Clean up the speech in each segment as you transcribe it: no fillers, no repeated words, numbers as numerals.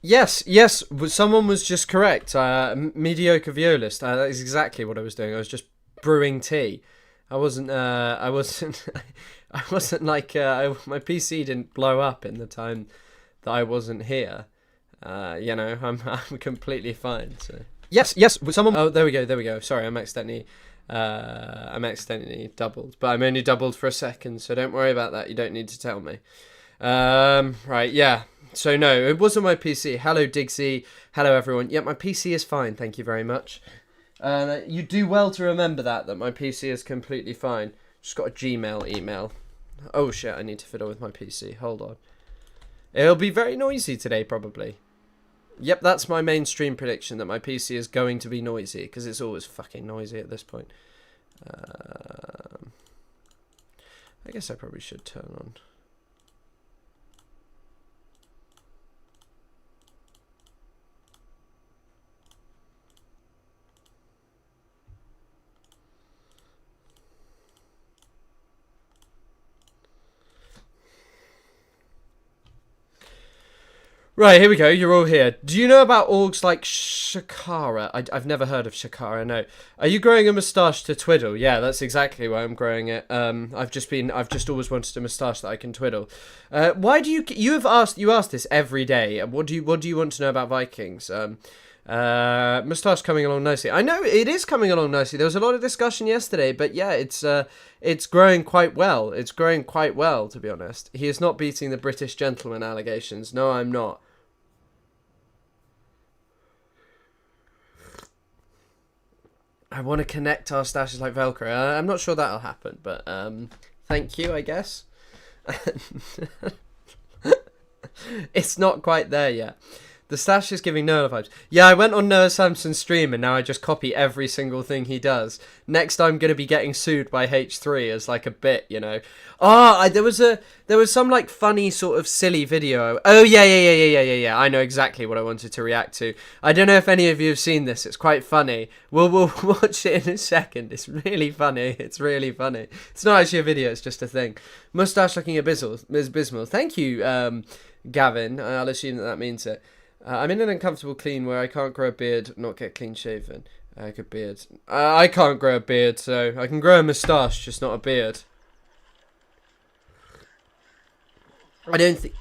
Yes, yes. Someone was just correct. Mediocre violist. That is exactly what I was doing. I was just brewing tea. I wasn't. I wasn't. I wasn't like. My PC didn't blow up in the time that I wasn't here. I'm completely fine. So yes, yes. Someone. Oh, there we go. There we go. Sorry, I'm accidentally doubled, but I'm only doubled for a second, so don't worry about that. You don't need to tell me. Right, yeah. So no, it wasn't my PC. Hello, Digsy. Hello, everyone. Yeah, my PC is fine. Thank you very much. You do well to remember that my PC is completely fine. Just got a Gmail email. Oh shit, I need to fiddle with my PC. Hold on. It'll be very noisy today, probably. Yep, that's my mainstream prediction, that my PC is going to be noisy, because it's always fucking noisy at this point. I guess I probably should turn on. Right, here we go. You're all here. Do you know about orgs like Shakara? I've never heard of Shakara, no. Are you growing a moustache to twiddle? Yeah, that's exactly why I'm growing it. I've just always wanted a moustache that I can twiddle. Why do you asked this every day. What do you want to know about Vikings? Moustache coming along nicely. I know it is coming along nicely. There was a lot of discussion yesterday, but yeah, it's growing quite well. It's growing quite well, to be honest. He is not beating the British gentleman allegations. No, I'm not. I want to connect our stashes like Velcro. I'm not sure that'll happen, but thank you, I guess. It's not quite there yet. The stash is giving Noah vibes. Yeah, I went on Noah Samson's stream and now I just copy every single thing he does. Next, I'm going to be getting sued by H3 as like a bit, you know. There was some like funny sort of silly video. Oh yeah. I know exactly what I wanted to react to. I don't know if any of you have seen this. It's quite funny. We'll watch it in a second. It's really funny. It's really funny. It's not actually a video. It's just a thing. Mustache looking abysmal. Thank you, Gavin. I'll assume that means it. I'm in an uncomfortable clean where I can't grow a beard, not get clean shaven. Good beard. I can't grow a beard, so I can grow a moustache, just not a beard. I don't think...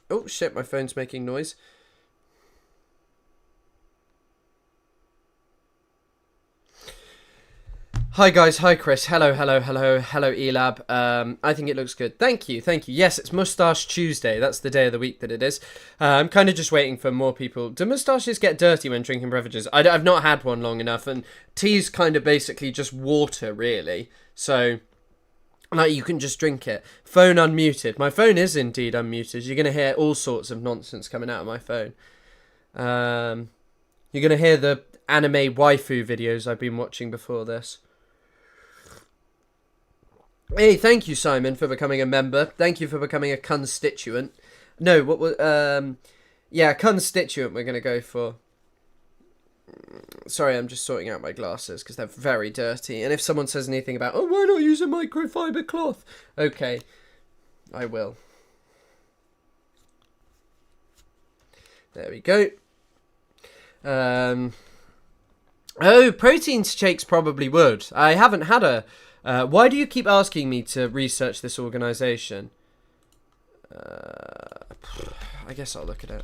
Oh shit, my phone's making noise. Hi guys, hi Chris, hello Elab. I think it looks good. Thank you. Yes, it's Moustache Tuesday. That's the day of the week that it is. I'm kind of just waiting for more people. Do moustaches get dirty when drinking beverages? I've not had one long enough, and tea's kind of basically just water, really. So, like, you can just drink it. Phone unmuted. My phone is indeed unmuted. You're going to hear all sorts of nonsense coming out of my phone. You're going to hear the anime waifu videos I've been watching before this. Hey, thank you, Simon, for becoming a member. Thank you for becoming a constituent. No, what was... yeah, constituent we're going to go for. Sorry, I'm just sorting out my glasses because they're very dirty. And if someone says anything about, oh, why not use a microfiber cloth? Okay, I will. There we go. Oh, protein shakes probably would. I haven't had a... why do you keep asking me to research this organisation? I guess I'll look at it.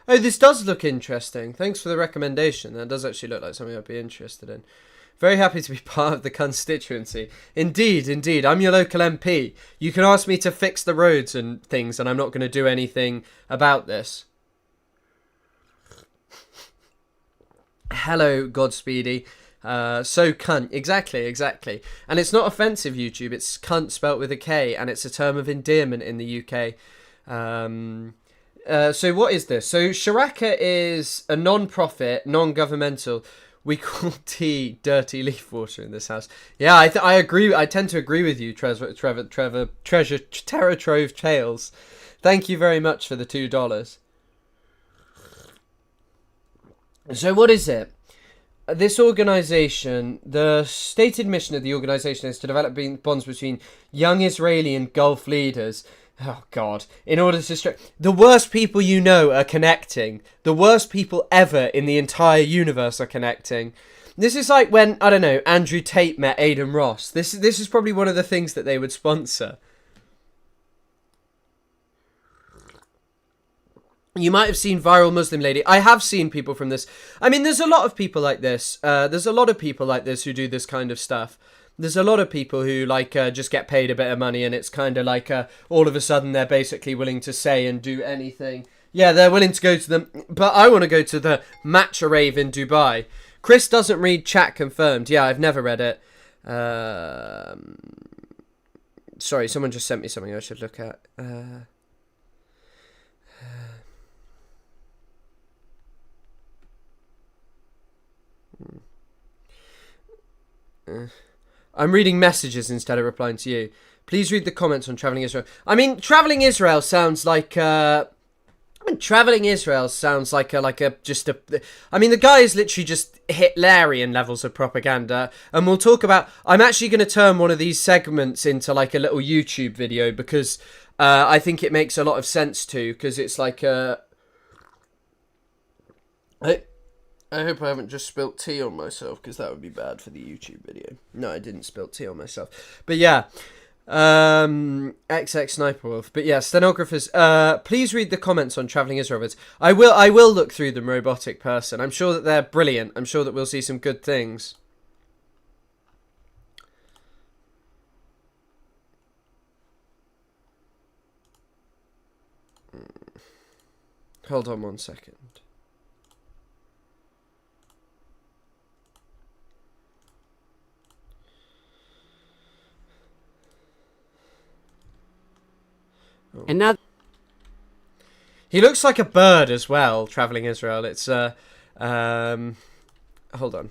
Oh, this does look interesting. Thanks for the recommendation. That does actually look like something I'd be interested in. Very happy to be part of the constituency. Indeed. I'm your local MP. You can ask me to fix the roads and things, and I'm not going to do anything about this. Hello, Godspeedy. So cunt. Exactly. And it's not offensive, YouTube. It's cunt spelt with a K, and it's a term of endearment in the UK. So what is this? So Sharaka is a non-profit, non-governmental. We call tea dirty leaf water in this house. Yeah, I agree. I tend to agree with you, Trevor Terror Trove Tales. Thank you very much for the $2. So what is it? this organization, the stated mission of the organization is to develop bonds between young Israeli and Gulf leaders. Oh, God. In order to... the worst people you know are connecting. The worst people ever in the entire universe are connecting. This is like when, I don't know, Andrew Tate met Aidan Ross. This is probably one of the things that they would sponsor. You might have seen Viral Muslim Lady. I have seen people from this. I mean, there's a lot of people like this. There's a lot of people like this who do this kind of stuff. There's a lot of people who, like, just get paid a bit of money, and it's kind of like, all of a sudden they're basically willing to say and do anything. Yeah, they're willing to go to them. But I want to go to the matcha rave in Dubai. Chris doesn't read chat confirmed. Yeah, I've never read it. Sorry, someone just sent me something I should look at. I'm reading messages instead of replying to you. Please read the comments on Traveling Israel. I mean, Traveling Israel sounds like Traveling Israel sounds like I mean, the guy is literally just Hitlerian levels of propaganda, and we'll talk about... I'm actually going to turn one of these segments into like a little YouTube video, because I think it makes a lot of sense too, because it's like I hope I haven't just spilt tea on myself, because that would be bad for the YouTube video. No, I didn't spill tea on myself. But yeah, XX Sniper Wolf. But yeah, stenographers, please read the comments on Traveling Israel. I will look through them, Robotic Person. I'm sure that they're brilliant. I'm sure that we'll see some good things. Hold on 1 second. And now he looks like a bird as well, Traveling Israel. It's hold on.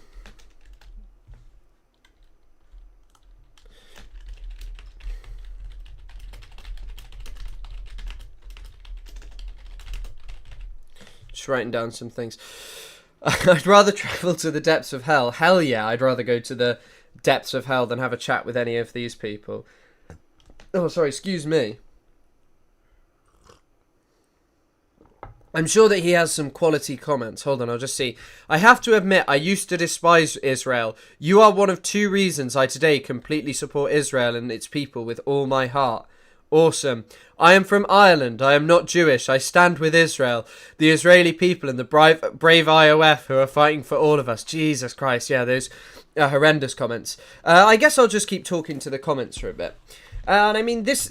Just writing down some things. I'd rather travel to the depths of hell. Hell yeah, I'd rather go to the depths of hell than have a chat with any of these people. Oh, sorry, excuse me. I'm sure that he has some quality comments. Hold on, I'll just see. I have to admit, I used to despise Israel. You are one of 2 reasons I today completely support Israel and its people with all my heart. Awesome. I am from Ireland. I am not Jewish. I stand with Israel, the Israeli people, and the brave IOF who are fighting for all of us. Jesus Christ, yeah, those horrendous comments. I guess I'll just keep talking to the comments for a bit. And I mean this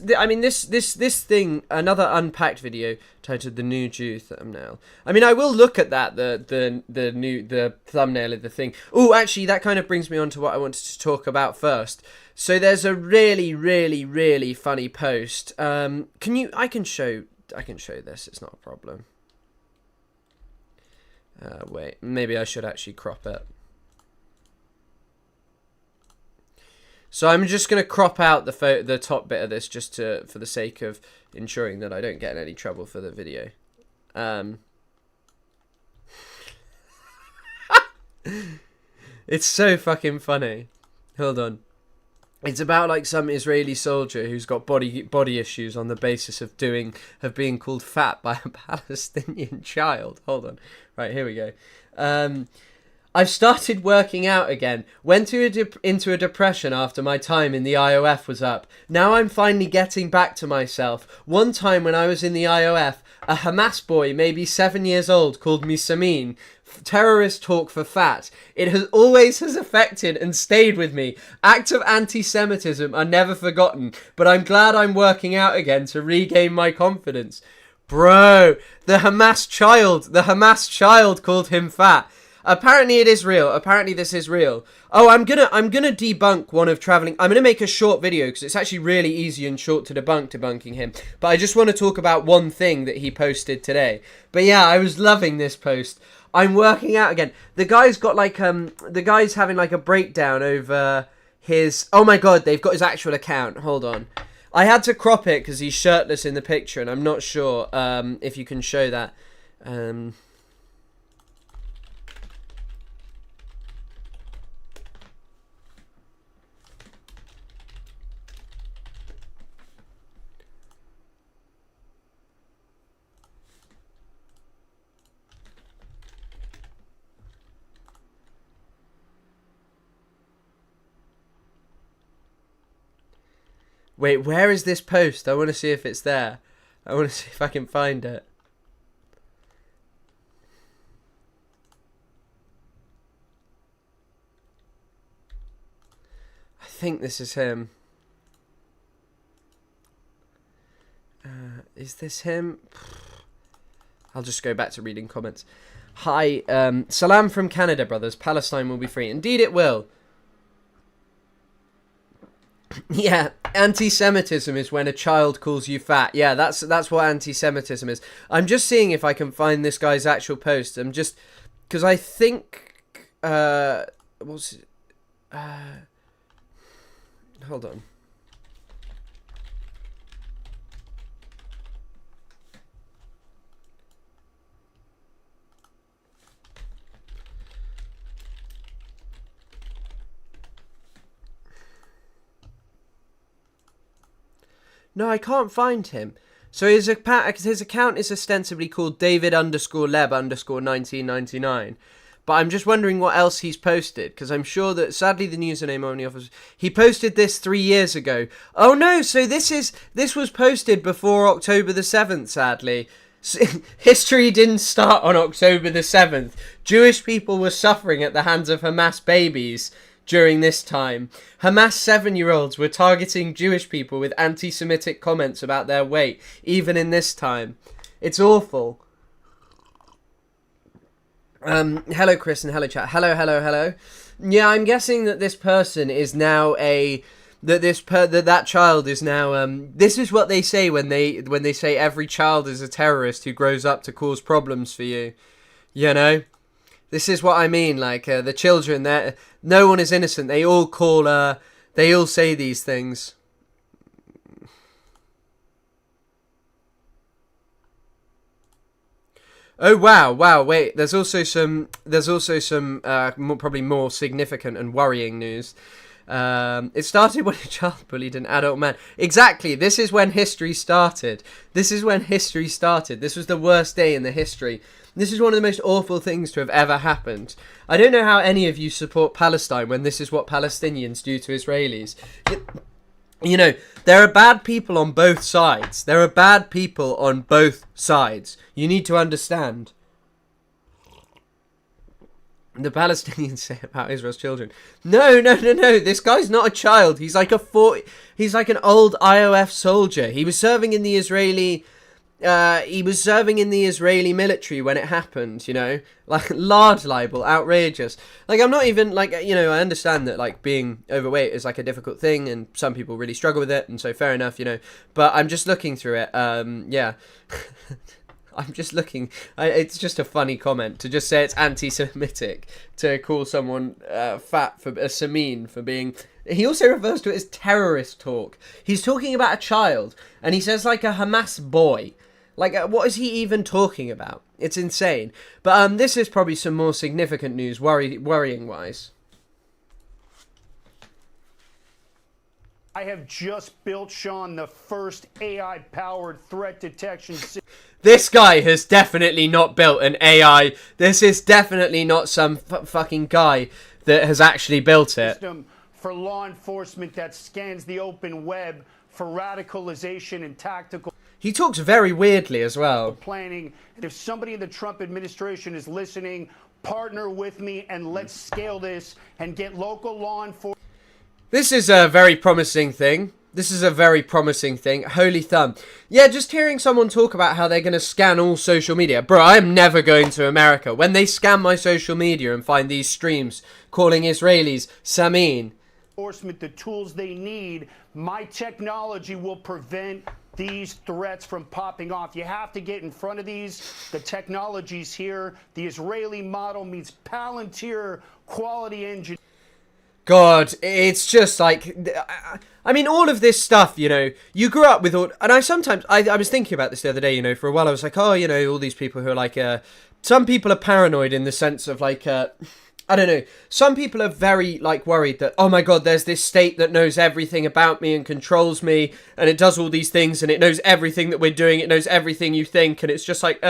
thing, another unpacked video titled "The New Jew" thumbnail. I mean, I will look at that, the thumbnail of the thing. Oh, actually, that kind of brings me on to what I wanted to talk about first. So there's a really, really, really funny post. I can show this. It's not a problem. Wait, maybe I should actually crop it. So I'm just going to crop out the top bit of this just for the sake of ensuring that I don't get in any trouble for the video. It's so fucking funny. Hold on. It's about like some Israeli soldier who's got body issues on the basis of being called fat by a Palestinian child. Hold on. Right, here we go. I've started working out again. Went into a depression after my time in the IOF was up. Now I'm finally getting back to myself. One time when I was in the IOF, a Hamas boy, maybe 7 years old, called me Samin. Terrorist talk for fat. It has always affected and stayed with me. Acts of anti-Semitism are never forgotten, but I'm glad I'm working out again to regain my confidence. Bro, the Hamas child called him fat. Apparently it is real. Apparently this is real. Oh, I'm gonna debunk one of Traveling. I'm gonna make a short video because it's actually really easy and short to debunking him. But I just want to talk about one thing that he posted today. But yeah, I was loving this post. I'm working out again. The guy's got like the guy's having like a breakdown over his. Oh my god, they've got his actual account. Hold on. I had to crop it because he's shirtless in the picture, and I'm not sure if you can show that. Wait, where is this post? I want to see if it's there. I want to see if I can find it. I think this is him. Is this him? I'll just go back to reading comments. Hi, salam from Canada, brothers. Palestine will be free. Indeed it will. Yeah, anti-Semitism is when a child calls you fat. Yeah, that's what anti-Semitism is. I'm just seeing if I can find this guy's actual post. I'm just... Because I think... what's it? Hold on. No, I can't find him. So his account is ostensibly called David_Leb_1999. But I'm just wondering what else he's posted, because I'm sure that, sadly, the username only offers... He posted this 3 years ago. Oh no, so this was posted before October the 7th, sadly. History didn't start on October the 7th. Jewish people were suffering at the hands of Hamas babies during this time. Hamas 7-year-olds were targeting Jewish people with anti-Semitic comments about their weight, even in this time. It's awful. Hello Chris and hello chat. Hello. Yeah, I'm guessing that this person is now that child is now this is what they say when they say every child is a terrorist who grows up to cause problems for you. You know? This is what I mean, like, the children, no one is innocent. They all say these things. Oh, wow, wait, there's also some probably more significant and worrying news. It started when a child bullied an adult man. Exactly, this is when history started. This was the worst day in the history. This is one of the most awful things to have ever happened. I don't know how any of you support Palestine when this is what Palestinians do to Israelis. You know, there are bad people on both sides. You need to understand. The Palestinians say about Israel's children. No. This guy's not a child. He's like an old IOF soldier. He was serving in the Israeli military when it happened, you know, like large libel, outrageous. Like, I'm not even like, you know, I understand that like being overweight is like a difficult thing and some people really struggle with it. And so fair enough, you know, but I'm just looking through it. Yeah, I'm just looking. It's just a funny comment to just say it's anti-Semitic to call someone fat for a Samin for being... He also refers to it as terrorist talk. He's talking about a child and he says like a Hamas boy. Like, what is he even talking about? It's insane. But this is probably some more significant news, worrying-wise. I have just built, Sean, the first AI-powered threat detection system. This guy has definitely not built an AI. This is definitely not some fucking guy that has actually built it. For law enforcement that scans the open web for radicalization and tactical... He talks very weirdly as well. Planning. If somebody in the Trump administration is listening, partner with me and let's scale this and get local law enforcement. This is a very promising thing. Holy thumb. Yeah, just hearing someone talk about how they're going to scan all social media. Bro, I am never going to America. When they scan my social media and find these streams calling Israelis Samin. Enforcement the tools they need. My technology will prevent these threats from popping off. You have to get in front of these. The technology's here. The Israeli model meets Palantir quality engine. God, it's just like, I mean, all of this stuff, you know, you grew up with all, and I was thinking about this the other day, you know, for a while I was like, oh, you know, all these people who are like, some people are paranoid in the sense of like, I don't know, some people are very like worried that, oh my God, there's this state that knows everything about me and controls me and it does all these things and it knows everything that we're doing, it knows everything you think, and it's just like,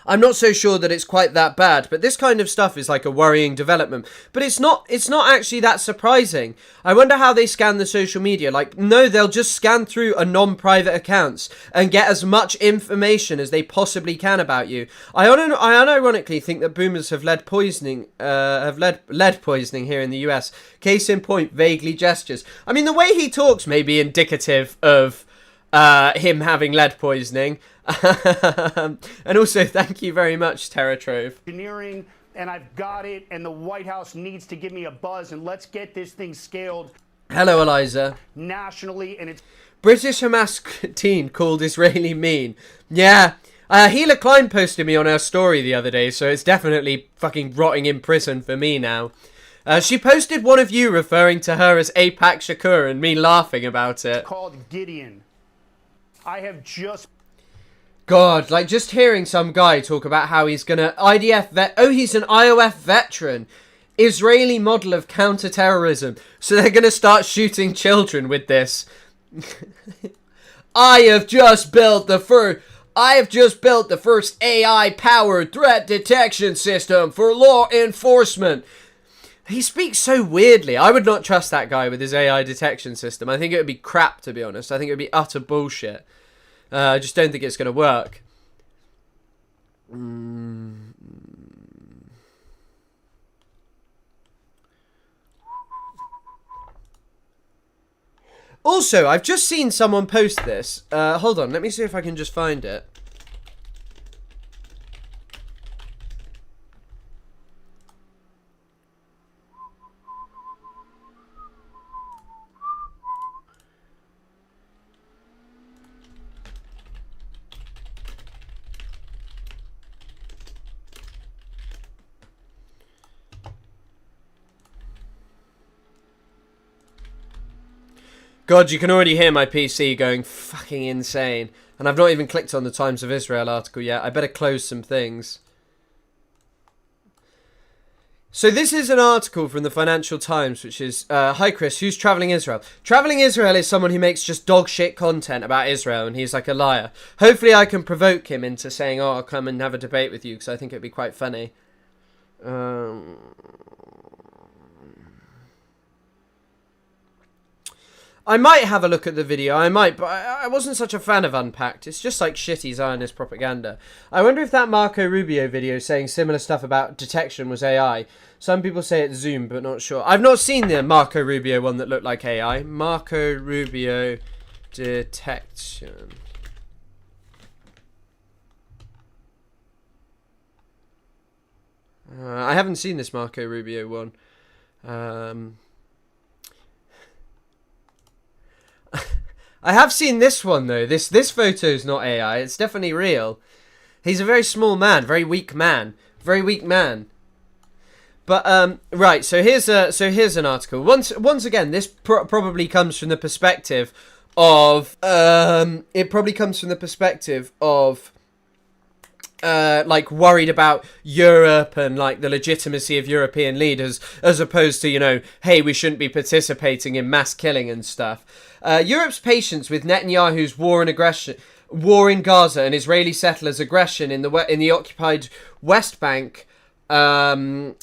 I'm not so sure that it's quite that bad, but this kind of stuff is like a worrying development. But it's not actually that surprising. I wonder how they scan the social media. Like, no, they'll just scan through a non-private accounts and get as much information as they possibly can about you. I unironically think that boomers have led poisoning here in the US. Case in point, vaguely gestures. I mean, the way he talks may be indicative of him having lead poisoning. And also, thank you very much, Terratrove. Engineering, and I've got it, and the White House needs to give me a buzz, and let's get this thing scaled. Hello, Eliza. Nationally, and it's British Hamas teen called Israeli mean. Yeah. Hila Klein posted me on her story the other day, so it's definitely fucking rotting in prison for me now. She posted one of you referring to her as Apak Shakur and me laughing about it. called Gideon. I have just... God, like just hearing some guy talk about how he's gonna IDF vet. Oh, he's an IOF veteran. Israeli model of counter-terrorism. So they're gonna start shooting children with this. I have just built the first AI-powered threat detection system for law enforcement. He speaks so weirdly. I would not trust that guy with his AI detection system. I think it would be crap, to be honest. I think it would be utter bullshit. I just don't think it's going to work. Also, I've just seen someone post this. Hold on, let me see if I can just find it. God, you can already hear my PC going fucking insane. And I've not even clicked on the Times of Israel article yet. I better close some things. So this is an article from the Financial Times, which is, hi Chris, who's Travelling Israel? Travelling Israel is someone who makes just dog shit content about Israel, and he's like a liar. Hopefully I can provoke him into saying, oh, I'll come and have a debate with you, because I think it'd be quite funny. I might have a look at the video, I might, but I wasn't such a fan of Unpacked. It's just like shitty Zionist propaganda. I wonder if that Marco Rubio video saying similar stuff about detection was AI. Some people say it's Zoom, but not sure. I've not seen the Marco Rubio one that looked like AI. Marco Rubio detection. I haven't seen this Marco Rubio one. I have seen this one though. This photo is not AI. It's definitely real. He's a very small man, very weak man, very weak man. But right. So here's an article. Once again, this probably comes from the perspective of like worried about Europe and like the legitimacy of European leaders, as opposed to, you know, hey, we shouldn't be participating in mass killing and stuff. Europe's patience with Netanyahu's war in Gaza and Israeli settlers' aggression in the occupied West Bank may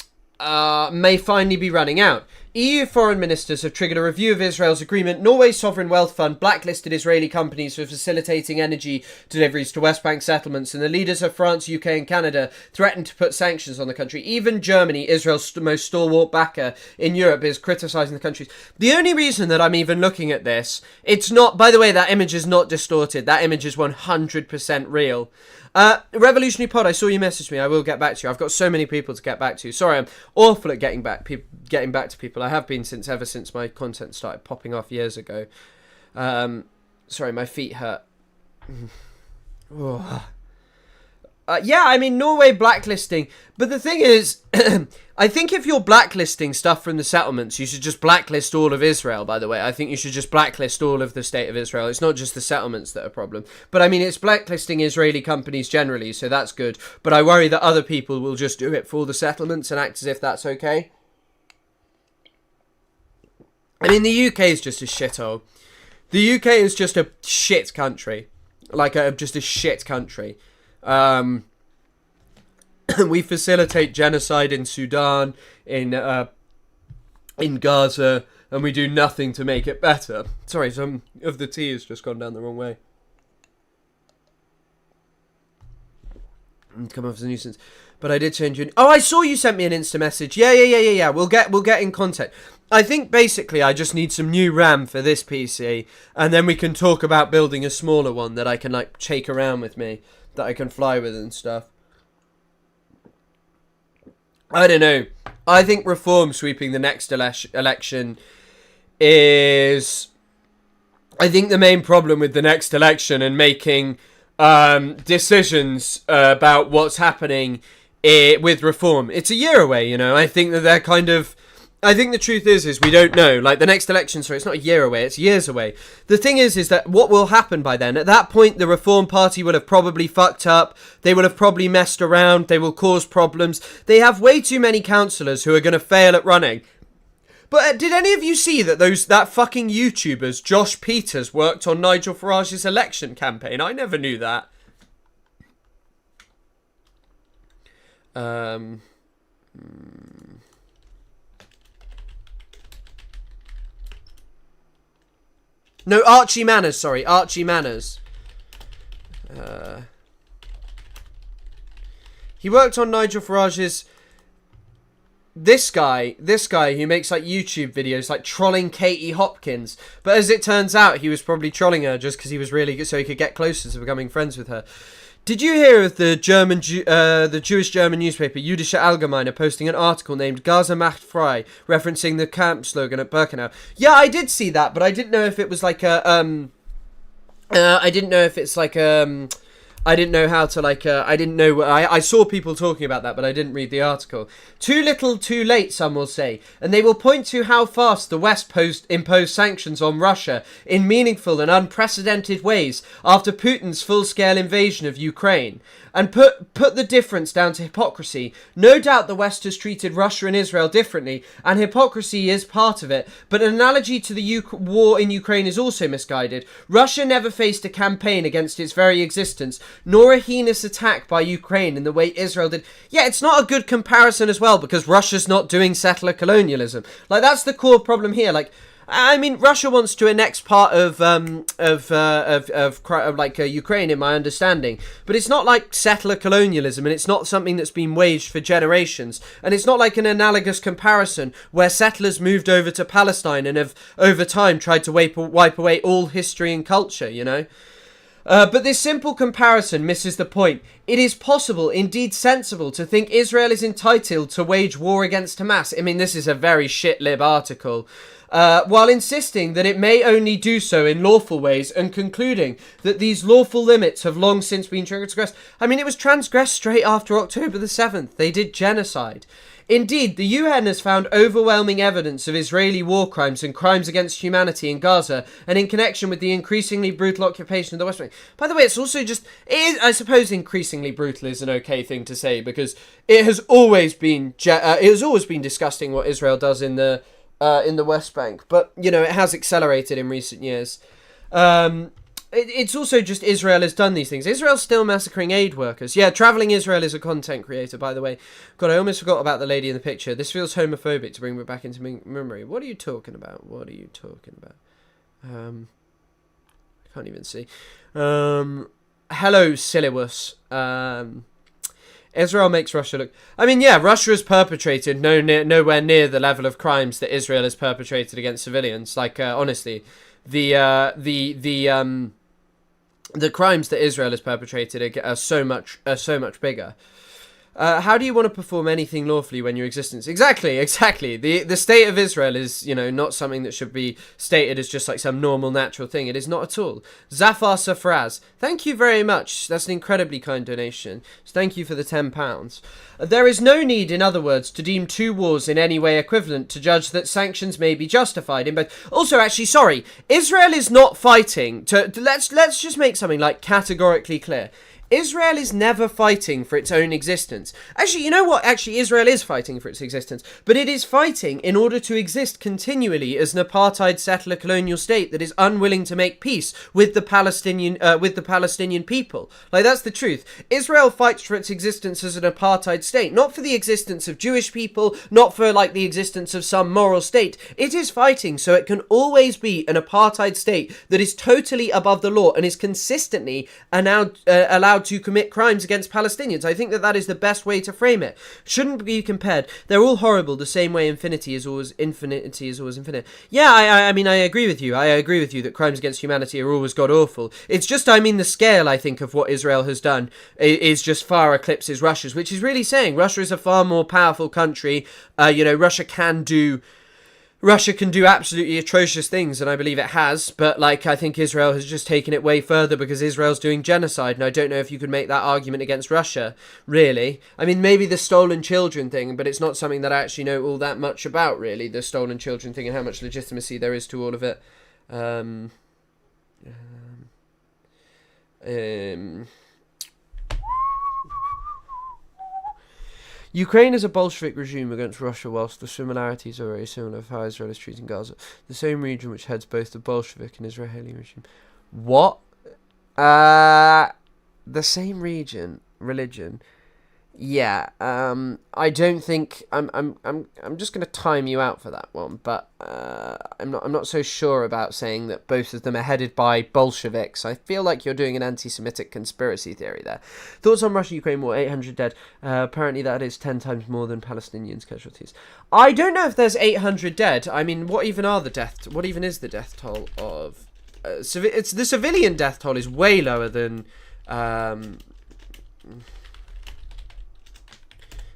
finally be running out. EU foreign ministers have triggered a review of Israel's agreement. Norway's sovereign wealth fund blacklisted Israeli companies for facilitating energy deliveries to West Bank settlements, and the leaders of France, UK and Canada threatened to put sanctions on the country. Even Germany, Israel's most stalwart backer in Europe, is criticising the countries. The only reason that I'm even looking at this, it's not, by the way, that image is not distorted. That image is 100% real. Revolutionary Pod, I saw you message me. I will get back to you. I've got so many people to get back to. Sorry, I'm awful at getting back to people. I have been ever since my content started popping off years ago. Sorry, my feet hurt. Yeah, I mean, Norway blacklisting. But the thing is, I think if you're blacklisting stuff from the settlements, you should just blacklist all of Israel, by the way. I think you should just blacklist all of the state of Israel. It's not just the settlements that are a problem. But I mean, it's blacklisting Israeli companies generally, so that's good. But I worry that other people will just do it for the settlements and act as if that's okay. I mean, the UK is just a shithole. The UK is just a shit country. Like, just a shit country. we facilitate genocide in Sudan, in Gaza, and we do nothing to make it better. Sorry, some of the tea has just gone down the wrong way. Come off as a nuisance. But I did change you. Oh, I saw you sent me an Insta message. Yeah. We'll get in contact. I think basically I just need some new RAM for this PC, and then we can talk about building a smaller one that I can like take around with me, that I can fly with and stuff. I don't know. I think reform sweeping the next election is... I think the main problem with the next election and making decisions about what's happening with reform, it's a year away, you know. I think that they're kind of... I think the truth is we don't know. Like, the next election, sorry, it's not a year away, it's years away. The thing is that what will happen by then? At that point, the Reform Party will have probably fucked up. They will have probably messed around. They will cause problems. They have way too many councillors who are going to fail at running. But did any of you see that that fucking YouTubers, Josh Peters, worked on Nigel Farage's election campaign? I never knew that. No, Archie Manners, sorry. Archie Manners. He worked on Nigel Farage's... This guy who makes like YouTube videos like trolling Katie Hopkins. But as it turns out, he was probably trolling her just because he was really good, so he could get closer to becoming friends with her. Did you hear of the Jewish German newspaper Jüdische Allgemeine posting an article named Gaza macht frei, referencing the camp slogan at Birkenau? Yeah, I did see that, but I didn't know if it was like a I didn't know if it's like I didn't know how to like I didn't know. I saw people talking about that, but I didn't read the article. Too little, too late, some will say, and they will point to how fast the West imposed sanctions on Russia in meaningful and unprecedented ways after Putin's full-scale invasion of Ukraine, and put the difference down to hypocrisy. No doubt the West has treated Russia and Israel differently, and hypocrisy is part of it, but an analogy to the war in Ukraine is also misguided. Russia never faced a campaign against its very existence, nor a heinous attack by Ukraine in the way Israel did. Yeah, it's not a good comparison as well, because Russia's not doing settler colonialism. Like, that's the core problem here. Like, I mean, Russia wants to annex part of Ukraine, in my understanding, but it's not like settler colonialism, and it's not something that's been waged for generations, and it's not like an analogous comparison where settlers moved over to Palestine and have over time tried to wipe away all history and culture, you know. But this simple comparison misses the point. It is possible, indeed sensible, to think Israel is entitled to wage war against Hamas. I mean, this is a very shit-lib article. While insisting that it may only do so in lawful ways, and concluding that these lawful limits have long since been transgressed. I mean, it was transgressed straight after October the 7th. They did genocide. Indeed, the UN has found overwhelming evidence of Israeli war crimes and crimes against humanity in Gaza, and in connection with the increasingly brutal occupation of the West Bank. By the way, it's also just... I suppose increasingly brutal is an okay thing to say, because it has always been disgusting what Israel does in the West Bank, but, you know, it has accelerated in recent years. It's also just Israel has done these things. Israel's still massacring aid workers. Yeah, Travelling Israel is a content creator, by the way. God, I almost forgot about the lady in the picture. This feels homophobic to bring me back into memory. What are you talking about? I can't even see. Hello, Silliwus. Israel makes Russia look... I mean, yeah, Russia has perpetrated nowhere near the level of crimes that Israel has perpetrated against civilians. Like, honestly, the crimes that Israel has perpetrated are so much bigger. How do you want to perform anything lawfully when your existence... Exactly. The state of Israel is, you know, not something that should be stated as just like some normal, natural thing. It is not at all. Zafar Safraz, thank you very much. That's an incredibly kind donation. So thank you for the £10. There is no need, in other words, to deem two wars in any way equivalent to judge that sanctions may be justified in both. Also, actually, sorry, Israel is not fighting to... Let's just make something like categorically clear. Israel is never fighting for its own existence. Actually, you know what? Actually, Israel is fighting for its existence, but it is fighting in order to exist continually as an apartheid settler colonial state that is unwilling to make peace with the Palestinian people. Like, that's the truth. Israel fights for its existence as an apartheid state, not for the existence of Jewish people, not for like the existence of some moral state. It is fighting so it can always be an apartheid state that is totally above the law and is consistently allowed to commit crimes against Palestinians. I think that is the best way to frame it. Shouldn't be compared. They're all horrible the same way infinity is always infinite. Yeah, I mean, I agree with you. I agree with you that crimes against humanity are always god awful. It's just, I mean, the scale, I think, of what Israel has done is just far eclipses Russia's, which is really saying Russia is a far more powerful country. Russia can do absolutely atrocious things, and I believe it has, but like, I think Israel has just taken it way further because Israel's doing genocide, and I don't know if you could make that argument against Russia, really. I mean, maybe the stolen children thing, but it's not something that I actually know all that much about, really, the stolen children thing and how much legitimacy there is to all of it. Ukraine is a Bolshevik regime against Russia, whilst the similarities are very similar of how Israel is treating Gaza, the same region which heads both the Bolshevik and Israeli regime. What? The same religion. Yeah. I don't think I'm just gonna time you out for that one, but I'm not so sure about saying that both of them are headed by Bolsheviks. I feel like you're doing an anti-Semitic conspiracy theory there. Thoughts on Russia-Ukraine war? 800 dead. Apparently that is 10 times more than Palestinians' casualties. I don't know if there's 800 dead. I mean, what even is the death toll of? It's the civilian death toll is way lower than.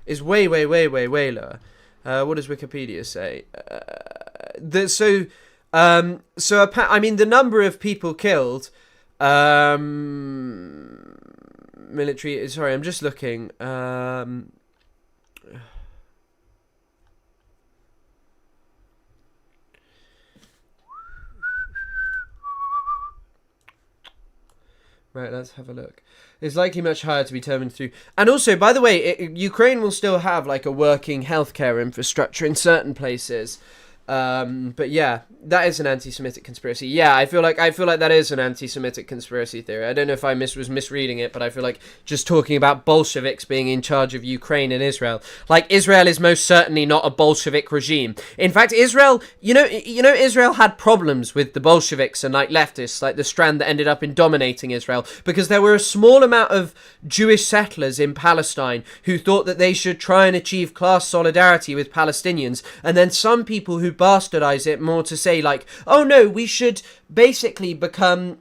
Is way lower. What does Wikipedia say? I mean, the number of people killed, military. Sorry, I'm just looking. Right, let's have a look. It's likely much higher to be determined through. And also, by the way, Ukraine will still have like a working healthcare infrastructure in certain places. But yeah, that is an anti-Semitic conspiracy. Yeah, I feel like that is an anti-Semitic conspiracy theory. I don't know if I was misreading it, but I feel like just talking about Bolsheviks being in charge of Ukraine and Israel. Like, Israel is most certainly not a Bolshevik regime. In fact, Israel, Israel had problems with the Bolsheviks and like leftists, like the strand that ended up in dominating Israel, because there were a small amount of Jewish settlers in Palestine who thought that they should try and achieve class solidarity with Palestinians, and then some people who bastardize it more to say like, oh no, we should basically become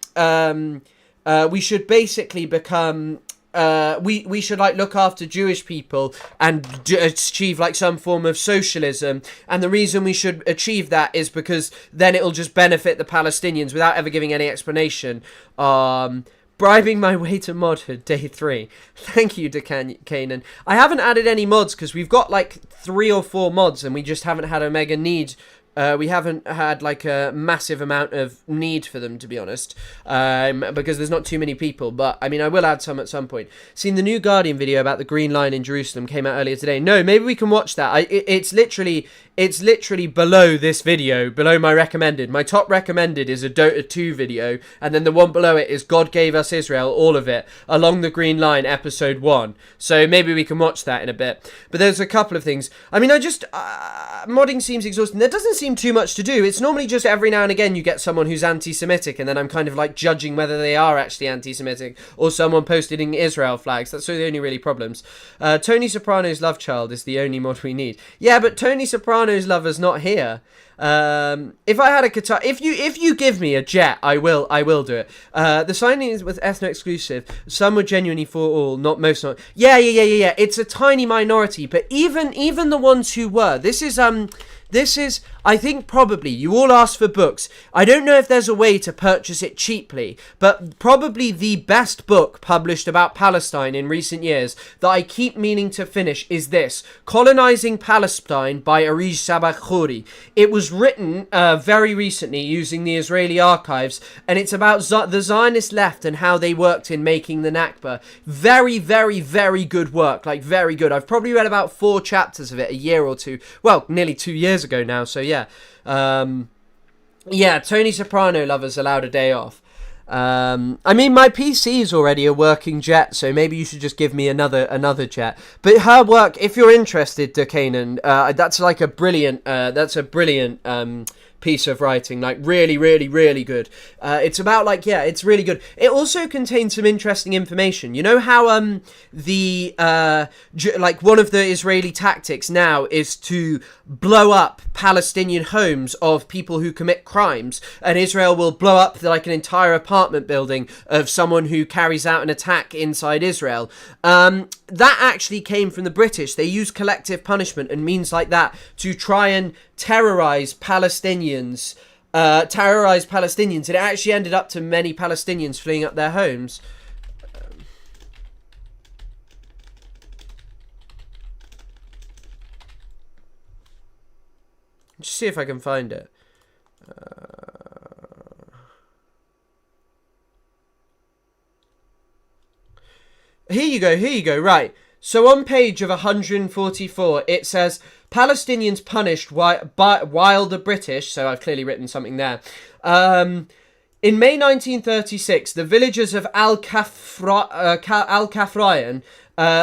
we should like look after Jewish people and achieve like some form of socialism, and the reason we should achieve that is because then it'll just benefit the Palestinians without ever giving any explanation. Bribing my way to modhood, day 3. Thank you, Kanan. I haven't added any mods because we've got like 3 or 4 mods and we just haven't had a mega need. We haven't had like a massive amount of need for them, to be honest, because there's not too many people. But I mean, I will add some at some point. Seen the new Guardian video about the Green Line in Jerusalem, came out earlier today. No, maybe we can watch that. It's literally below this video, below my recommended. My top recommended is a Dota 2 video, and then the one below it is God Gave Us Israel, all of it, Along the Green Line, episode 1. So maybe we can watch that in a bit. But there's a couple of things. I mean, modding seems exhausting. There doesn't seem too much to do. It's normally just every now and again you get someone who's anti-Semitic, and then I'm kind of like judging whether they are actually anti-Semitic, or someone posting Israel flags. That's the only really problems. Tony Soprano's love child is the only mod we need. Yeah, but Tony Soprano's lover's not here. If I had a guitar, if you give me a jet, I will do it. The signing was ethno exclusive. Some were genuinely for all, not most. Not. Yeah. It's a tiny minority, but even the ones who were. This is This is, I think probably, you all asked for books. I don't know if there's a way to purchase it cheaply, but probably the best book published about Palestine in recent years that I keep meaning to finish is this, Colonizing Palestine by Arij Sabah Khouri. It was written very recently using the Israeli archives, and it's about the Zionist left and how they worked in making the Nakba. Very, very, very good work, like very good. I've probably read about 4 chapters of it a year or two, well, nearly 2 years ago now, so yeah. Yeah, Tony Soprano lovers allowed a day off. I mean, my PC is already a working jet, so maybe you should just give me another jet. But her work, if you're interested, Kanan, that's like a brilliant, piece of writing, like really, really, really good. It's about like, yeah, it's really good. It also contains some interesting information. You know how like one of the Israeli tactics now is to blow up Palestinian homes of people who commit crimes, and Israel will blow up like an entire apartment building of someone who carries out an attack inside Israel. That actually came from the British. They use collective punishment and means like that to try and terrorize Palestinians. It actually ended up to many Palestinians fleeing up their homes. Just see if I can find it. Here you go, right. So on page of 144, it says, Palestinians punished while the British, so I've clearly written something there. In May 1936, the villagers of Al-Kafrayan,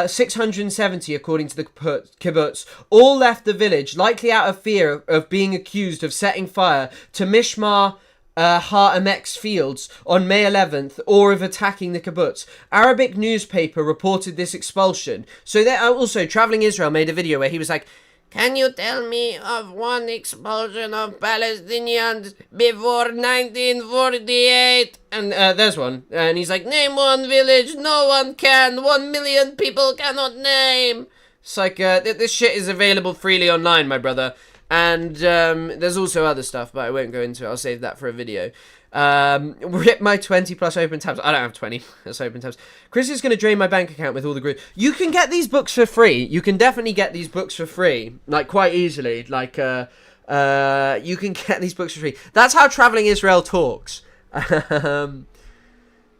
670 according to the kibbutz, all left the village, likely out of fear of being accused of setting fire to Mishmar Ha-Emek's fields on May 11th, or of attacking the kibbutz. Arabic newspaper reported this expulsion. So there, also, Traveling Israel made a video where he was like, Can you tell me of one expulsion of Palestinians before 1948? And there's one. And he's like, name one village, no one can. 1 million people cannot name. It's like, this shit is available freely online, my brother. And there's also other stuff, but I won't go into it. I'll save that for a video. Rip my 20 plus open tabs. I don't have 20 plus open tabs. Chris is going to drain my bank account with all the group. You can get these books for free. You can definitely get these books for free. Like, quite easily. Like, you can get these books for free. That's how Traveling Israel talks. The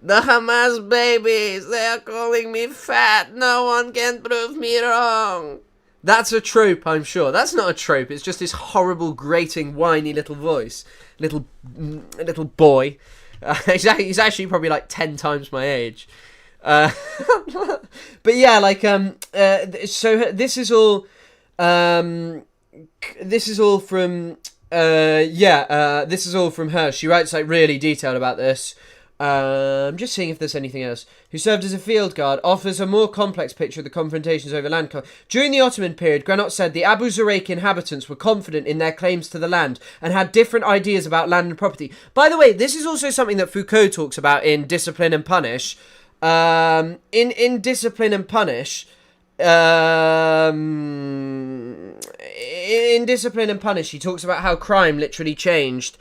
Hamas babies, they are calling me fat. No one can prove me wrong. That's a trope, I'm sure. That's not a trope. It's just this horrible, grating, whiny little voice. Little boy. He's actually probably like 10 times my age. But yeah, like, so this is all from, this is all from her. She writes like really detailed about this. I'm just seeing if there's anything else. Who served as a field guard, offers a more complex picture of the confrontations over land. During the Ottoman period, Granot said the Abu Zuraik inhabitants were confident in their claims to the land and had different ideas about land and property. By the way, this is also something that Foucault talks about in Discipline and Punish. In Discipline and Punish, he talks about how crime literally changed.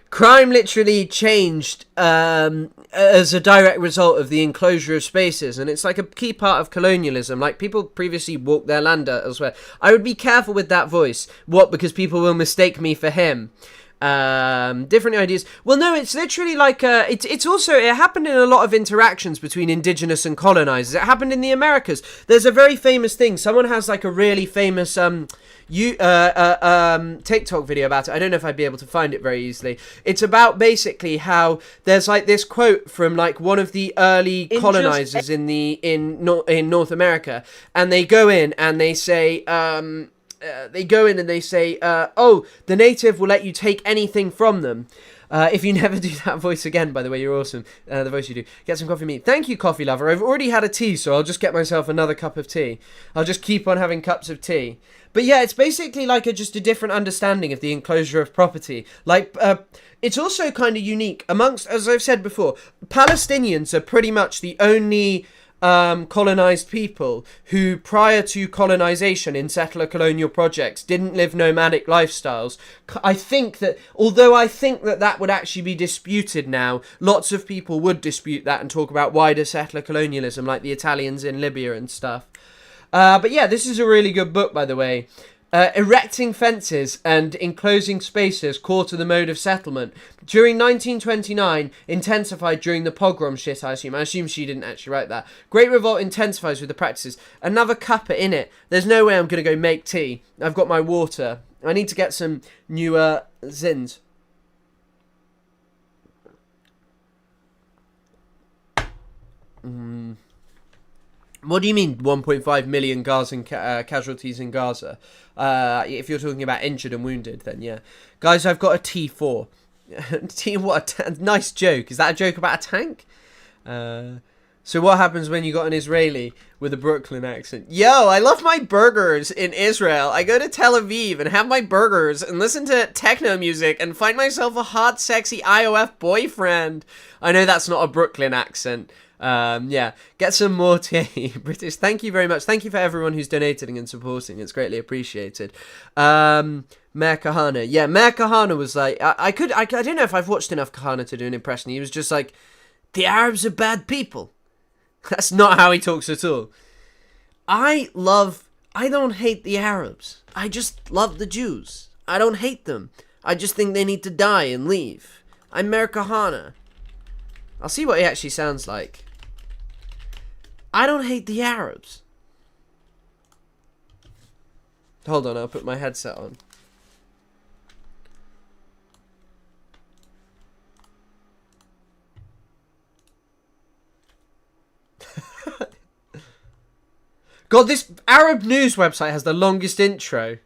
Crime literally changed as a direct result of the enclosure of spaces, and it's like a key part of colonialism. Like, people previously walked their land elsewhere. I would be careful with that voice. What? Because people will mistake me for him. Different ideas. Well, no, it's literally like it's also, it happened in a lot of interactions between indigenous and colonizers. It happened in the Americas. There's a very famous thing. Someone has like a really famous TikTok video about it. I don't know if I'd be able to find it very easily. It's about basically how there's like this quote from like one of the early colonizers in North America, and they go in and they say oh, the native will let you take anything from them. If you never do that voice again, by the way, you're awesome. The voice you do. Get some coffee with me. Thank you, coffee lover. I've already had a tea, so I'll just get myself another cup of tea. I'll just keep on having cups of tea. But yeah, it's basically like just a different understanding of the enclosure of property. Like, it's also kind of unique amongst, as I've said before, Palestinians are pretty much the only colonized people who, prior to colonization in settler colonial projects, didn't live nomadic lifestyles. I think that, although I think that that would actually be disputed now, lots of people would dispute that and talk about wider settler colonialism, like the Italians in Libya and stuff. But yeah, this is a really good book, by the way. Erecting fences and enclosing spaces core to the mode of settlement. During 1929, intensified during the pogrom shit, I assume. I assume she didn't actually write that. Great revolt intensifies with the practices. Another cuppa in it. There's no way I'm going to go make tea. I've got my water. I need to get some newer zins. What do you mean 1.5 million Gazan casualties in Gaza? If you're talking about injured and wounded, then yeah. Guys, I've got a T4. What a nice joke. Is that a joke about a tank? So what happens when you got an Israeli with a Brooklyn accent? Yo, I love my burgers in Israel. I go to Tel Aviv and have my burgers and listen to techno music and find myself a hot, sexy IOF boyfriend. I know that's not a Brooklyn accent. Yeah, get some more tea, British. Thank you very much. Thank you for everyone who's donating and supporting. It's greatly appreciated. Meir Kahane. Yeah, Meir Kahane was like, I don't know if I've watched enough Kahane to do an impression. He was just like, the Arabs are bad people. That's not how he talks at all. I don't hate the Arabs. I just love the Jews. I don't hate them. I just think they need to die and leave. I'm Meir Kahane. I'll see what he actually sounds like. I don't hate the Arabs. Hold on, I'll put my headset on. God, this Arab news website has the longest intro.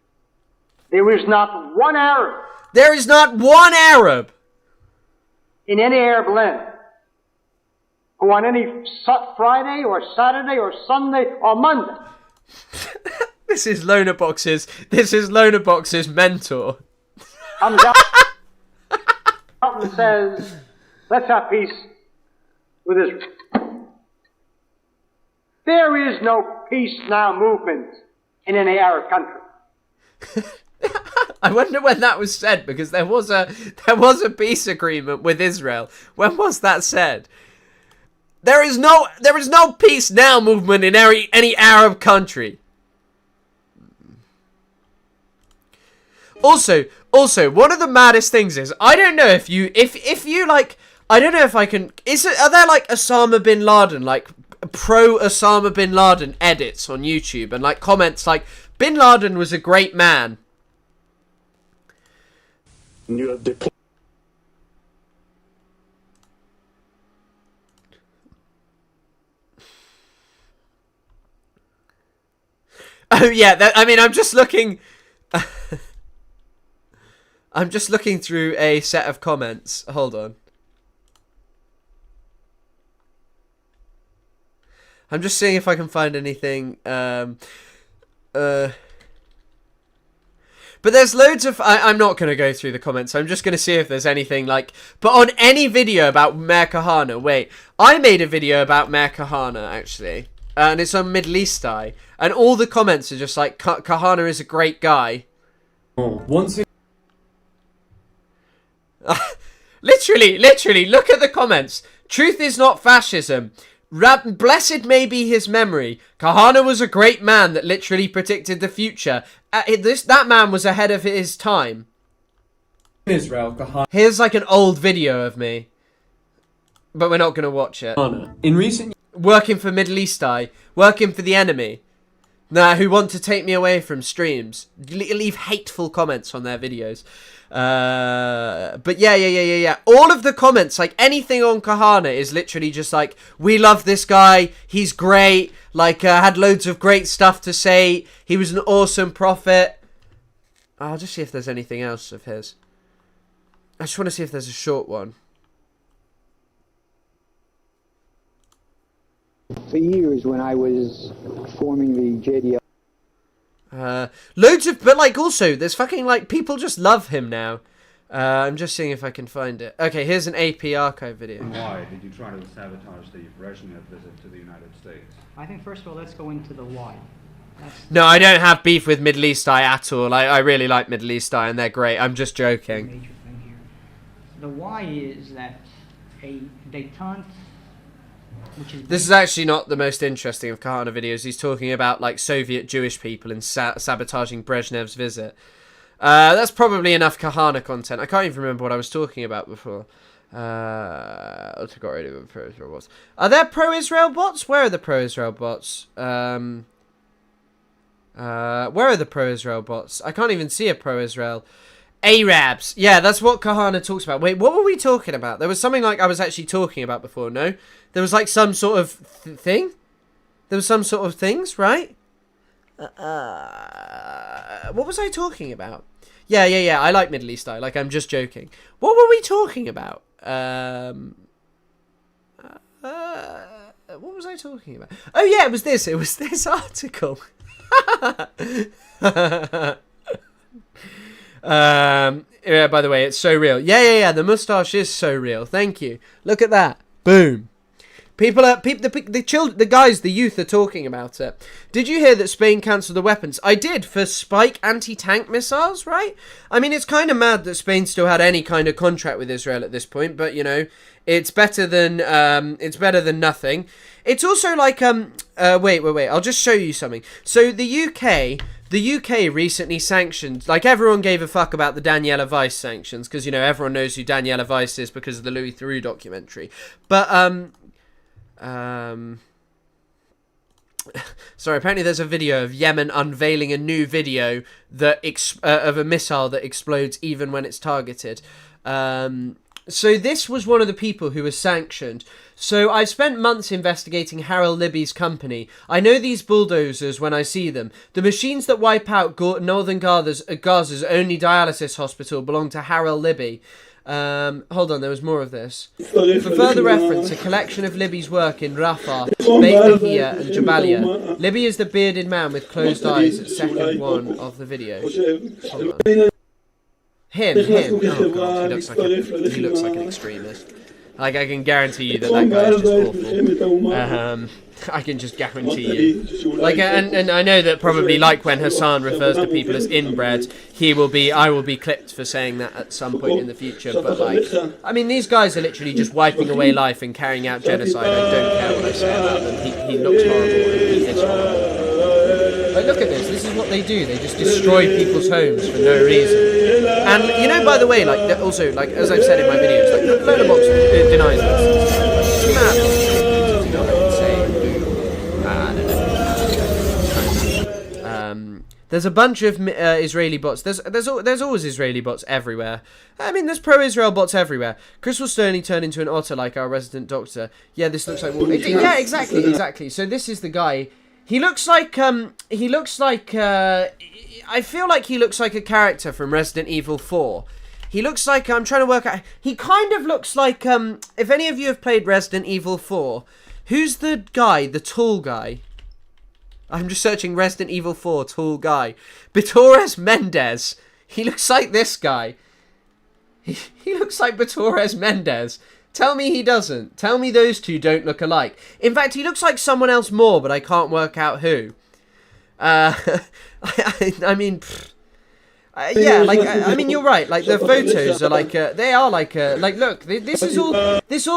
There is not one Arab. There is not one Arab in any Arab land who on any Friday or Saturday or Sunday or Monday. This is Loner Box's mentor. Comes out and says, let's have peace with Israel. There is no peace now movement in any Arab country. I wonder when that was said, because there was a peace agreement with Israel. When was that said? There is no peace now movement in any Arab country. Also, one of the maddest things is, I don't know if you like, I don't know if I can, are there like Osama bin Laden, like pro Osama bin Laden edits on YouTube and like comments like, bin Laden was a great man. Oh yeah, I mean, I'm just looking through a set of comments. Hold on. I'm just seeing if I can find anything. But there's loads of... I'm not going to go through the comments. I'm just going to see if there's anything like... But on any video about Meir Kahane... Wait, I made a video about Meir Kahane, actually. And it's on Middle East Eye. And all the comments are just like, Kahane is a great guy. Literally, look at the comments. Truth is not fascism. Blessed may be his memory. Kahane was a great man that literally predicted the future. That man was ahead of his time. Israel, Kahane. Here's like an old video of me. But we're not going to watch it. In recent Working for Middle East Eye. Working for the enemy. Nah, who want to take me away from streams. Leave hateful comments on their videos. But yeah. All of the comments, like anything on Kahane is literally just like, we love this guy, he's great, like had loads of great stuff to say, he was an awesome prophet. I'll just see if there's anything else of his. I just want to see if there's a short one. For years when I was forming the JDL. Loads of, but like also, there's fucking like, people just love him now. I'm just seeing if I can find it. Okay, here's an AP archive video. Why did you try to sabotage the Brezhnev visit to the United States? I think first of all, let's go into the why. No, I don't have beef with Middle East Eye at all. I really like Middle East Eye and they're great. I'm just joking. Major thing here. The why is that a detente, which is This is actually not the most interesting of Kahana videos. He's talking about like Soviet Jewish people and sabotaging Brezhnev's visit. That's probably enough Kahana content. I can't even remember what I was talking about before. I got rid of pro-Israel bots. Are there pro-Israel bots? Where are the pro-Israel bots? Where are the pro-Israel bots? I can't even see a pro-Israel. Arabs. Yeah, that's what Kahana talks about. Wait, what were we talking about? There was something like I was actually talking about before, no? There was like some sort of thing? There was some sort of things, right? What was I talking about? Yeah. I like Middle East Eye. Like, I'm just joking. What were we talking about? What was I talking about? Oh, yeah, it was this. It was this article. Yeah, by the way, it's so real. Yeah. The mustache is so real. Thank you. Look at that. Boom. The guys, the youth are talking about it. Did you hear that Spain cancelled the weapons? I did, for Spike anti-tank missiles, right? I mean, it's kind of mad that Spain still had any kind of contract with Israel at this point, but you know, it's better than nothing. It's also like wait, I'll just show you something. So the UK recently sanctioned, like everyone gave a fuck about the Daniela Weiss sanctions, because you know everyone knows who Daniela Weiss is because of the Louis Theroux documentary. But sorry, apparently there's a video of Yemen unveiling a new video that of a missile that explodes even when it's targeted. So this was one of the people who was sanctioned. So I've spent months investigating Harold Libby's company. I know these bulldozers when I see them. The machines that wipe out northern Gaza's only dialysis hospital belong to Harold Libby. Hold on, there was more of this. For further reference, a collection of Libby's work in Rafah, Beit Lahia and Jabalia. Libby is the bearded man with closed eyes at second one of the video. Hold on. Him. Oh god, he looks like an extremist. Like, I can guarantee you that guy is just awful. I can just guarantee you. Like, and I know that probably, like when Hassan refers to people as inbred, I will be clipped for saying that at some point in the future. But like, I mean, these guys are literally just wiping away life and carrying out genocide. I don't care what I say about them. He looks horrible and he is horrible. Like, look at this. This is what they do. They just destroy people's homes for no reason. And you know, by the way, like also, like as I've said in my videos, like Lola Box denies this. It's mad. You know what I can say? There's a bunch of Israeli bots. There's always Israeli bots everywhere. I mean, there's pro-Israel bots everywhere. Chris will sternly turn into an otter like our resident doctor. Yeah, this looks like... Yeah, exactly. So this is the guy. He looks like, I feel like he looks like a character from Resident Evil 4. He looks like, I'm trying to work out, he kind of looks like, if any of you have played Resident Evil 4, who's the guy, the tall guy? I'm just searching Resident Evil 4, tall guy. Bitores Mendez. He looks like this guy. He looks like Bitores Mendez. Tell me he doesn't. Tell me those two don't look alike. In fact, he looks like someone else more, but I can't work out who. I mean, yeah, like, I mean, you're right. Like, the photos are like, they are like, look, this is all,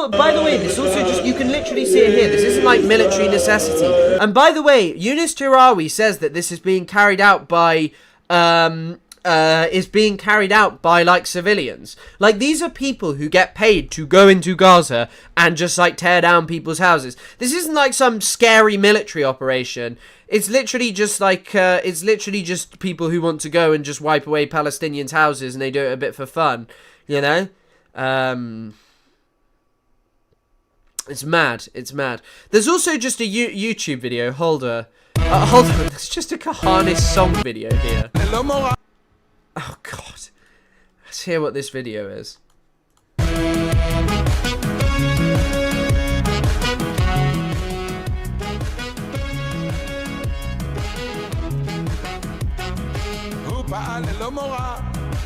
by the way, this also just, you can literally see it here. This isn't like military necessity. And by the way, Yunus Tirawi says that this is being carried out by, like civilians. Like, these are people who get paid to go into Gaza and just like tear down people's houses. This isn't like some scary military operation. It's literally just like people who want to go and just wipe away Palestinians' houses, and they do it a bit for fun, you know. It's mad. There's also just a YouTube video. Hold on. There's just a Kahanis song video here. Oh god. Let's hear what this video is.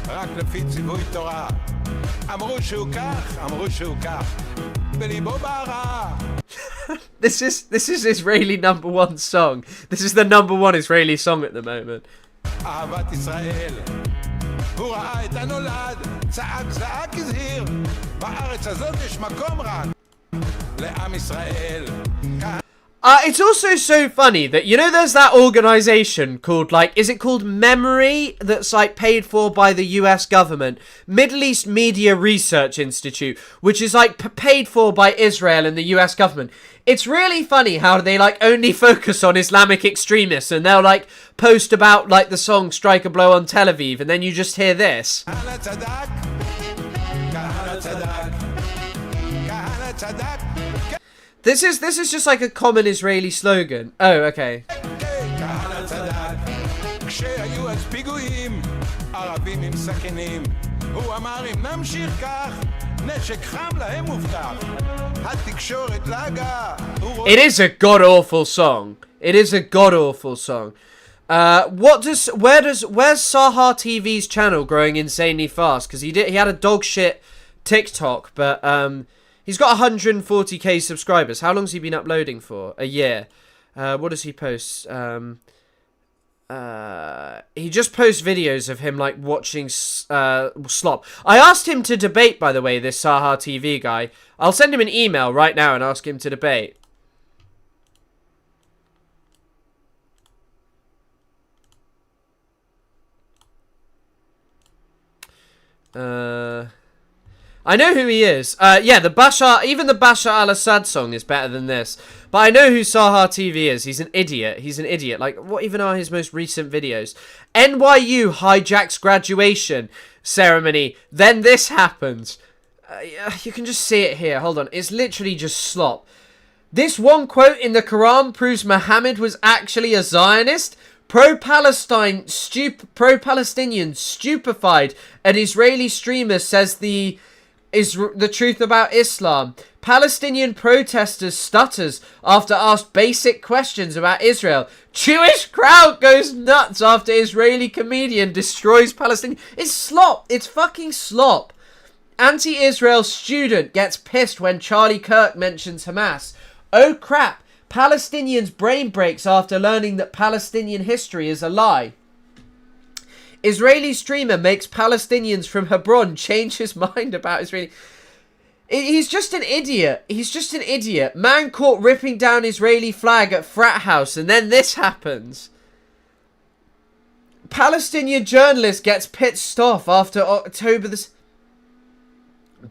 רק לפי ציווי תורה. אמרו שהוא כך, אמרו שהוא כך. בליבו בהרעה. This is Israeli #1 song. This is the #1 Israeli song at the moment. אהבת ישראל. הוא ראה את הנולד, צעק זעק הזהיר. בארץ הזאת יש מקום רק לעם ישראל. It's also so funny that, you know, there's that organization called, like, is it called Memory, that's, like, paid for by the US government? Middle East Media Research Institute, which is, like, paid for by Israel and the US government. It's really funny how they, like, only focus on Islamic extremists, and they'll, like, post about, like, the song Strike a Blow on Tel Aviv, and then you just hear this. This is just like a common Israeli slogan. Oh, okay. כשהיו אז פיגועים, ערבים עם סכינים, הוא אמר אם נמשיך כך, נשק חם להם מובטח. התקשורת לגה. It is a god-awful song. It is a god-awful song. Where's Sahar TV's channel growing insanely fast? Because he had a dog shit TikTok, but he's got 140k subscribers. How long's he been uploading for? A year. What does he post? He just posts videos of him, like, watching slop. I asked him to debate, by the way, this Sahar TV guy. I'll send him an email right now and ask him to debate. I know who he is. Yeah, even the Bashar al-Assad song is better than this. But I know who Sahar TV is. He's an idiot. He's an idiot. Like, what even are his most recent videos? NYU hijacks graduation ceremony. Then this happens. You can just see it here. Hold on. It's literally just slop. This one quote in the Quran proves Muhammad was actually a Zionist. Pro-Palestinian stupefied. An Israeli streamer says the truth about Islam. Palestinian protesters stutters after asked basic questions about Israel. Jewish crowd goes nuts after Israeli comedian destroys Palestinian. It's slop. It's fucking slop. Anti-Israel student gets pissed when Charlie Kirk mentions Hamas. Oh crap. Palestinians' brain breaks after learning that Palestinian history is a lie. Israeli streamer makes Palestinians from Hebron change his mind about Israeli... He's just an idiot. He's just an idiot. Man caught ripping down Israeli flag at frat house, and then this happens. Palestinian journalist gets pissed off after October the...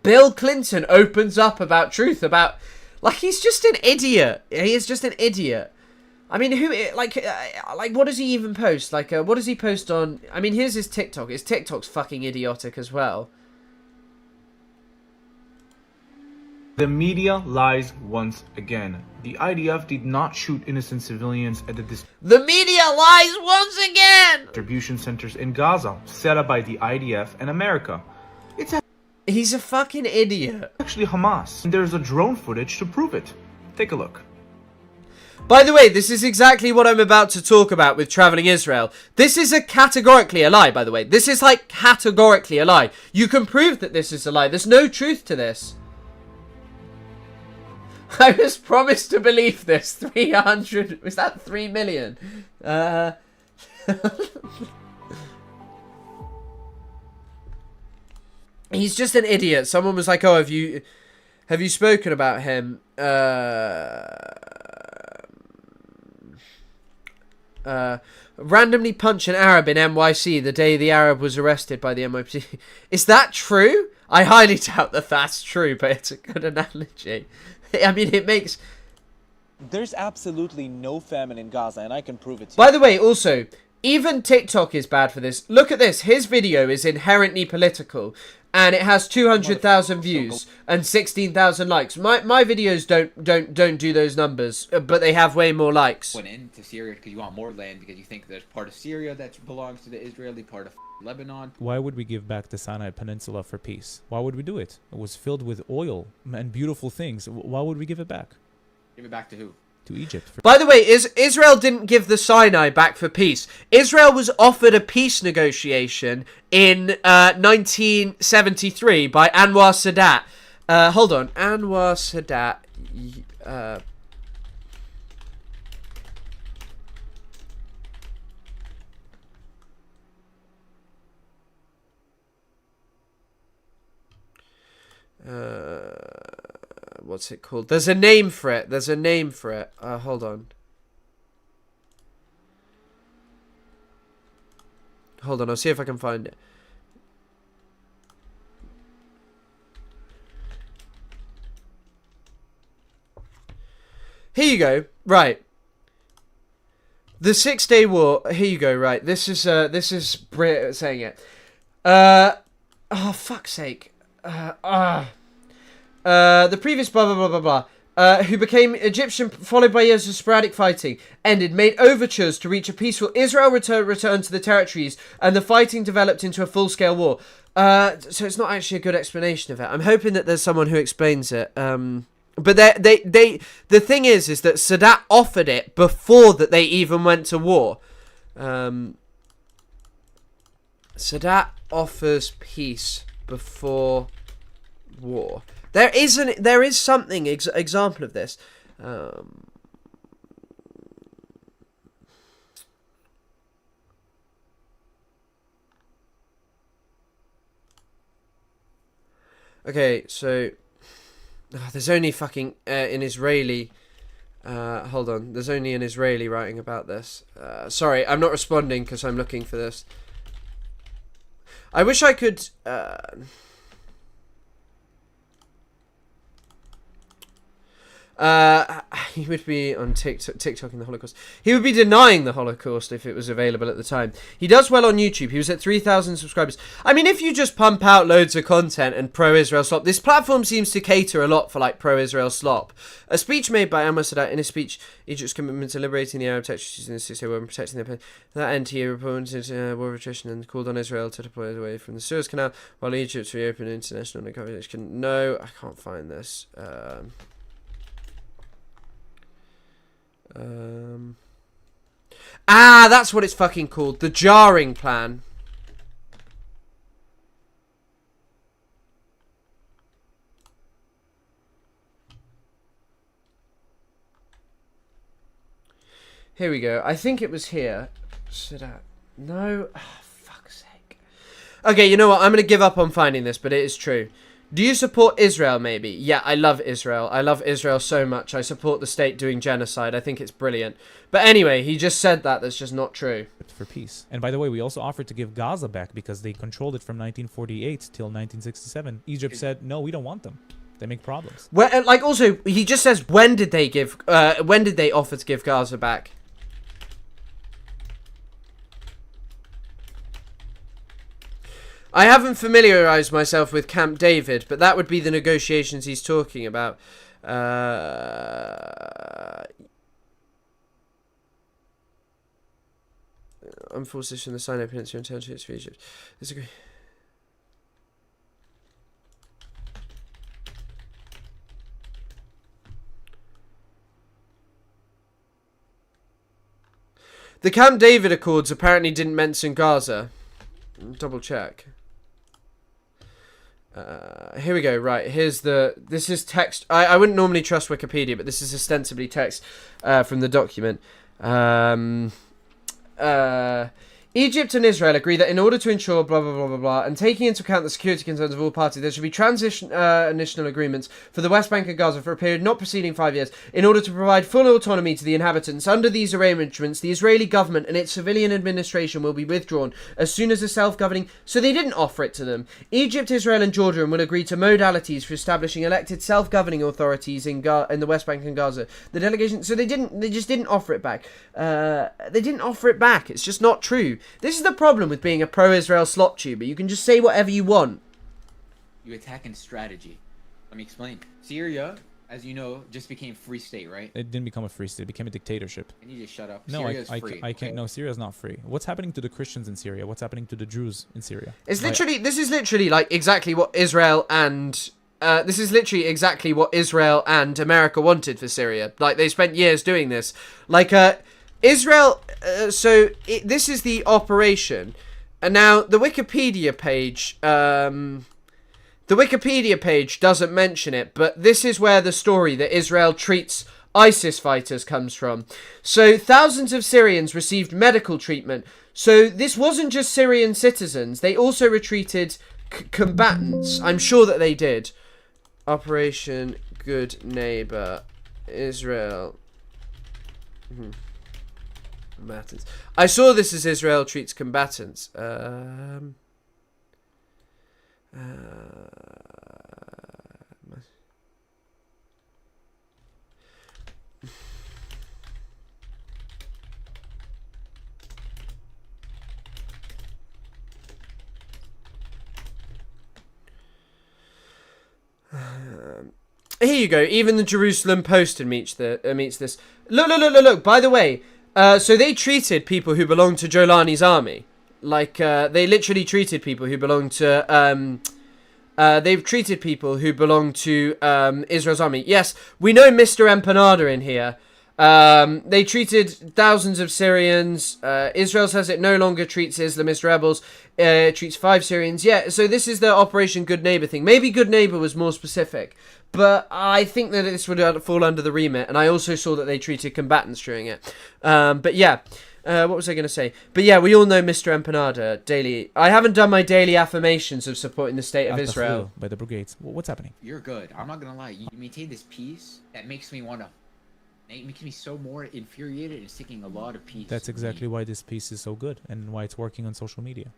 Bill Clinton opens up about truth about... Like, he's just an idiot. He is just an idiot. I mean, like, what does he even post? Like, what does he post on? I mean, here's his TikTok. His TikTok's fucking idiotic as well. The media lies once again. The IDF did not shoot innocent civilians at the The media lies once again! Distribution centers in Gaza, set up by the IDF and America. He's a fucking idiot. Actually Hamas. And there's a drone footage to prove it. Take a look. By the way, this is exactly what I'm about to talk about with Traveling Israel. This is categorically a lie, by the way. This is, like, categorically a lie. You can prove that this is a lie. There's no truth to this. I was promised to believe this. 300... Was that 3 million? He's just an idiot. Someone was like, oh, have you spoken about him? Randomly punch an Arab in NYC the day the Arab was arrested by the NYPD. Is that true? I highly doubt that that's true, but it's a good analogy. I mean, it makes... There's absolutely no famine in Gaza, and I can prove it to you. By the way, also, even TikTok is bad for this. Look at this. His video is inherently political, and it has 200,000 views and 16,000 likes. My videos don't do those numbers, but they have way more likes. Went into Syria because you want more land, because you think there's part of Syria that belongs to the Israeli, part of Lebanon. Why would we give back the Sinai Peninsula for peace? Why would we do it? It was filled with oil and beautiful things. Why would we give it back? Give it back to who? to Egypt. By the way, Israel didn't give the Sinai back for peace. Israel was offered a peace negotiation in 1973 by Anwar Sadat. Hold on, Anwar Sadat. What's it called? There's a name for it. Hold on. I'll see if I can find it. Here you go. Right. The 6-Day War. Here you go. Right. This is Brit saying it. Oh, fuck's sake. The previous blah blah blah blah blah, who became Egyptian, followed by years of sporadic fighting, ended, made overtures to reach a peaceful Israel return to the territories, and the fighting developed into a full-scale war. So it's not actually a good explanation of it. I'm hoping that there's someone who explains it. But the thing is that Sadat offered it before that they even went to war. Sadat offers peace before war. There is something example of this. Okay, so there's only fucking an Israeli. Hold on, there's only an Israeli writing about this. Sorry, I'm not responding because I'm looking for this. I wish I could. He would be on TikTok in the Holocaust. He would be denying the Holocaust if it was available at the time. He does well on YouTube. He was at 3,000 subscribers. I mean, if you just pump out loads of content and pro-Israel slop, this platform seems to cater a lot for like pro-Israel slop. A speech made by Anwar Sadat. In his speech, Egypt's commitment to liberating the Arab territories in the 6-Day War and protecting their that end, he reported war of attrition and called on Israel to deploy away from the Suez Canal while Egypt reopened international negotiations. No, I can't find this. That's what it's fucking called. The Jarring Plan. Here we go. I think it was here. No. Oh, fuck's sake. Okay, you know what? I'm going to give up on finding this, but it is true. Do you support Israel, maybe? Yeah, I love Israel. I love Israel so much. I support the state doing genocide. I think it's brilliant. But anyway, he just said that. That's just not true. For peace. And by the way, we also offered to give Gaza back because they controlled it from 1948 till 1967. Egypt said, no, we don't want them. They make problems. Well, like, also, he just says, when did they offer to give Gaza back? I haven't familiarized myself with Camp David, but that would be the negotiations he's talking about. Unforced in the Sinai Peninsula and territories for Egypt. Disagree. The Camp David Accords apparently didn't mention Gaza. Double check. Here we go. Right, this is text. I wouldn't normally trust Wikipedia, but this is ostensibly text from the document. Egypt and Israel agree that in order to ensure blah blah blah blah blah, and taking into account the security concerns of all parties, there should be transitional agreements for the West Bank and Gaza for a period not preceding 5 years, in order to provide full autonomy to the inhabitants. Under these arrangements, the Israeli government and its civilian administration will be withdrawn as soon as the self-governing. So they didn't offer it to them. Egypt, Israel, and Jordan will agree to modalities for establishing elected self-governing authorities in the West Bank and Gaza. The delegation. So they just didn't offer it back. They didn't offer it back. It's just not true. This is the problem with being a pro-Israel slop tuber. You can just say whatever you want. You attack in strategy. Let me explain. Syria, as you know, just became free state, right? It didn't become a free state. It became a dictatorship. Can you just shut up? No, Syria's free. I can't. No, Syria's not free. What's happening to the Christians in Syria? What's happening to the Jews in Syria? It's literally, this is literally like exactly what Israel and This is literally exactly what Israel and America wanted for Syria. Like, they spent years doing this. Like, Israel... this is the operation. And now, the Wikipedia page... the Wikipedia page doesn't mention it, but this is where the story that Israel treats ISIS fighters comes from. So, thousands of Syrians received medical treatment. So, this wasn't just Syrian citizens. They also retreated combatants. I'm sure that they did. Operation Good Neighbor, Israel. Combatants. I saw this as Israel treats combatants. Here you go. Even the Jerusalem Post meets this. Look. By the way, so they treated people who belonged to Jolani's army. Like, they literally treated people who belonged to... they've treated people who belong to Israel's army. Yes, we know Mr. Empanada in here. They treated thousands of Syrians. Israel says it no longer treats Islamist rebels. It treats 5 Syrians. Yeah, so this is the Operation Good Neighbor thing. Maybe Good Neighbor was more specific. But I think that this would fall under the remit. And I also saw that they treated combatants during it. But yeah, what was I going to say? But yeah, we all know Mr. Empanada daily. I haven't done my daily affirmations of supporting the state of Israel. By the brigades. What's happening? You're good. I'm not going to lie. You maintain this peace that makes me want to... It makes me so more infuriated and seeking a lot of peace. That's exactly why this piece is so good and why it's working on social media.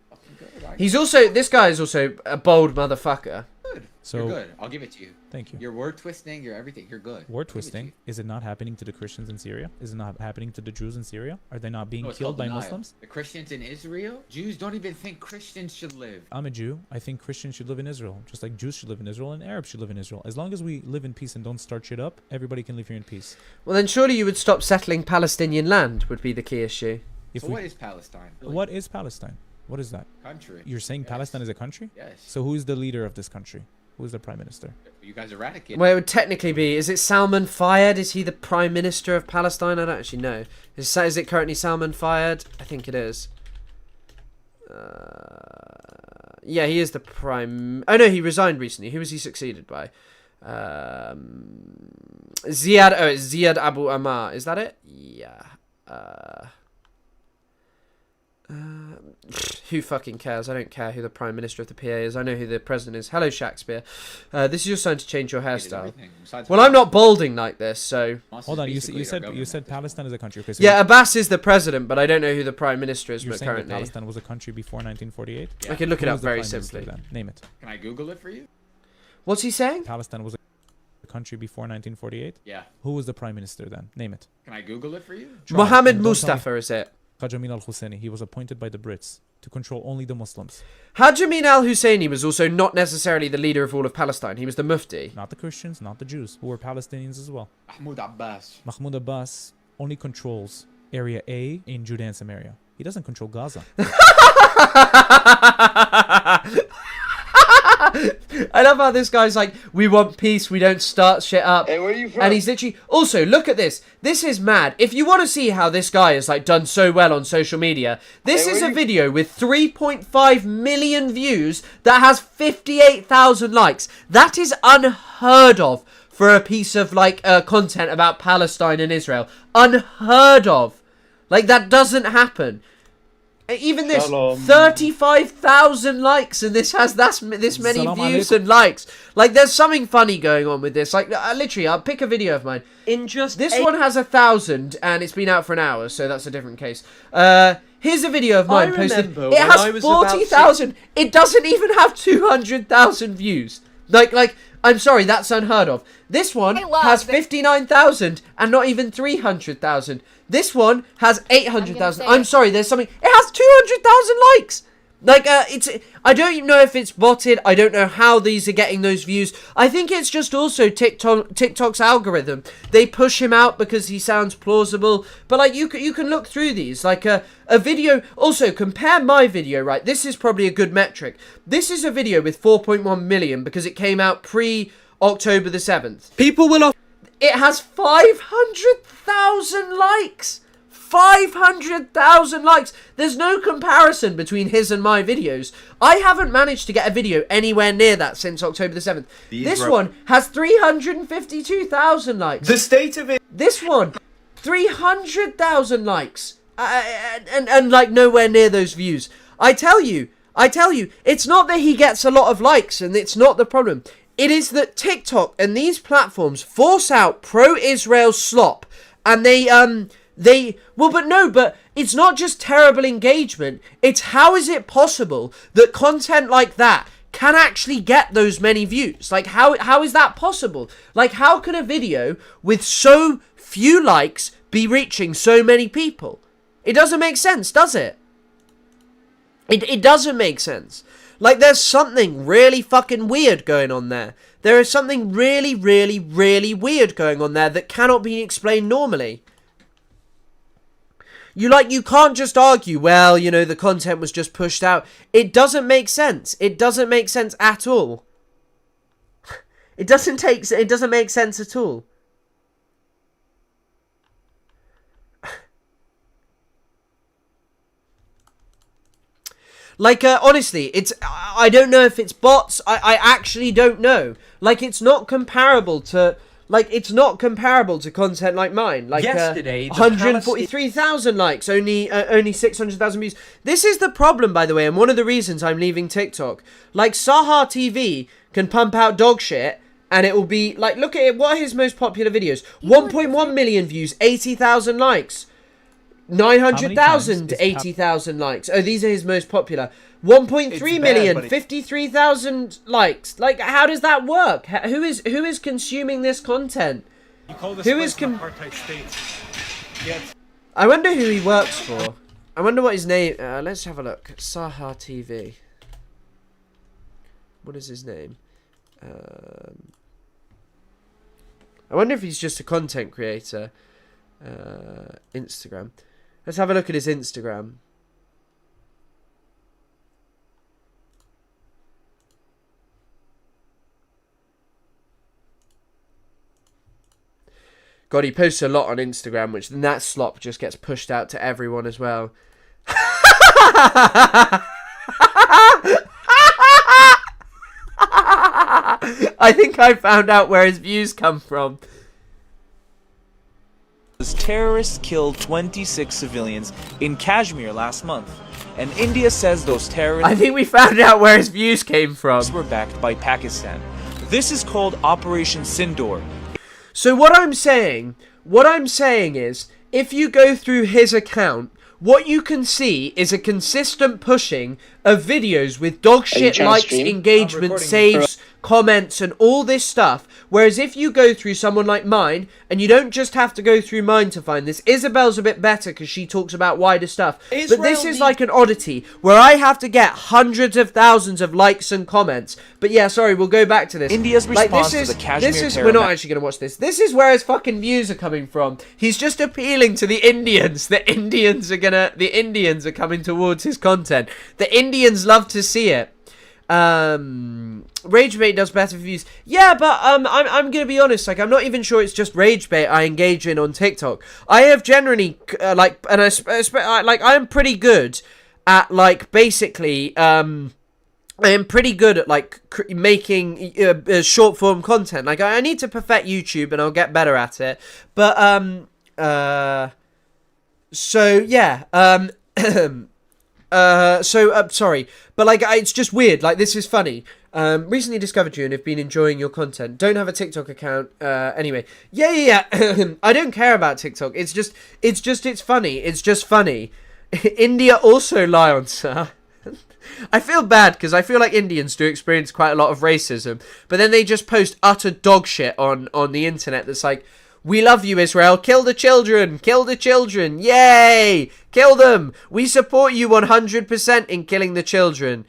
He's also... This guy is also a bold motherfucker. Good. So, you're good. I'll give it to you. Thank you. You're word twisting. You're everything. You're good. Word twisting? Is it not happening to the Christians in Syria? Is it not happening to the Jews in Syria? Are they not being killed by denial. Muslims? The Christians in Israel? Jews don't even think Christians should live. I'm a Jew. I think Christians should live in Israel. Just like Jews should live in Israel and Arabs should live in Israel. As long as we live in peace and don't start shit up, everybody can live here in peace. Well, then surely you would stop settling Palestinian land would be the key issue. What is Palestine? What is Palestine? What is that? Country. You're saying Palestine is a country? Yes. So who is the leader of this country? Who is the prime minister? You guys eradicate. Well, it would technically be... Is it Salman Fayyad? Is he the prime minister of Palestine? I don't actually know. Is it currently Salman Fayyad? I think it is. Yeah, he is the prime... Oh, no, he resigned recently. Who was he succeeded by? Ziad... Oh, it's Ziad Abu Ammar. Is that it? Yeah. Who fucking cares? I don't care who the Prime Minister of the PA is. I know who the President is. Hello, Shakespeare. This is your sign to change your hairstyle. Well, I'm not balding like this, so... Hold on, you said Palestine is a country. Okay, so yeah, Abbas is the President, but I don't know who the Prime Minister is you're saying currently. That Palestine was a country before 1948? Yeah. I can look it up very simply. Then? Name it. Can I Google it for you? What's he saying? Palestine was a country before 1948? Yeah. Who was the Prime Minister then? Name it. Can I Google it for you? Mohammed Mustafa, is it? Haj Amin al-Husseini. He was appointed by the Brits to control only the Muslims. Haj Amin al-Husseini was also not necessarily the leader of all of Palestine. He was the Mufti. Not the Christians, not the Jews, who were Palestinians as well. Mahmoud Abbas. Mahmoud Abbas only controls Area A in Judea and Samaria. He doesn't control Gaza. I love how this guy's like, we want peace, we don't start shit up. Hey, where are you from? And he's literally... Also, look at this. This is mad. If you want to see how this guy has like done so well on social media, this is a video with 3.5 million views that has 58,000 likes. That is unheard of for a piece of like content about Palestine and Israel. Unheard of. Like, that doesn't happen. Even this, 35,000 likes, and this has this many views and likes. Like, there's something funny going on with this. Like, literally, I'll pick a video of mine. This one has 1,000, and it's been out for an hour, so that's a different case. Here's a video of mine posted. It has 40,000. It doesn't even have 200,000 views. Like, I'm sorry, that's unheard of. This one has 59,000 and not even 300,000. This one has 800,000. I'm sorry, there's something. It has 200,000 likes. Like, I don't even know if it's botted. I don't know how these are getting those views. I think it's just also TikTok's algorithm. They push him out because he sounds plausible. But, like, you can look through these. Like, a video... Also, compare my video, right? This is probably a good metric. This is a video with 4.1 million because it came out pre-October the 7th. People will... It has 500,000 likes! 500,000 likes. There's no comparison between his and my videos. I haven't managed to get a video anywhere near that since October the 7th. This one has 352,000 likes. The state of it. This one, 300,000 likes. And like nowhere near those views. I tell you, it's not that he gets a lot of likes and it's not the problem. It is that TikTok and these platforms force out pro-Israel slop and but it's not just terrible engagement. It's how is it possible that content like that can actually get those many views? Like, how is that possible? Like, how can a video with so few likes be reaching so many people? It doesn't make sense, does it? It doesn't make sense. Like, there's something really fucking weird going on there. There is something really, really, really weird going on there that cannot be explained normally. You can't just argue, well, you know, the content was just pushed out. It doesn't make sense. It doesn't make sense at all. It doesn't make sense at all. Like, honestly, I don't know if it's bots. I actually don't know. Like, it's not comparable to... Like, it's not comparable to content like mine. Like, yesterday, 143,000 likes, only 600,000 views. This is the problem, by the way, and one of the reasons I'm leaving TikTok. Like, Sahar TV can pump out dog shit, and it will be, like, look at it. What are his most popular videos? 1.1 million views, 80,000 likes. 900,000, 80,000 likes. Oh, these are his most popular. 1.3 million, 53,000 likes. Like, how does that work? Who is consuming this content? Who is apartheid state? Yes. I wonder who he works for. I wonder what his name... let's have a look. Sahar TV. What is his name? I wonder if he's just a content creator. Instagram. Let's have a look at his Instagram. God, he posts a lot on Instagram, which then that slop just gets pushed out to everyone as well. I think I found out where his views come from. Terrorists killed 26 civilians in Kashmir last month, and India says those terrorists... I think we found out where his views came from. ...were backed by Pakistan. This is called Operation Sindoor. So what I'm saying is, if you go through his account, what you can see is a consistent pushing of videos with dog shit likes, engagement, saves, comments, and all this stuff. Whereas if you go through someone like mine, and you don't just have to go through mine to find this, Isabel's a bit better because she talks about wider stuff. But this is like an oddity where I have to get hundreds of thousands of likes and comments. But yeah, sorry, we'll go back to this. India's response to the Kashmir terror... We're not actually going to watch this. This is where his fucking views are coming from. He's just appealing to the Indians. The Indians are coming towards his content. The Indians love to see it. Ragebait does better views. Yeah, but I'm gonna be honest. Like, I'm not even sure it's just Ragebait I engage in on TikTok. I have generally I am pretty good at like basically I am pretty good at like making short form content. Like, I need to perfect YouTube and I'll get better at it. But so yeah. Sorry, but like, it's just weird. Like, this is funny. Recently discovered you and have been enjoying your content. Don't have a TikTok account. Anyway, yeah. I don't care about TikTok. It's funny. It's just funny. India also lie on sir. I feel bad because I feel like Indians do experience quite a lot of racism, but then they just post utter dog shit on the internet. That's like, We love you, Israel. Kill the children. Kill the children. Yay! Kill them. We support you 100% in killing the children.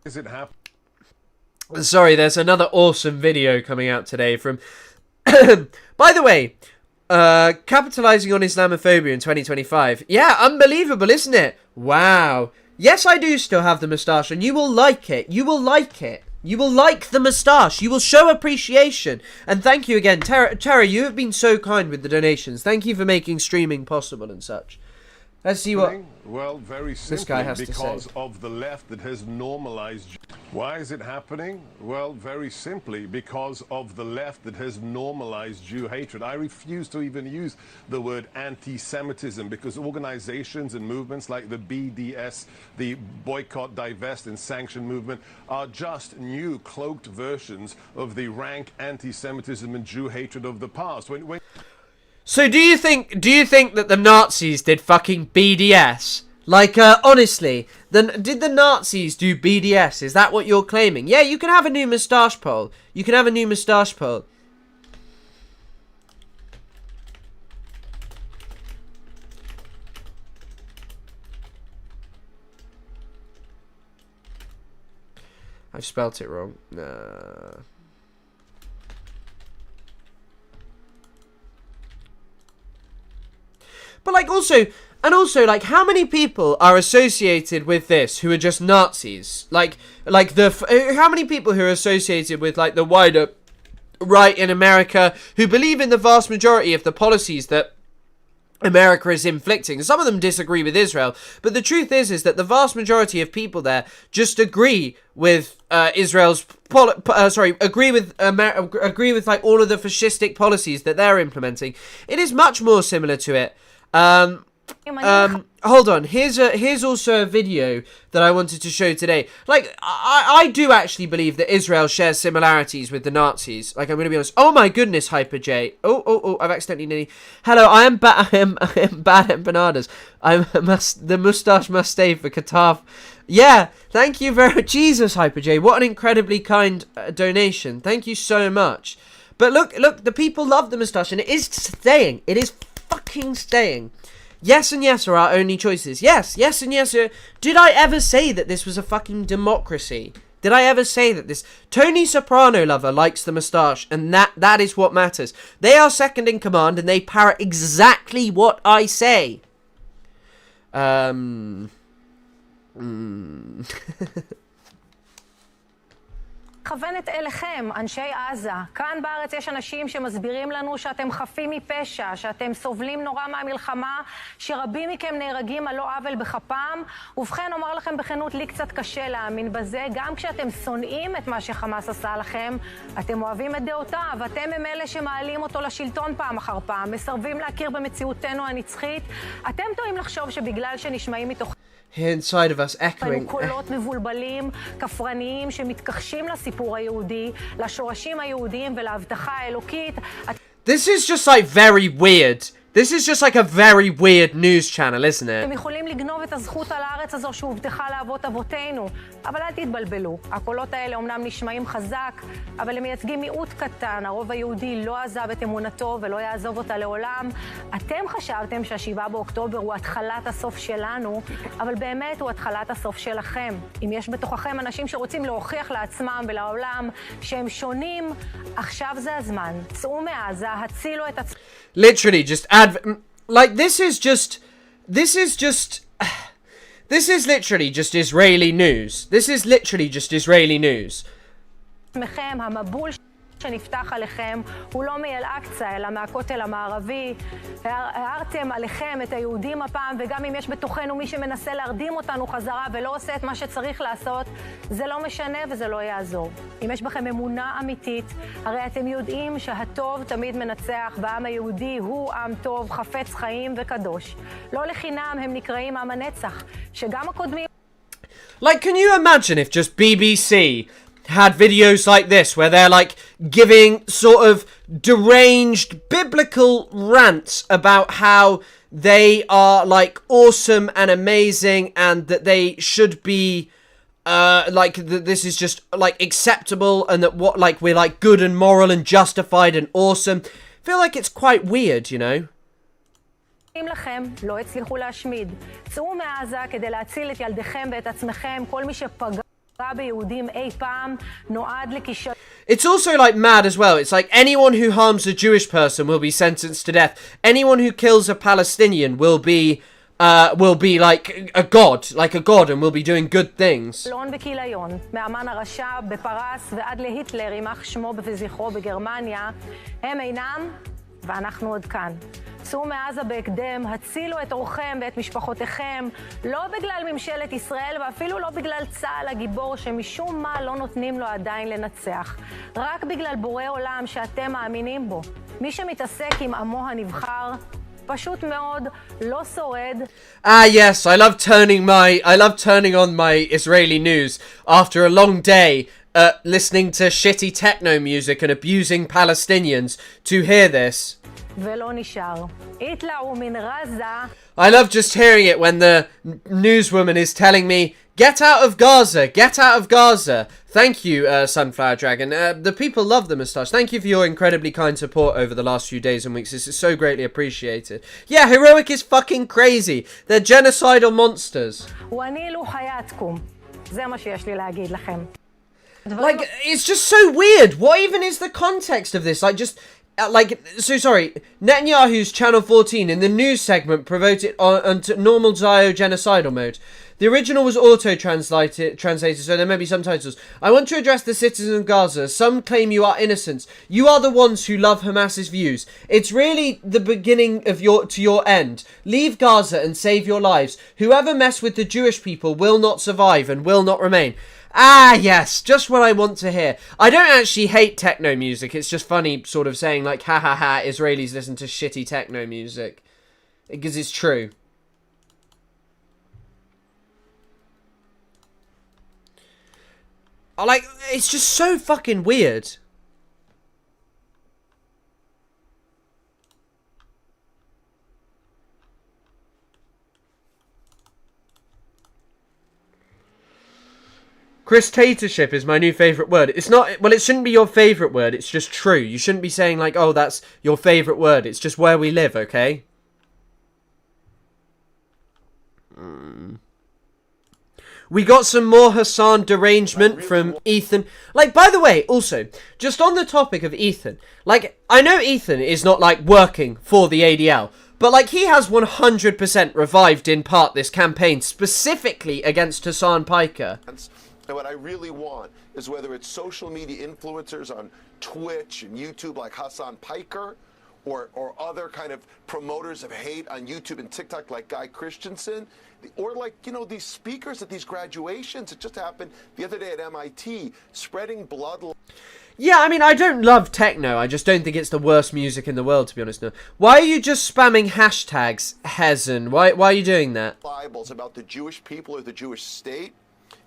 Is it happening? Sorry, there's another awesome video coming out today from... By the way, capitalizing on Islamophobia in 2025. Yeah, unbelievable, isn't it? Wow. Yes, I do still have the moustache, and you will like it. You will like it. You will like the moustache. You will show appreciation. And thank you again. Tara, you have been so kind with the donations. Thank you for making streaming possible and such. Let's see what very this guy has to say. Because of the left that has normalized. Why is it happening? Well, very simply because of the left that has normalized Jew hatred. I refuse to even use the word anti-Semitism because organizations and movements like the BDS, the Boycott, Divest and Sanction movement are just new cloaked versions of the rank anti-Semitism and Jew hatred of the past. So do you think that the Nazis did fucking BDS? Like, honestly, did the Nazis do BDS? Is that what you're claiming? Yeah, you can have a new moustache poll. You can have a new moustache poll. I've spelt it wrong. But like also, like how many people are associated with this who are just Nazis? Like how many people who are associated with like the wider right in America who believe in the vast majority of the policies that America is inflicting? Some of them disagree with Israel, but the truth is that the vast majority of people there just agree with Israel's agree with like all of the fascistic policies that they're implementing. It is much more similar to it. Hold on. Here's also a video that I wanted to show today. Like, I do actually believe that Israel shares similarities with the Nazis. Like, I'm going to be honest. Oh my goodness, Hyper J. Oh, I've accidentally nearly... Hello, I am bad empanadas. I'm the mustache must stay for Qatar. Yeah, thank you very much. Jesus, Hyper J. What an incredibly kind donation. Thank you so much. But look, the people love the mustache, and it is staying. It is fucking staying. Yes and yes are our only choices. Yes and yes are... Did I ever say that this was a fucking democracy? Did I ever say that this... Tony Soprano lover likes the moustache, and that is what matters. They are second in command, and they parrot exactly what I say. מכוונת אליכם, אנשי עזה. כאן בארץ יש אנשים שמסבירים לנו שאתם חפים מפשע, שאתם סובלים נורא מהמלחמה, שרבים מכם נהרגים על לא עוול בכפם. ובכן, אומר לכם בכנות, לי קצת קשה להאמין בזה. גם כשאתם שונאים את מה שחמאס עשה לכם, אתם אוהבים את דעותיו. אתם הם אלה שמעלים אותו לשלטון פעם אחר פעם, מסרבים להכיר במציאותנו הנצחית. אתם טועים לחשוב שבגלל שנשמעים מתוך... inside of us echoing. קולות מבולבלים, כפרניים שמתכחשים לסיפור היהודי, לשורשים היהודיים ולהבטחה האלוקית. This is just like very weird. This is just like a very weird news channel, isn't it? הם יכולים לגנוב את הזכות על הארץ הזו שהובטחה לאבות אבותינו, אבל אל תתבלבלו. הקולות האלה אומנם נשמעים חזק, אבל הם מייצגים מיעוט קטן. הרוב היהודי לא עזב את אמונתו ולא יעזוב אותה לעולם. אתם חשבתם שה7 באוקטובר הוא התחלת הסוף שלנו, אבל באמת הוא התחלת הסוף שלכם. אם יש בתוככם אנשים שרוצים להוכיח לעצמם ולעולם שהם שונים, עכשיו זה הזמן. צאו מעזה, הצילו את עצמם. Literally just like this is literally just Israeli news. This is literally just Israeli news. המבול שנפתח עליכם הוא לא מאל-אקצא אלא מהכותל המערבי. הערתם עליכם את היהודים הפעם, וגם אם יש בתוכנו מי שמנסה להרדים אותנו חזרה ולא עושה את מה שצריך לעשות, זה לא משנה וזה לא יעזור. אם יש בכם אמונה אמיתית, הרי אתם יודעים שהטוב תמיד מנצח, והעם היהודי הוא עם טוב, חפץ חיים וקדוש. לא לחינם הם נקראים עם הנצח, שגם הקודמים... Like, can you imagine if just BBC had videos like this where they're like giving sort of deranged biblical rants about how they are like awesome and amazing and that they should be this is just like acceptable, and that what like we're like good and moral and justified and awesome. I feel like it's quite weird, you know. לכם לא הצליחו להשמיד. צאו מעזה כדי להציל את ילדיכם ואת עצמכם. כל מי שפגע ביהודים אי פעם נועד לכישלון. It's also like mad as well. It's like anyone who harms a Jewish person will be sentenced to death. Anyone who kills a Palestinian will be like a god, and will be doing good things. וכיליון, מהמן הרשע בפרס ועד להיטלר, יימח שמו וזכרו בגרמניה, הם אינם ואנחנו עוד כאן. צאו מעזה בהקדם, הצילו את אורכם ואת משפחותיכם, לא בגלל ממשלת ישראל ואפילו לא בגלל צה"ל הגיבור שמשום מה לא נותנים לו עדיין לנצח. רק בגלל בורא עולם שאתם מאמינים בו. מי שמתעסק עם עמו הנבחר, פשוט מאוד לא שורד. Yes, I love turning on my Israeli news after a long day listening to shitty techno music and abusing Palestinians to hear this. ולא נשאר. יטלעו מן רזה. I love just hearing it when the newswoman is telling me, get out of Gaza, get out of Gaza. Thank you, Sunflower Dragon. The people love the moustache. Thank you for your incredibly kind support over the last few days and weeks. This is so greatly appreciated. Yeah, Heroic is fucking crazy. They're genocidal monsters. וניlu hayatkum. זה מה שיש לי להגיד לכם. Like, it's just so weird. What even is the context of this? Like, just... sorry, Netanyahu's Channel 14 in the news segment promoted onto normal Zio genocidal mode. The original was auto-translated, so there may be subtitles. I want to address the citizens of Gaza. Some claim you are innocents. You are the ones who love Hamas's views. It's really the beginning of your end. Leave Gaza and save your lives. Whoever mess with the Jewish people will not survive and will not remain. Ah, yes, just what I want to hear. I don't actually hate techno music. It's just funny sort of saying like, ha ha ha, Israelis listen to shitty techno music. Because it's true. Like, it's just so fucking weird. Christatorship is my new favourite word. It's not... Well, it shouldn't be your favourite word. It's just true. You shouldn't be saying, like, oh, that's your favourite word. It's just where we live, okay? We got some more Hassan derangement from Ethan. Like, by the way, also, just on the topic of Ethan. Like, I know Ethan is not, like, working for the ADL. But, like, he has 100% revived, in part, this campaign specifically against Hassan Piker. And what I really want is whether it's social media influencers on Twitch and YouTube like Hassan Piker or other kind of promoters of hate on YouTube and TikTok like Guy Christensen, or like, you know, these speakers at these graduations. It just happened the other day at MIT, spreading blood. Yeah, I mean, I don't love techno. I just don't think it's the worst music in the world, to be honest. No. Why are you just spamming hashtags, Hezen? Why are you doing that? Bibles about the Jewish people or the Jewish state.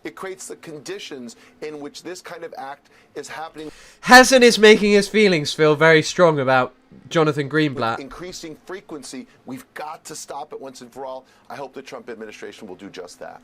It creates the conditions in which this kind of act is happening. Hezen is making his feelings feel very strong about Jonathan Greenblatt. With increasing frequency, we've got to stop it once and for all. I hope the Trump administration will do just that.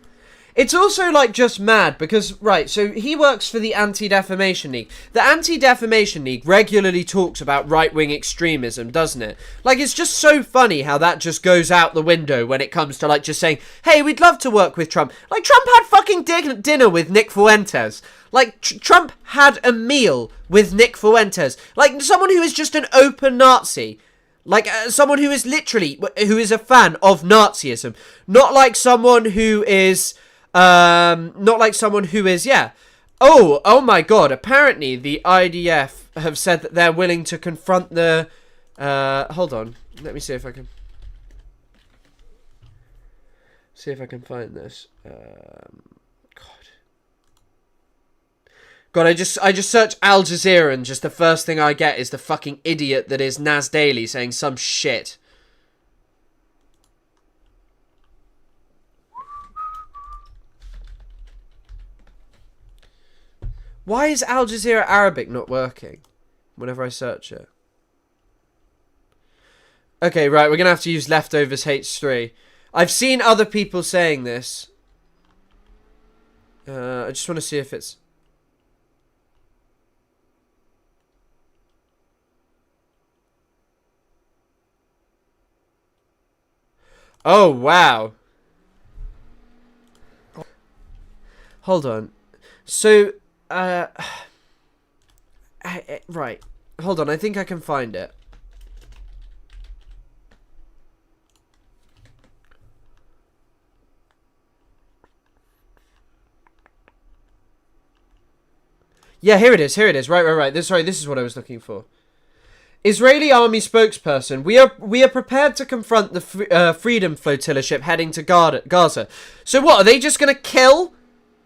It's also, like, just mad because, right, so he works for the Anti-Defamation League. The Anti-Defamation League regularly talks about right-wing extremism, doesn't it? Like, it's just so funny how that just goes out the window when it comes to, like, just saying, hey, we'd love to work with Trump. Like, Trump had fucking dinner with Nick Fuentes. Like, Trump had a meal with Nick Fuentes. Like, someone who is just an open Nazi. Like, someone who is literally, who is a fan of Nazism. Not like someone who is... yeah. Oh my god, apparently the IDF have said that they're willing to confront the, hold on, let me see if I can find this, God, I just search Al Jazeera and just the first thing I get is the fucking idiot that is Nas Daily saying some shit. Why is Al Jazeera Arabic not working whenever I search it? Okay, right, we're going to have to use Leftovers H3. I've seen other people saying this. I just want to see if it's... Oh, wow. Hold on. So, right. Hold on, I think I can find it. Yeah, here it is. Right. This is what I was looking for. Israeli army spokesperson, we are prepared to confront the Freedom Flotilla ship heading to Gaza. So what, are they just going to kill?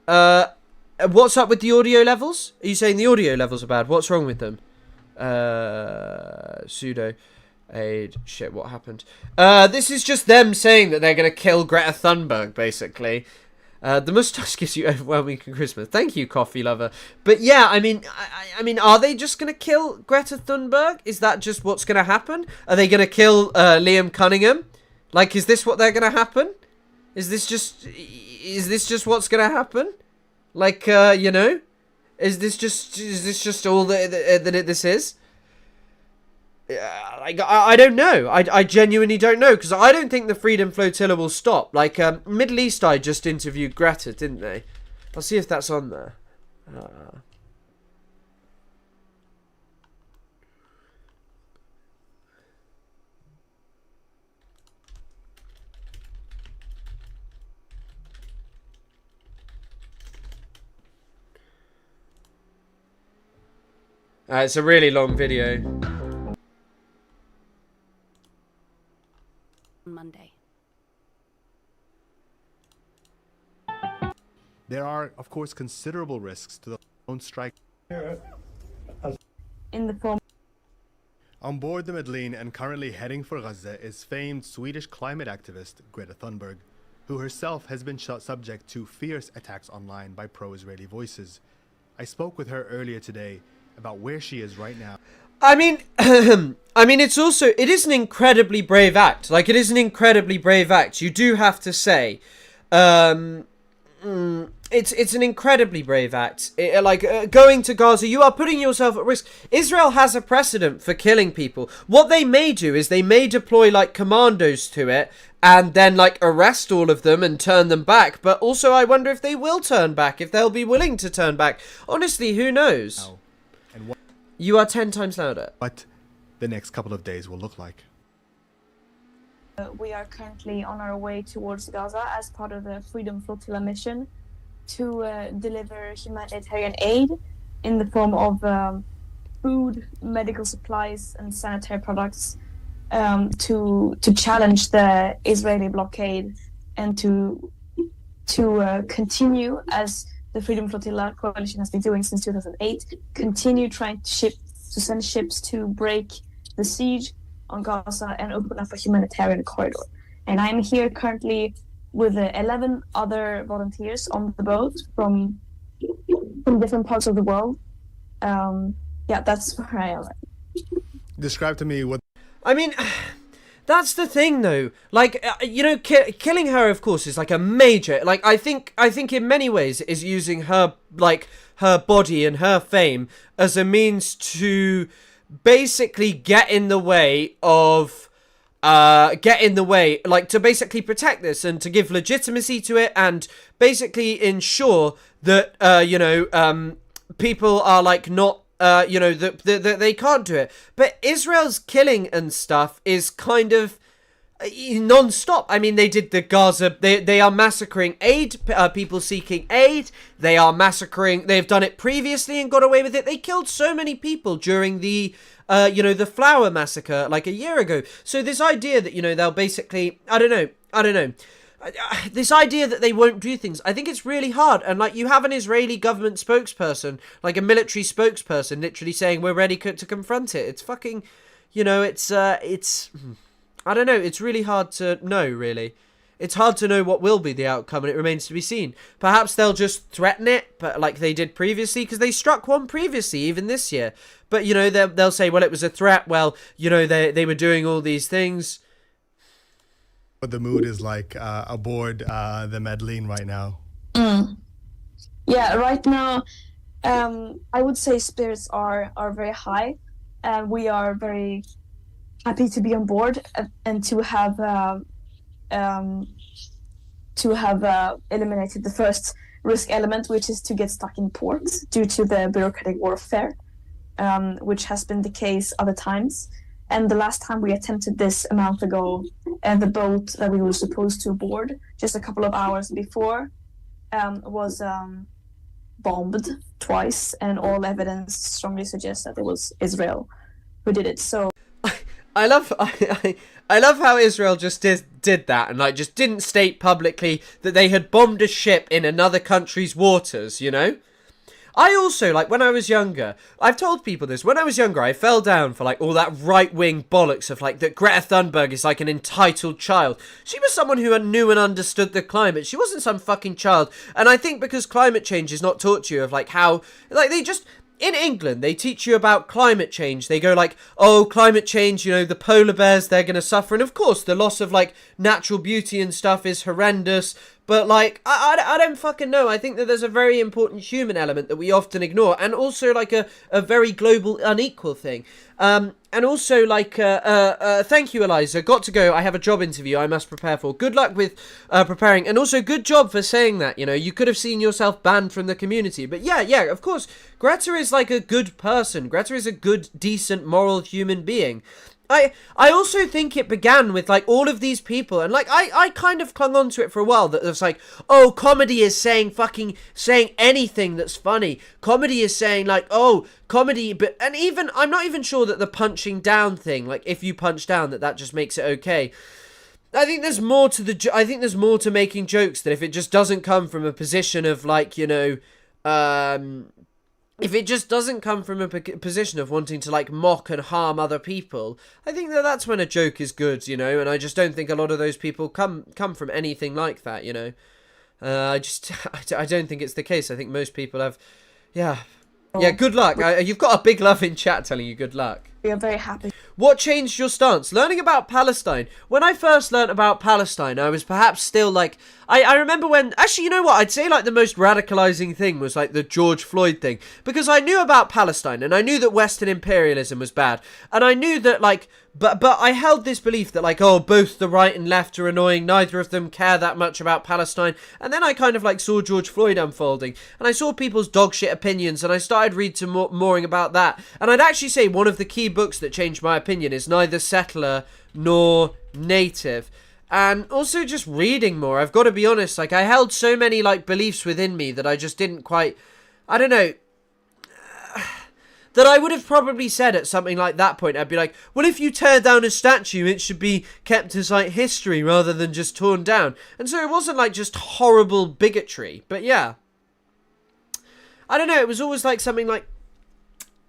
What's up with the audio levels? Are you saying the audio levels are bad? What's wrong with them? Pseudo aid. Shit, what happened? This is just them saying that they're going to kill Greta Thunberg, basically. The mustache gives you overwhelming charisma. Thank you, coffee lover. But yeah, I mean, are they just gonna kill Greta Thunberg? Is that just what's gonna happen? Are they gonna kill Liam Cunningham? Like, is this what they're gonna happen? Is this just what's gonna happen? Like, you know, is this just all that this is? Like, I don't know. I genuinely don't know, because I don't think the Freedom Flotilla will stop. Like, Middle East Eye just interviewed Greta, didn't they? I'll see if that's on there. It's a really long video. Monday. There are, of course, considerable risks to the drone strike. In the form. On board the Madeleine and currently heading for Gaza is famed Swedish climate activist Greta Thunberg, who herself has been subject to fierce attacks online by pro-Israeli voices. I spoke with her earlier today about where she is right now. I mean, it is an incredibly brave act. Like, it is an incredibly brave act. You do have to say, it's an incredibly brave act. Going to Gaza, you are putting yourself at risk. Israel has a precedent for killing people. What they may do is they may deploy, like, commandos to it and then, like, arrest all of them and turn them back. But also, I wonder if they will turn back, if they'll be willing to turn back. Honestly, who knows? And what you are 10 times louder. What the next couple of days will look like. We are currently on our way towards Gaza as part of the Freedom Flotilla mission to deliver humanitarian aid in the form of food, medical supplies, and sanitary products to challenge the Israeli blockade and to continue, as the Freedom Flotilla coalition has been doing since 2008, continue trying to send ships to break the siege on Gaza and open up a humanitarian corridor. And I'm here currently with 11 other volunteers on the boat from different parts of the world. Yeah, that's where I am. Describe to me what... I mean, that's the thing, though. Like, you know, killing her, of course, is like a major... Like, I think in many ways is using her, like, her body and her fame as a means to basically get in the way, like, to basically protect this and to give legitimacy to it and basically ensure that, people are, like, not, that they can't do it. But Israel's killing and stuff is kind of non-stop. I mean, they did the Gaza, they are massacring people seeking aid. They are massacring, they've done it previously and got away with it. They killed so many people during the the Flower massacre like a year ago. So this idea that, they'll basically, I don't know. This idea that they won't do things, I think it's really hard. And, like, you have an Israeli government spokesperson, like a military spokesperson, literally saying we're ready to confront it. It's fucking, it's I don't know. It's really hard to know, really. It's hard to know what will be the outcome, and it remains to be seen. Perhaps they'll just threaten it, but like they did previously, because they struck one previously, even this year. But, they'll say, well, it was a threat. Well, they were doing all these things. What the mood is like aboard the Madeleine right now. Yeah, right now, I would say spirits are very high, and we are very happy to be on board and to have eliminated the first risk element, which is to get stuck in port due to the bureaucratic warfare, which has been the case other times. And the last time we attempted this a month ago, and the boat that we were supposed to board just a couple of hours before was bombed twice, and all evidence strongly suggests that it was Israel who did it. So I love how Israel just did that and like just didn't state publicly that they had bombed a ship in another country's waters, you know? I also, like, when I was younger, I've told people this, when I was younger, I fell down for, like, all that right-wing bollocks of, like, that Greta Thunberg is, like, an entitled child. She was someone who knew and understood the climate. She wasn't some fucking child. And I think because climate change is not taught to you of, like, how, like, they just... In England, they teach you about climate change. They go like, oh, climate change, you know, the polar bears, they're going to suffer. And of course, the loss of, like, natural beauty and stuff is horrendous. But, like, I don't fucking know. I think that there's a very important human element that we often ignore. And also, like, a very global, unequal thing. And also, like, thank you, Eliza. Got to go. I have a job interview I must prepare for. Good luck with preparing. And also, good job for saying that, you know. You could have seen yourself banned from the community. But yeah, of course. Greta is, like, a good person. Greta is a good, decent, moral human being. I also think it began with, like, all of these people, and, like, I kind of clung on to it for a while, that it was like, oh, comedy is saying anything that's funny. Comedy is saying, like, oh, comedy, but, and even, I'm not even sure that the punching down thing, like, if you punch down, that just makes it okay. I think there's more to I think there's more to making jokes, that if it just doesn't come from a position of, like, you know, if it just doesn't come from a position of wanting to, like, mock and harm other people, I think that's when a joke is good, you know, and I just don't think a lot of those people come from anything like that, you know. I don't think it's the case. I think most people have, yeah, good luck. You've got a big love in chat telling you good luck. We are very happy. What changed your stance? Learning about Palestine. When I first learnt about Palestine, I was perhaps still like... I remember when... Actually, you know what? I'd say like the most radicalizing thing was like the George Floyd thing. Because I knew about Palestine and I knew that Western imperialism was bad. And I knew that like... But I held this belief that like, oh, both the right and left are annoying. Neither of them care that much about Palestine. And then I kind of like saw George Floyd unfolding. And I saw people's dogshit opinions. And I started reading more about that. And I'd actually say one of the key books that changed my opinion is Neither Settler Nor Native. And also just reading more. I've got to be honest, like I held so many like beliefs within me that I just didn't quite, I don't know, that I would have probably said at something like that point, I'd be like, well, if you tear down a statue, it should be kept as like history rather than just torn down. And so it wasn't like just horrible bigotry, but yeah. I don't know, it was always like something like,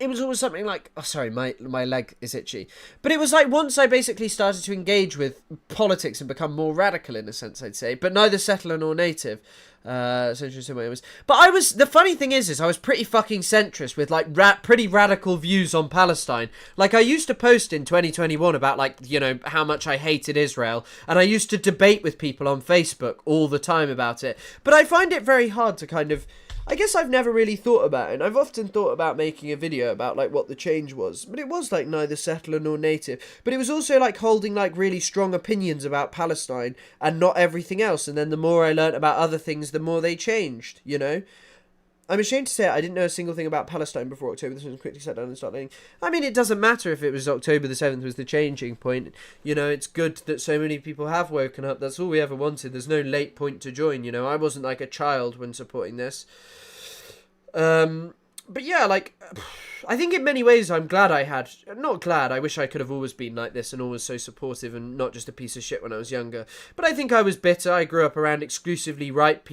oh sorry, my leg is itchy. But it was like once I basically started to engage with politics and become more radical in a sense, I'd say. But Neither Settler Nor Native. But I was, the funny thing is I was pretty fucking centrist with like pretty radical views on Palestine. Like I used to post in 2021 about like, you know, how much I hated Israel. And I used to debate with people on Facebook all the time about it. But I find it very hard to kind of, I guess I've never really thought about it, and I've often thought about making a video about, like, what the change was, but it was, like, Neither Settler Nor Native, but it was also, like, holding, like, really strong opinions about Palestine, and not everything else, and then the more I learnt about other things, the more they changed, you know? I'm ashamed to say I didn't know a single thing about Palestine before October the 7th. Quickly sat down and started learning. I mean, it doesn't matter if it was October the 7th was the changing point. You know, it's good that so many people have woken up. That's all we ever wanted. There's no late point to join, you know. I wasn't like a child when supporting this. But yeah, like, I think in many ways I'm glad not glad, I wish I could have always been like this and always so supportive and not just a piece of shit when I was younger. But I think I was bitter. I grew up around exclusively white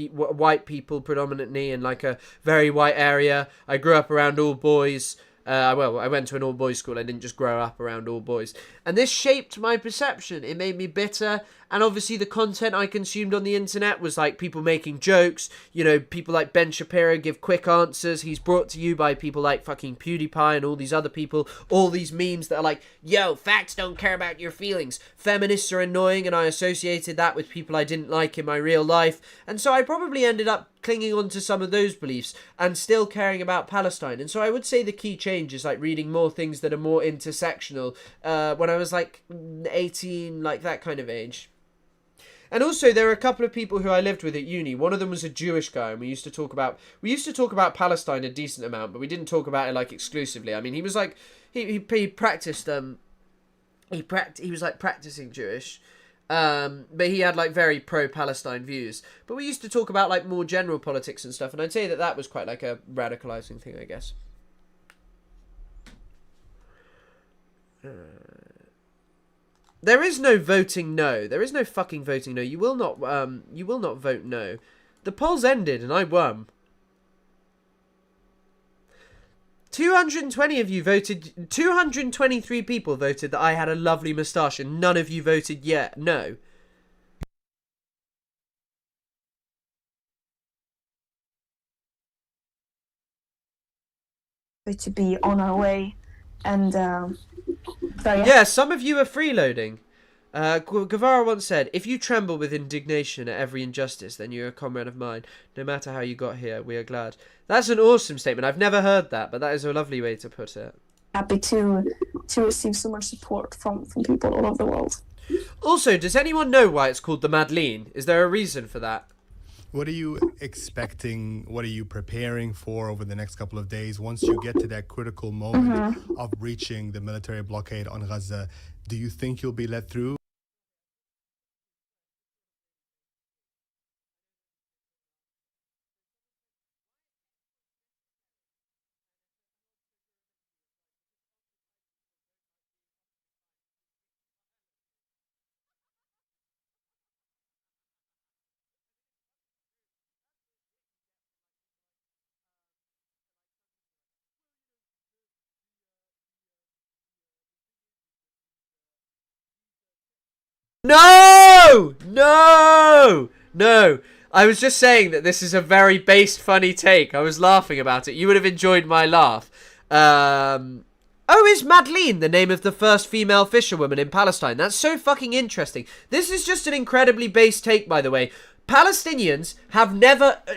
people predominantly in like a very white area. I grew up around all boys. Well, I went to an all-boys school. I didn't just grow up around all boys. And this shaped my perception. It made me bitter. And obviously the content I consumed on the internet was like people making jokes, you know, people like Ben Shapiro give quick answers. He's brought to you by people like fucking PewDiePie and all these other people, all these memes that are like, yo, facts don't care about your feelings. Feminists are annoying, and I associated that with people I didn't like in my real life. And so I probably ended up clinging on to some of those beliefs and still caring about Palestine. And so I would say the key change is like reading more things that are more intersectional when I was like 18, like that kind of age. And also there are a couple of people who I lived with at uni. One of them was a Jewish guy, and we used to talk about Palestine a decent amount, but we didn't talk about it like exclusively. I mean, he was like he practiced he was like practicing Jewish. But he had like very pro-Palestine views. But we used to talk about like more general politics and stuff, and I'd say that that was quite like a radicalizing thing, I guess. There is no voting no. There is no fucking voting no. You will not vote no. The polls ended and I won. 220 of you voted, 223 people voted that I had a lovely moustache, and none of you voted yet. No. To be on our way, and yeah, some of you are freeloading. Guevara once said, if you tremble with indignation at every injustice, then you're a comrade of mine. No matter how you got here, we are glad. That's an awesome statement. I've never heard that, but that is a lovely way to put it. Happy to receive so much support from people all over the world. Also, does anyone know why it's called the Madeleine? Is there a reason for that? What are you expecting? What are you preparing for over the next couple of days? Once you get to that critical moment of breaching the military blockade on Gaza, do you think you'll be let through? No! No! No! I was just saying that this is a very based, funny take. I was laughing about it. You would have enjoyed my laugh. Oh, is Madeleine the name of the first female fisherwoman in Palestine? That's so fucking interesting. This is just an incredibly based take, by the way. Palestinians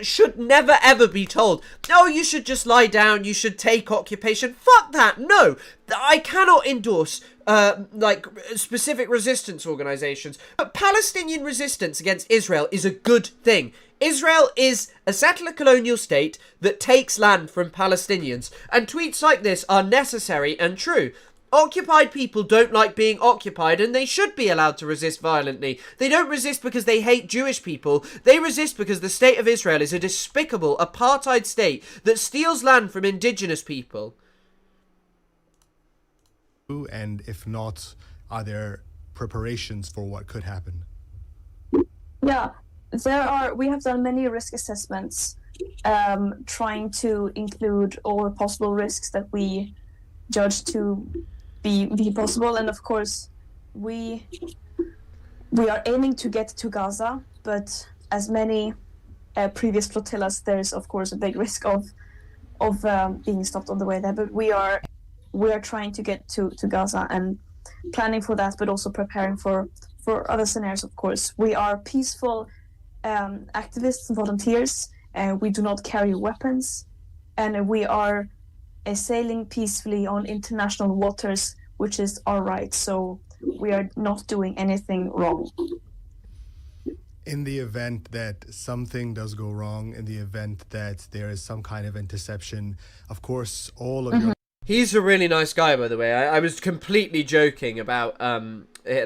should never ever be told, no, you should just lie down, you should take occupation. Fuck that, no. I cannot endorse like specific resistance organizations, but Palestinian resistance against Israel is a good thing. Israel is a settler colonial state that takes land from Palestinians, and tweets like this are necessary and true. Occupied people don't like being occupied, and they should be allowed to resist violently. They don't resist because they hate Jewish people. They resist because the state of Israel is a despicable apartheid state that steals land from indigenous people. And if not, are there preparations for what could happen? Yeah, we have done many risk assessments, trying to include all the possible risks that we judge to be possible. And of course, we are aiming to get to Gaza, but as many previous flotillas, there is of course a big risk of being stopped on the way there. But we are trying to get to Gaza and planning for that, but also preparing for other scenarios. Of course, we are peaceful activists and volunteers. We do not carry weapons, and we are sailing peacefully on international waters, which is our right. So we are not doing anything wrong. In the event that something does go wrong, in the event that there is some kind of interception, of course, all of your... He's a really nice guy, by the way. I was completely joking about that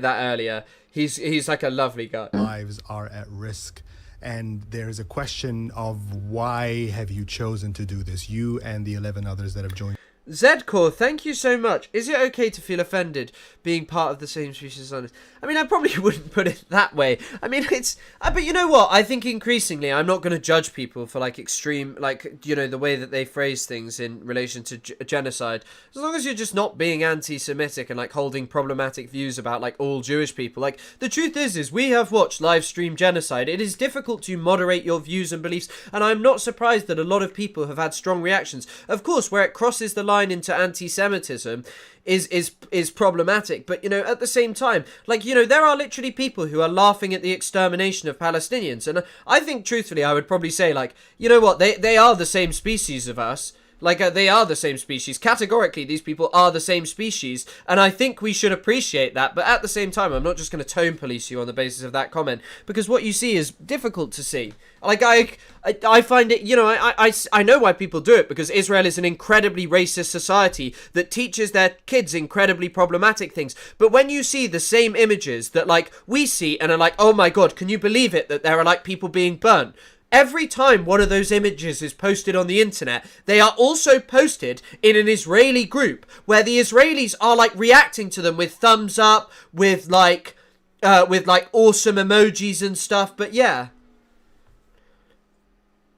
earlier. He's like a lovely guy. Lives are at risk. And there is a question of why have you chosen to do this, you and the 11 others that have joined? Zedcore, thank you so much. Is it okay to feel offended being part of the same species as others? I mean, I probably wouldn't put it that way. I mean, it's... but you know what? I think increasingly, I'm not going to judge people for, like, extreme... Like, you know, the way that they phrase things in relation to genocide. As long as you're just not being anti-Semitic and, like, holding problematic views about, like, all Jewish people. Like, the truth is we have watched live stream genocide. It is difficult to moderate your views and beliefs, and I'm not surprised that a lot of people have had strong reactions. Of course, where it crosses the line into anti-Semitism is problematic, but you know, at the same time, like, you know, there are literally people who are laughing at the extermination of Palestinians, and I think truthfully I would probably say, like, you know what, they are the same species of us. Like, they are the same species. Categorically, these people are the same species, and I think we should appreciate that, but at the same time, I'm not just going to tone police you on the basis of that comment, because what you see is difficult to see. Like, I find it, you know, I know why people do it, because Israel is an incredibly racist society that teaches their kids incredibly problematic things, but when you see the same images that, like, we see and are like, oh my god, can you believe it, that there are, like, people being burnt? Every time one of those images is posted on the internet, they are also posted in an Israeli group where the Israelis are, like, reacting to them with thumbs up, with like awesome emojis and stuff. But yeah,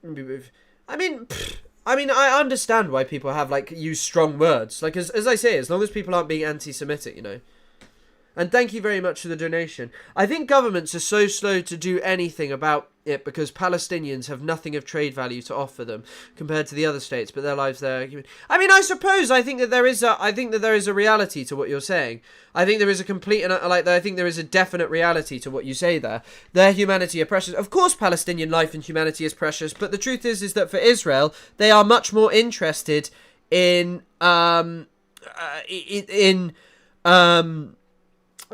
I mean, I understand why people have, like, used strong words. Like, as I say, as long as people aren't being anti-Semitic, you know. And thank you very much for the donation. I think governments are so slow to do anything about it because Palestinians have nothing of trade value to offer them compared to the other states, but their lives there. I mean, I suppose I think that there is a reality to what you're saying. I think there is a complete and I think there is a definite reality to what you say there. Their humanity are precious. Of course, Palestinian life and humanity is precious, but the truth is that for Israel, they are much more interested in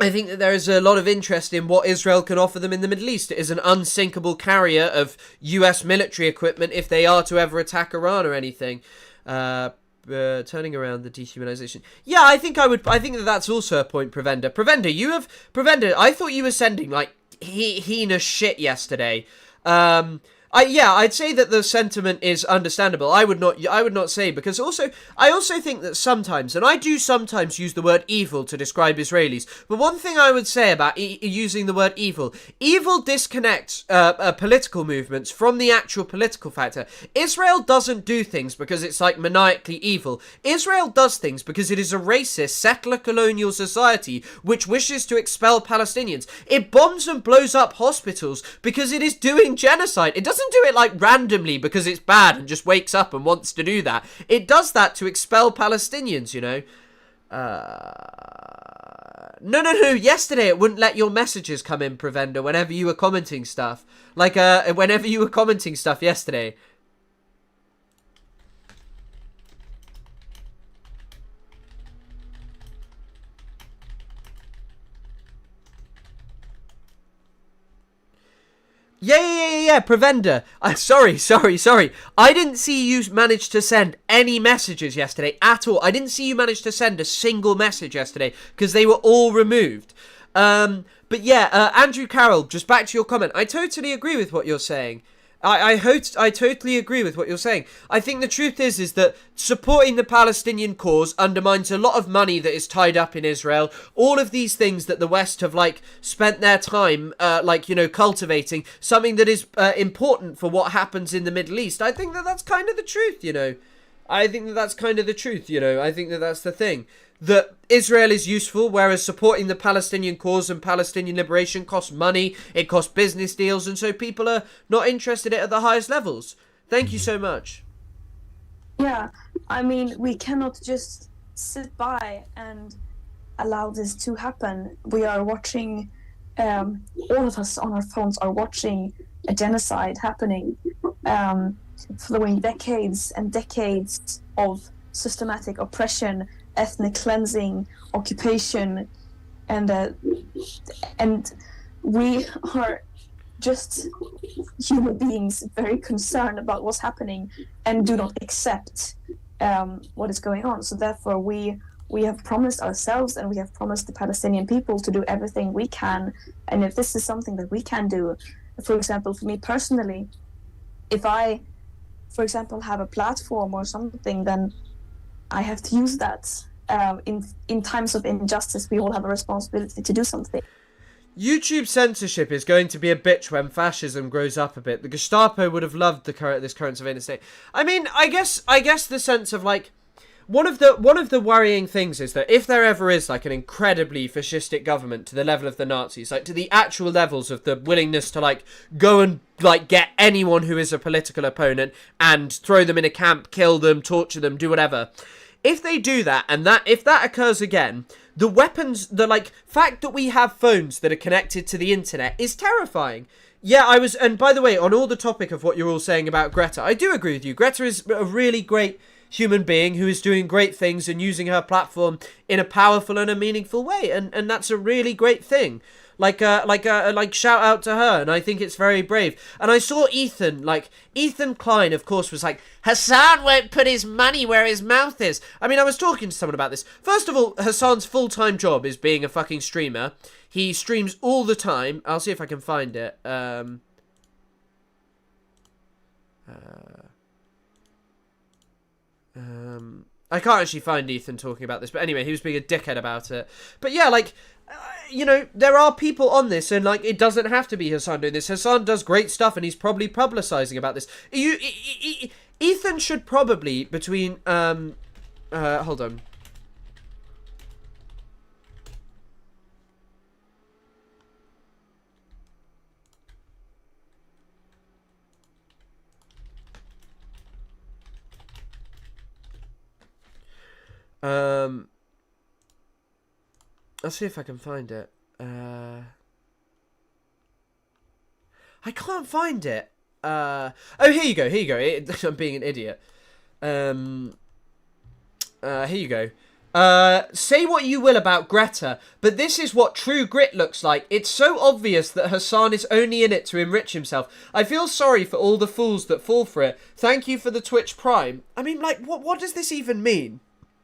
I think that there is a lot of interest in what Israel can offer them in the Middle East. It is an unsinkable carrier of US military equipment if they are to ever attack Iran or anything. Turning around the dehumanization. Yeah, I think that that's also a point, Prevender. Prevender, I thought you were sending, like, heinous shit yesterday. I'd say that the sentiment is understandable. I would not say, because I also think that sometimes, and I do sometimes use the word evil to describe Israelis, but one thing I would say about using the word evil disconnects political movements from the actual political factor. Israel doesn't do things because it's, like, maniacally evil. Israel does things because it is a racist, settler colonial society which wishes to expel Palestinians. It bombs and blows up hospitals because it is doing genocide. It doesn't do it, like, randomly because it's bad and just wakes up and wants to do that. It does that to expel Palestinians, you know. No. Yesterday it wouldn't let your messages come in, Prevender, whenever you were commenting stuff. Like, whenever you were commenting stuff yesterday. Yeah, Prevender. Sorry. I didn't see you manage to send any messages yesterday at all. I didn't see you manage to send a single message yesterday because they were all removed. But yeah, Andrew Carroll, just back to your comment. I totally agree with what you're saying. I totally agree with what you're saying. I think the truth is that supporting the Palestinian cause undermines a lot of money that is tied up in Israel. All of these things that the West have, like, spent their time, cultivating, something that is important for what happens in the Middle East. I think that that's kind of the truth, you know. I think that that's the thing. That Israel is useful, whereas supporting the Palestinian cause and Palestinian liberation costs money, it costs business deals, and so people are not interested in it at the highest levels. Thank you so much. Yeah, I mean, we cannot just sit by and allow this to happen. We are watching, all of us on our phones are watching a genocide happening, following decades and decades of systematic oppression, ethnic cleansing, occupation, and we are just human beings very concerned about what's happening and do not accept what is going on. So therefore we have promised ourselves and we have promised the Palestinian people to do everything we can. And if this is something that we can do, for example, for me personally, if I, for example, have a platform or something, then I have to use that. In times of injustice, we all have a responsibility to do something. YouTube censorship is going to be a bitch when fascism grows up a bit. The Gestapo would have loved this current surveillance state. I mean, I guess the sense of like one of the worrying things is that if there ever is like an incredibly fascistic government to the level of the Nazis, like to the actual levels of the willingness to like go and like get anyone who is a political opponent and throw them in a camp, kill them, torture them, do whatever. If they do that, and if that occurs again, the weapons, the like fact that we have phones that are connected to the internet is terrifying. Yeah, and by the way, on all the topic of what you're all saying about Greta, I do agree with you. Greta is a really great human being who is doing great things and using her platform in a powerful and a meaningful way, and that's a really great thing. Like shout out to her, and I think it's very brave. And I saw Ethan Klein, of course, was like, Hassan won't put his money where his mouth is. I mean, I was talking to someone about this. First of all, Hassan's full-time job is being a fucking streamer. He streams all the time. I'll see if I can find it. I can't actually find Ethan talking about this, but anyway, he was being a dickhead about it. But yeah, like, you know, there are people on this, and like, it doesn't have to be Hassan doing this. Hassan does great stuff, and he's probably publicizing about this. Ethan should probably, between, hold on. Let's see if I can find it. I can't find it. Oh, here you go. I'm being an idiot. Here you go. Say what you will about Greta, but this is what true grit looks like. It's so obvious that Hassan is only in it to enrich himself. I feel sorry for all the fools that fall for it. Thank you for the Twitch Prime. I mean, like, what does this even mean?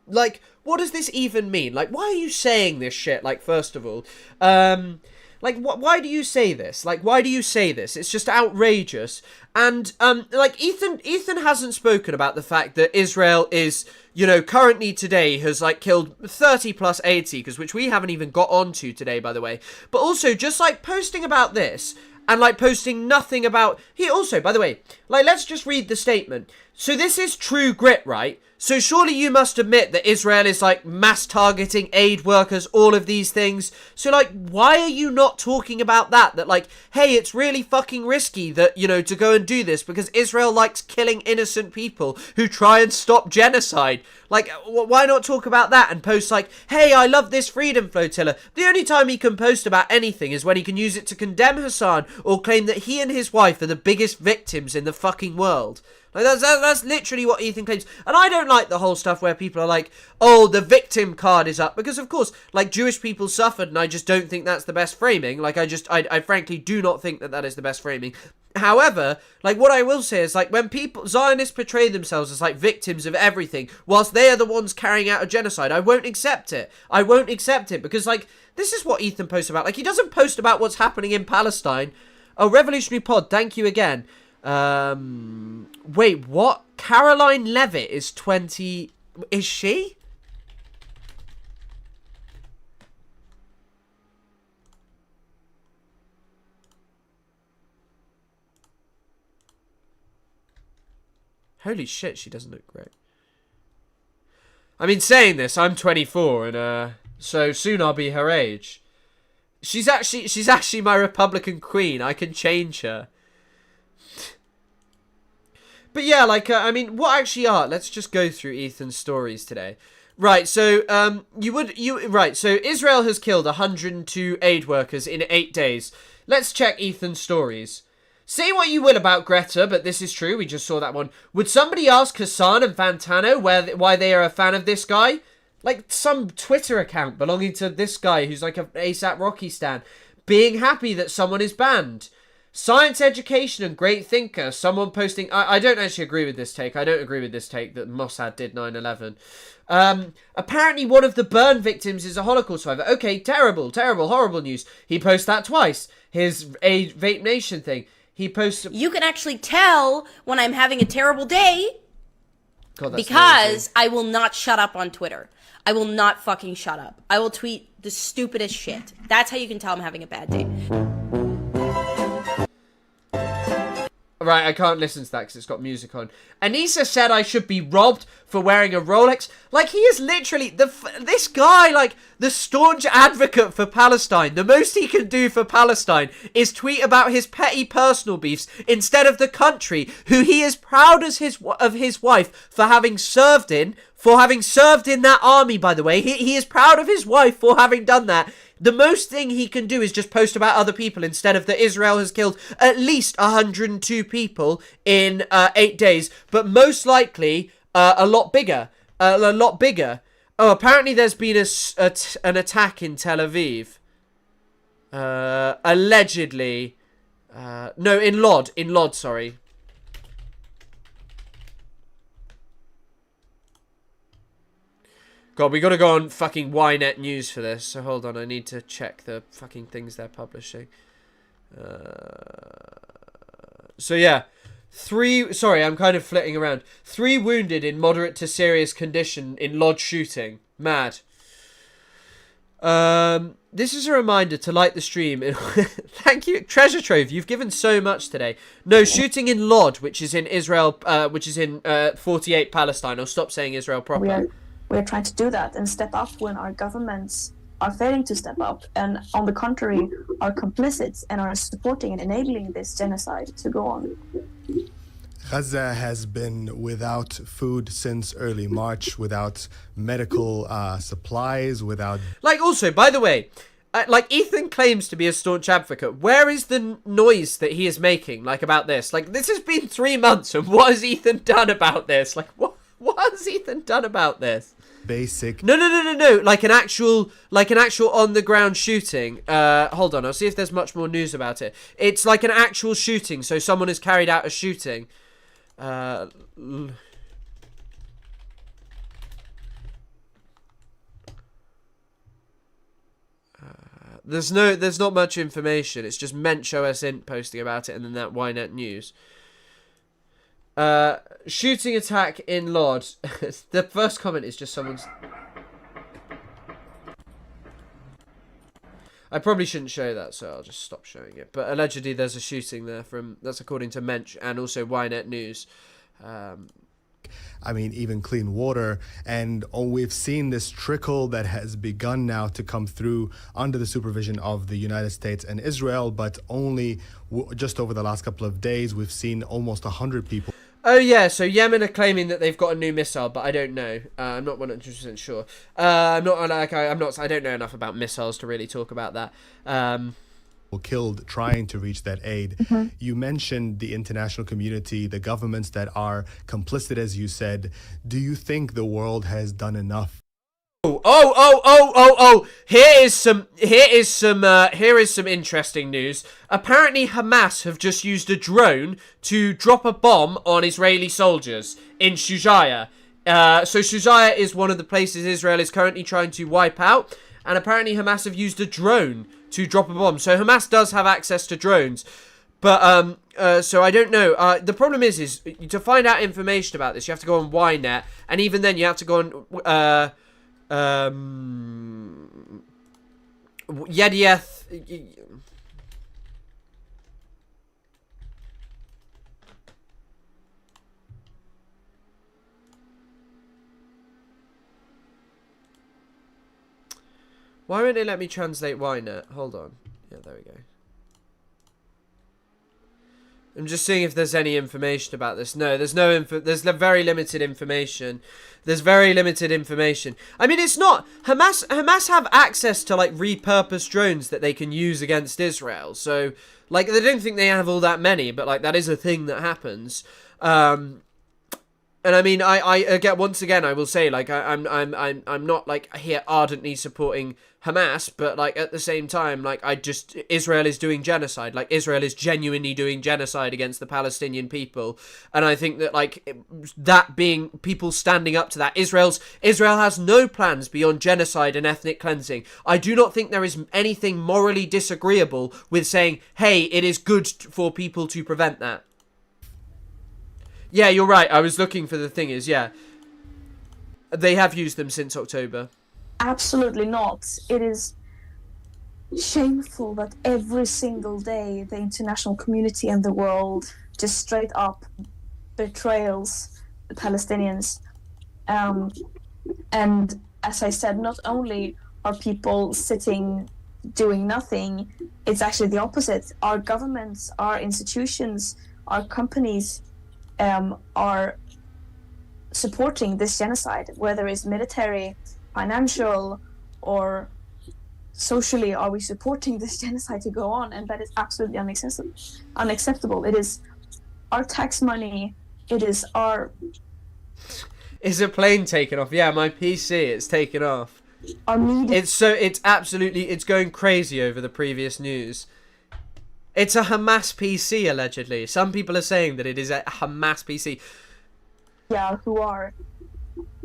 Like, what does this even mean? Like, why are you saying this shit? Like, first of all, like, why do you say this? Like, why do you say this? It's just outrageous. And, like, Ethan hasn't spoken about the fact that Israel is, you know, currently today has, like, killed 30 plus AIDS seekers, which we haven't even got onto today, by the way. But also, just, like, posting about this and, like, posting nothing about... He also, by the way, like, let's just read the statement. So this is true grit, right? So surely you must admit that Israel is, like, mass targeting aid workers, all of these things. So, like, why are you not talking about that? That, like, hey, it's really fucking risky that, you know, to go and do this because Israel likes killing innocent people who try and stop genocide. Like, why not talk about that and post, like, hey, I love this freedom flotilla. The only time he can post about anything is when he can use it to condemn Hassan or claim that he and his wife are the biggest victims in the fucking world. Like, that's literally what Ethan claims. And I don't like the whole stuff where people are like, oh, the victim card is up. Because, of course, like, Jewish people suffered, and I just don't think that's the best framing. Like, I frankly do not think that that is the best framing. However, like, what I will say is, like, when Zionists portray themselves as, like, victims of everything, whilst they are the ones carrying out a genocide, I won't accept it. I won't accept it, because, like, this is what Ethan posts about. Like, he doesn't post about what's happening in Palestine. Oh, Revolutionary Pod, thank you again. Wait, what? Caroline Levitt is 20... Is she? Holy shit, she doesn't look great. I mean, saying this, I'm 24, and, so soon I'll be her age. She's actually my Republican queen. I can change her. But yeah, like, I mean, what actually are... Let's just go through Ethan's stories today. Right, so, so Israel has killed 102 aid workers in 8 days. Let's check Ethan's stories. Say what you will about Greta, but this is true. We just saw that one. Would somebody ask Hassan and Fantano why they are a fan of this guy? Like, some Twitter account belonging to this guy who's like an ASAP Rocky stan. Being happy that someone is banned. Science education and great thinker. Someone posting... I don't actually agree with this take. I don't agree with this take that Mossad did 9/11. Apparently one of the burn victims is a Holocaust survivor. Okay, terrible, horrible news. He posts that twice. His Vape Nation thing. He posts... You can actually tell when I'm having a terrible day God, that's because I will not shut up on Twitter. I will not fucking shut up. I will tweet the stupidest shit. That's how you can tell I'm having a bad day. Right, I can't listen to that because it's got music on. Anissa said I should be robbed for wearing a Rolex. Like, he is literally this guy, like, the staunch advocate for Palestine. The most he can do for Palestine is tweet about his petty personal beefs instead of the country, who he is proud as of his wife for having served in. For having served in that army, by the way. He is proud of his wife for having done that. The most thing he can do is just post about other people instead of that Israel has killed at least 102 people in 8 days. But most likely, a lot bigger. A lot bigger. Oh, apparently there's been an attack in Tel Aviv. Allegedly. No, in Lod. In Lod, sorry. God, we gotta go on fucking Ynet News for this. So hold on, I need to check the fucking things they're publishing. So yeah, sorry, I'm kind of flitting around. 3 wounded in moderate to serious condition in Lodz shooting. Mad. This is a reminder to like the stream. Thank you, Treasure Trove. You've given so much today. No, shooting in Lod, which is in Israel, which is in 48 Palestine. I'll stop saying Israel proper. We are trying to do that and step up when our governments are failing to step up, and on the contrary, are complicit and are supporting and enabling this genocide to go on. Gaza has been without food since early March, without medical supplies, without... Like, also, by the way, like, Ethan claims to be a staunch advocate. Where is the noise that he is making, like, about this? Like, this has been 3 months, and what has Ethan done about this? Like, what has Ethan done about this? Basic. No. Like an actual on the ground shooting. Hold on, I'll see if there's much more news about it. It's like an actual shooting, so someone has carried out a shooting. There's not much information. It's just Mensch OS Int posting about it, and then that Ynet News. Shooting attack in Lod. The first comment is just someone's... I probably shouldn't show that, so I'll just stop showing it. But allegedly there's a shooting there that's according to Mensch and also Ynet News. I mean, even clean water. And we've seen this trickle that has begun now to come through under the supervision of the United States and Israel, but only just over the last couple of days, we've seen almost 100 people. Oh yeah, so Yemen are claiming that they've got a new missile, but I don't know. I'm not 100% sure. I don't know enough about missiles to really talk about that. Killed trying to reach that aid. Mm-hmm. You mentioned the international community, the governments that are complicit, as you said. Do you think the world has done enough? Oh! Here is some interesting news. Apparently, Hamas have just used a drone to drop a bomb on Israeli soldiers in Shujaya. So Shujaya is one of the places Israel is currently trying to wipe out, and apparently Hamas have used a drone to drop a bomb. So Hamas does have access to drones. But, so I don't know. The problem is to find out information about this, you have to go on Ynet, and even then you have to go on, Yedieth. Why won't it let me translate Ynet? Hold on. Yeah, there we go. I'm just seeing if there's any information about this. No, there's no info. There's very limited information. There's very limited information. I mean, it's not... Hamas have access to, like, repurposed drones that they can use against Israel. So, like, they don't think they have all that many, but, like, that is a thing that happens. And I mean, I get, once again, I will say, like, I'm not, like, here ardently supporting Hamas, but, like, at the same time, like, Israel is doing genocide. Like, Israel is genuinely doing genocide against the Palestinian people. And I think that, like, that being, people standing up to that, Israel has no plans beyond genocide and ethnic cleansing. I do not think there is anything morally disagreeable with saying, hey, it is good for people to prevent that. Yeah, you're right. I was looking for the thing is, yeah. They have used them since October. Absolutely not. It is shameful that every single day the international community and the world just straight up betrayals the Palestinians. And as I said, not only are people sitting doing nothing, it's actually the opposite. Our governments, our institutions, our companies are supporting this genocide, whether it's military, financial, or socially. Are we supporting this genocide to go on? And that is absolutely unacceptable. It is our tax money. It is our... Is a plane taken off? Yeah, my PC, it's taken off. Our media... It's going crazy over the previous news. It's a Hamas PC, allegedly. Some people are saying that it is a Hamas PC. Yeah, who are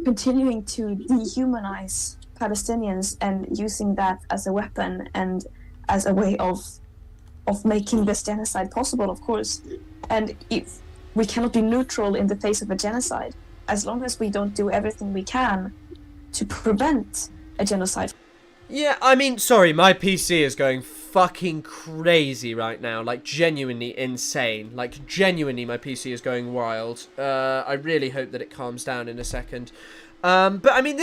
continuing to dehumanize Palestinians and using that as a weapon and as a way of making this genocide possible, of course. And if we cannot be neutral in the face of a genocide, as long as we don't do everything we can to prevent a genocide. Yeah, I mean, sorry, my PC is going fucking crazy right now. Like, genuinely insane. Like, genuinely, my PC is going wild. I really hope that it calms down in a second. But, I mean,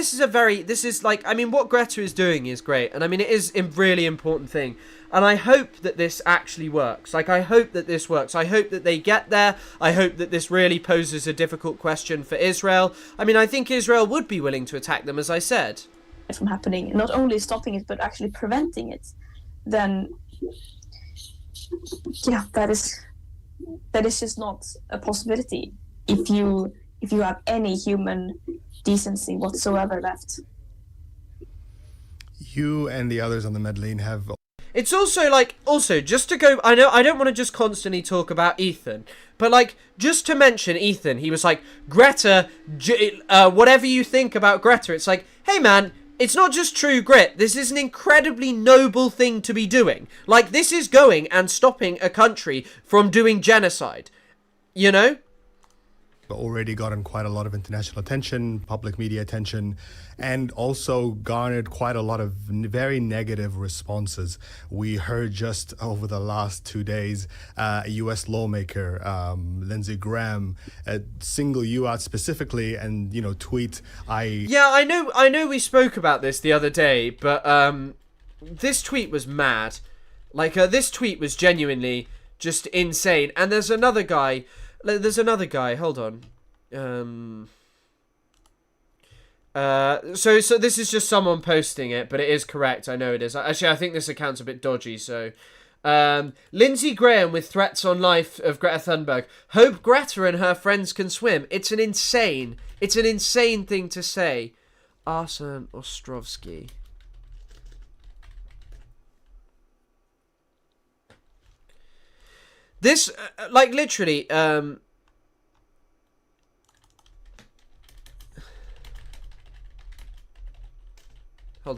what Greta is doing is great. And, I mean, it is a really important thing. And I hope that this actually works. Like, I hope that this works. I hope that they get there. I hope that this really poses a difficult question for Israel. I mean, I think Israel would be willing to attack them, as I said. From happening, not only stopping it, but actually preventing it, then, yeah, that is just not a possibility if you have any human decency whatsoever left. You and the others on the Medellin have... It's also, just to go, I know I don't want to just constantly talk about Ethan, but, like, just to mention Ethan, he was like, Greta, whatever you think about Greta, it's like, hey man, it's not just true grit, this is an incredibly noble thing to be doing. Like, this is going and stopping a country from doing genocide, you know? Already gotten quite a lot of international attention, public media attention, and also garnered quite a lot of very negative responses. We heard just over the last 2 days, a U.S. lawmaker, Lindsey Graham, single you out specifically and, tweet, Yeah, I know we spoke about this the other day, but this tweet was mad. Like, this tweet was genuinely just insane. And there's another guy, hold on. So this is just someone posting it, but it is correct. I know it is. Actually, I think this account's a bit dodgy, so... Lindsey Graham with threats on life of Greta Thunberg. Hope Greta and her friends can swim. It's an insane thing to say. Arsen Ostrovsky. This, like, literally, hold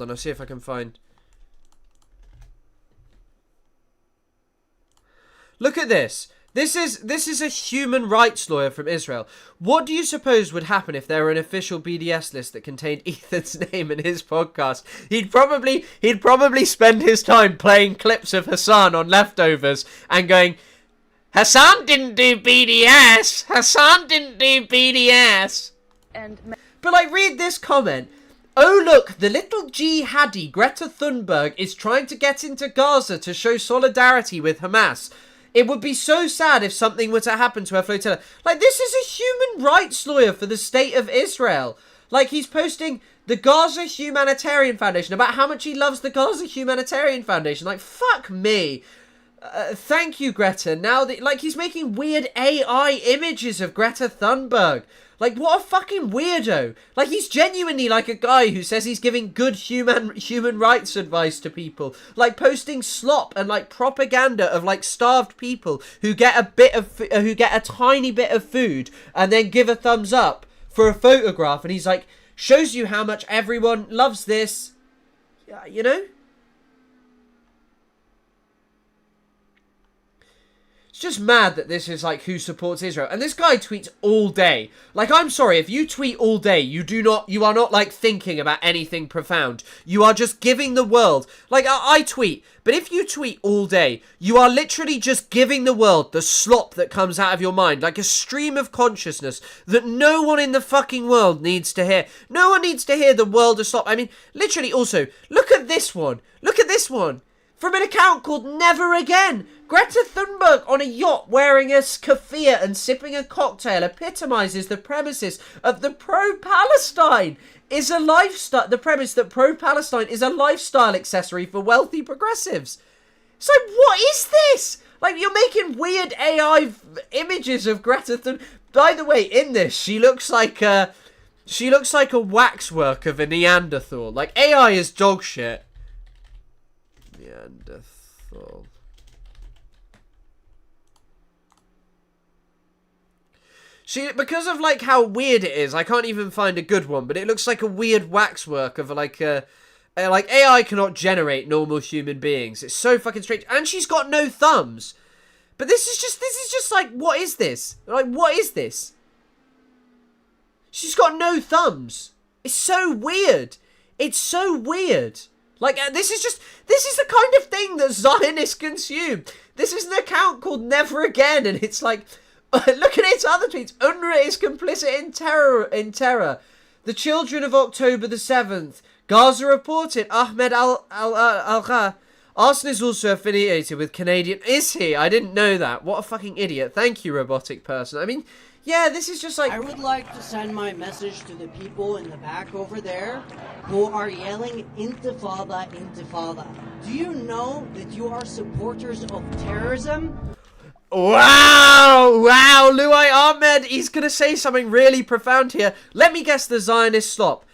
on, I'll see if I can find... Look at this. This is a human rights lawyer from Israel. What do you suppose would happen if there were an official BDS list that contained Ethan's name and his podcast? He'd probably spend his time playing clips of Hassan on Leftovers and going, Hassan didn't do BDS. Hassan didn't do BDS. But, like, read this comment. Oh look, the little jihadi Greta Thunberg is trying to get into Gaza to show solidarity with Hamas. It would be so sad if something were to happen to her flotilla. Like, this is a human rights lawyer for the state of Israel. Like, he's posting the Gaza Humanitarian Foundation about how much he loves the Gaza Humanitarian Foundation. Like, fuck me. Thank you, Greta. Now that, like, he's making weird AI images of Greta Thunberg. Like, what a fucking weirdo. Like, he's genuinely like a guy who says he's giving good human rights advice to people. Like, posting slop and, like, propaganda of, like, starved people who get a tiny bit of food and then give a thumbs up for a photograph. And he's like, shows you how much everyone loves this. You know? It's just mad that this is like who supports Israel. And this guy tweets all day. Like, I'm sorry, if you tweet all day, you are not like thinking about anything profound. You are just giving the world, like I tweet, but if you tweet all day, you are literally just giving the world the slop that comes out of your mind, like a stream of consciousness that no one in the fucking world needs to hear. No one needs to hear the world of slop. I mean, literally also, look at this one. Look at this one. From an account called Never Again. Greta Thunberg on a yacht wearing a keffiyeh and sipping a cocktail epitomizes the premises of the pro-Palestine is a lifestyle. The premise that pro-Palestine is a lifestyle accessory for wealthy progressives. So what is this? Like, you're making weird AI images of Greta Thunberg. By the way, in this, she looks like a waxwork of a Neanderthal. Like, AI is dog shit. Neanderthal. Because of like how weird it is, I can't even find a good one, but it looks like a weird waxwork of like like AI cannot generate normal human beings. It's so fucking strange. And she's got no thumbs. But this is just like, what is this? Like, what is this? She's got no thumbs. It's so weird. It's so weird. Like, this is the kind of thing that Zionists consume. This is an account called Never Again, and it's like, look at its other tweets. UNRWA is complicit in terror. The children of October the 7th. Gaza reported. Ahmed al-Gha. Arsenal is also affiliated with Canadian. Is he? I didn't know that. What a fucking idiot. Thank you, robotic person. I mean, yeah, this is just like... I would like to send my message to the people in the back over there who are yelling Intifada, Intifada. Do you know that you are supporters of terrorism? Wow, Luai Ahmed, he's going to say something really profound here. Let me guess the Zionist slop.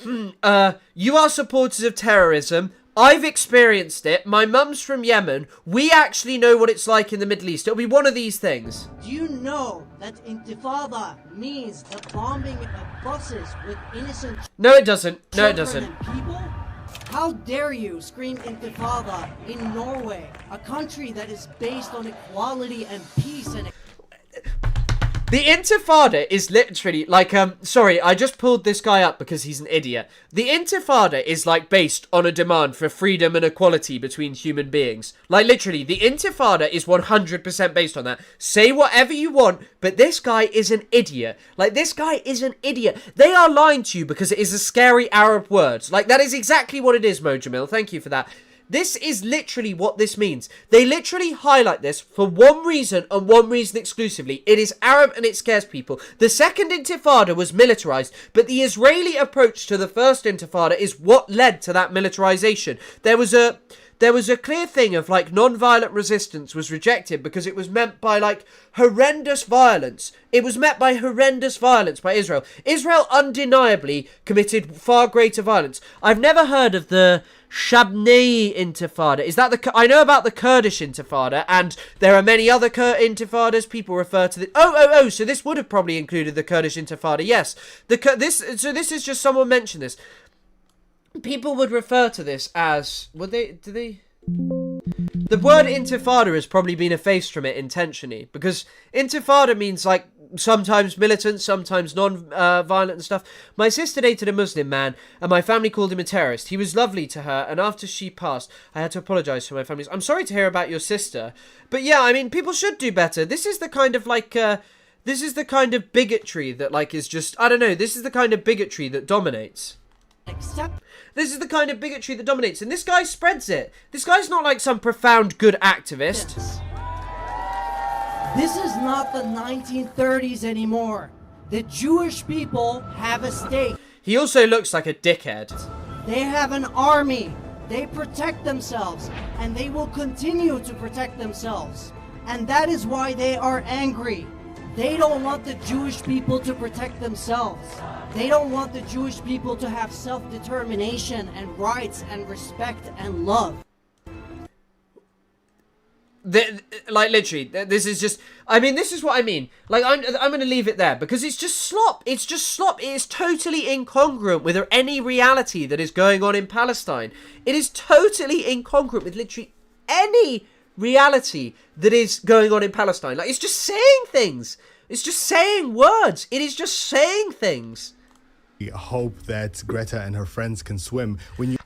You are supporters of terrorism. I've experienced it. My mum's from Yemen. We actually know what it's like in the Middle East. It'll be one of these things. Do you know that Intifada means the bombing of buses with innocent No, it doesn't. and people? How dare you scream Intifada in Norway, a country that is based on equality and peace and... The Intifada is literally like, sorry, I just pulled this guy up because he's an idiot. The Intifada is like based on a demand for freedom and equality between human beings. Like literally, the Intifada is 100% based on that. Say whatever you want, but this guy is an idiot. Like, this guy is an idiot. They are lying to you because it is a scary Arab word. Like, that is exactly what it is, Mojamil. Thank you for that. This is literally what this means. They literally highlight this for one reason and one reason exclusively. It is Arab and it scares people. The second Intifada was militarized, but the Israeli approach to the first Intifada is what led to that militarization. There was a clear thing of like non-violent resistance was rejected because it was meant by like horrendous violence. It was met by horrendous violence by Israel. Israel undeniably committed far greater violence. I've never heard of the Shabnei Intifada. Is that I know about the Kurdish Intifada, and there are many other Intifadas. People refer to the... Oh, so this would have probably included the Kurdish Intifada. Yes. This is just someone mentioned this. People would refer to this as... The word Intifada has probably been effaced from it intentionally, because Intifada means like sometimes militant, sometimes non-violent and stuff. My sister dated a Muslim man, and my family called him a terrorist. He was lovely to her, and after she passed, I had to apologise to my family. I'm sorry to hear about your sister, but yeah, I mean, people should do better. This is the kind of like... this is the kind of bigotry that like is just... I don't know, this is the kind of bigotry that dominates. This is the kind of bigotry that dominates, and this guy spreads it. This guy's not like some profound good activist. Yes. This is not the 1930s anymore. The Jewish people have a state. He also looks like a dickhead. They have an army. They protect themselves, and they will continue to protect themselves. And that is why they are angry. They don't want the Jewish people to protect themselves. They don't want the Jewish people to have self-determination and rights and respect and love. Like, literally, this is just... I mean, this is what I mean. Like, I'm going to leave it there, because it's just slop. It's just slop. It is totally incongruent with any reality that is going on in Palestine. It is totally incongruent with literally any reality that is going on in Palestine. Like, it's just saying things. It's just saying words. It is just saying things. Hope that Greta and her friends can swim. When you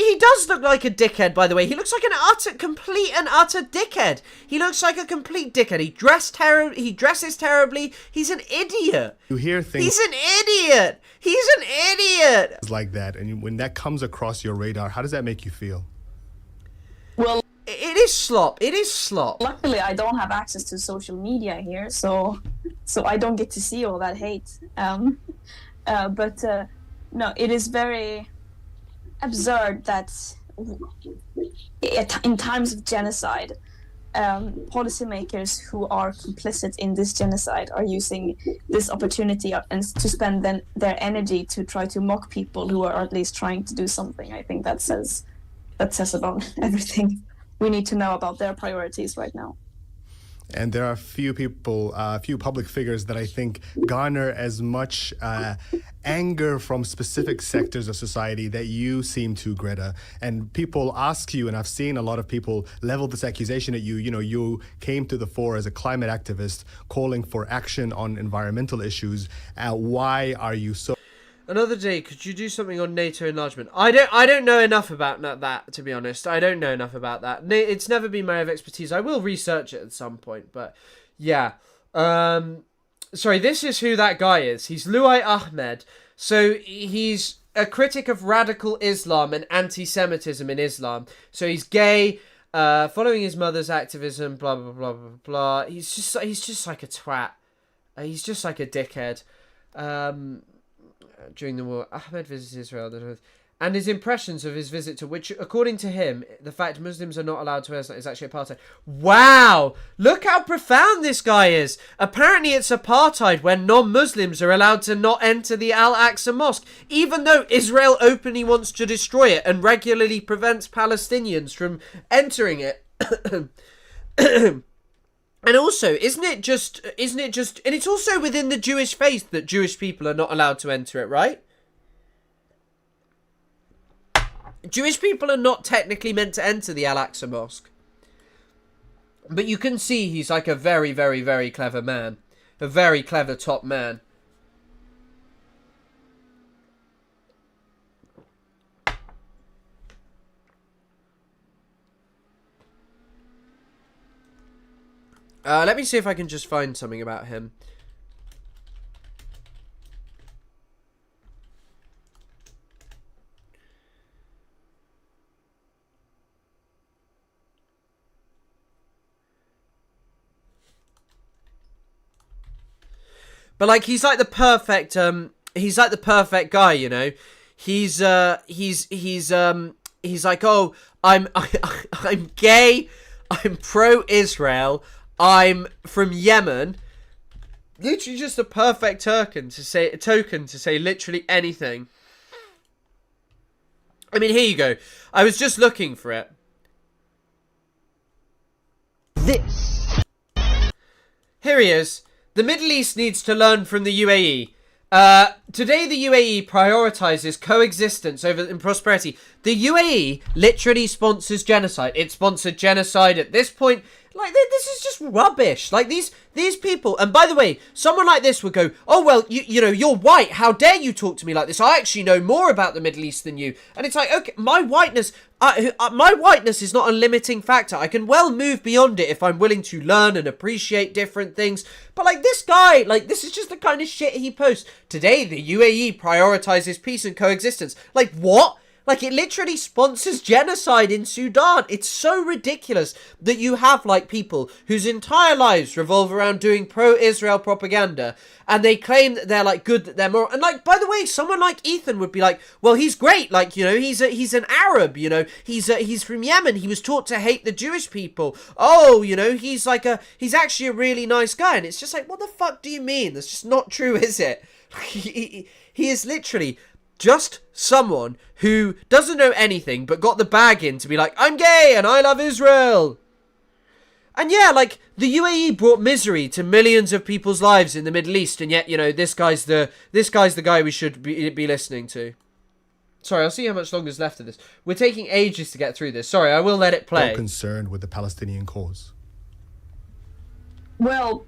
He does look like a dickhead, by the way. He looks like an complete and utter dickhead. He looks like a complete dickhead. He dresses terribly. He's an idiot. You hear things. He's an idiot. He's an idiot. Like that, and when that comes across your radar, how does that make you feel? Well, it is slop. It is slop. Luckily, I don't have access to social media here, so I don't get to see all that hate. But no, it is very absurd that in times of genocide, policymakers who are complicit in this genocide are using this opportunity and to spend their energy to try to mock people who are at least trying to do something. I think that says about everything we need to know about their priorities right now. And there are few people, few public figures that I think garner as much anger from specific sectors of society that you seem to, Greta. And people ask you, and I've seen a lot of people level this accusation at you. You know, you came to the fore as a climate activist calling for action on environmental issues. Why are you so... Another day, could you do something on NATO enlargement? I don't know enough about that, to be honest. I don't know enough about that. It's never been my area of expertise. I will research it at some point, but yeah. Sorry, this is who that guy is. He's Louai Ahmed. So he's a critic of radical Islam and anti-Semitism in Islam. So he's gay, following his mother's activism, blah, blah, blah, blah, blah. He's just like a twat. He's just like a dickhead. During the war, Ahmed visits Israel, and his impressions of his visit to which, according to him, the fact Muslims are not allowed to is actually apartheid. Wow! Look how profound this guy is! Apparently it's apartheid when non-Muslims are allowed to not enter the Al-Aqsa Mosque, even though Israel openly wants to destroy it and regularly prevents Palestinians from entering it. And also, isn't it just, and it's also within the Jewish faith that Jewish people are not allowed to enter it, right? Jewish people are not technically meant to enter the Al-Aqsa Mosque. But you can see he's like a very, very, very clever man. A very clever top man. Let me see if I can just find something about him. But like, he's like the perfect guy, you know. He's like, oh, I'm gay, I'm pro-Israel, I'm from Yemen. Literally just a perfect token to say literally anything. I mean, here you go. I was just looking for it. This. Here he is. The Middle East needs to learn from the UAE. Today the UAE prioritizes coexistence over prosperity. The UAE literally sponsors genocide. It sponsored genocide at this point. Like, this is just rubbish. Like, these people... And by the way, someone like this would go, oh, well, you know, you're white. How dare you talk to me like this? I actually know more about the Middle East than you. And it's like, okay, my whiteness is not a limiting factor. I can well move beyond it if I'm willing to learn and appreciate different things. But, like, this guy, like, this is just the kind of shit he posts. Today, the UAE prioritizes peace and coexistence. Like, what? Like, it literally sponsors genocide in Sudan. It's so ridiculous that you have, like, people whose entire lives revolve around doing pro-Israel propaganda, and they claim that they're, like, good, that they're moral. And, like, by the way, someone like Ethan would be like, well, he's great. Like, you know, he's an Arab, you know. He's from Yemen. He was taught to hate the Jewish people. Oh, you know, he's actually a really nice guy. And it's just like, what the fuck do you mean? That's just not true, is it? He is literally... just someone who doesn't know anything but got the bag in to be like, I'm gay and I love Israel. And yeah, like, the UAE brought misery to millions of people's lives in the Middle East, and yet, you know, this guy's the guy we should be listening to. Sorry, I'll see how much longer is left of this. We're taking ages to get through this. Sorry, I will let it play. So concerned with the Palestinian cause? Well,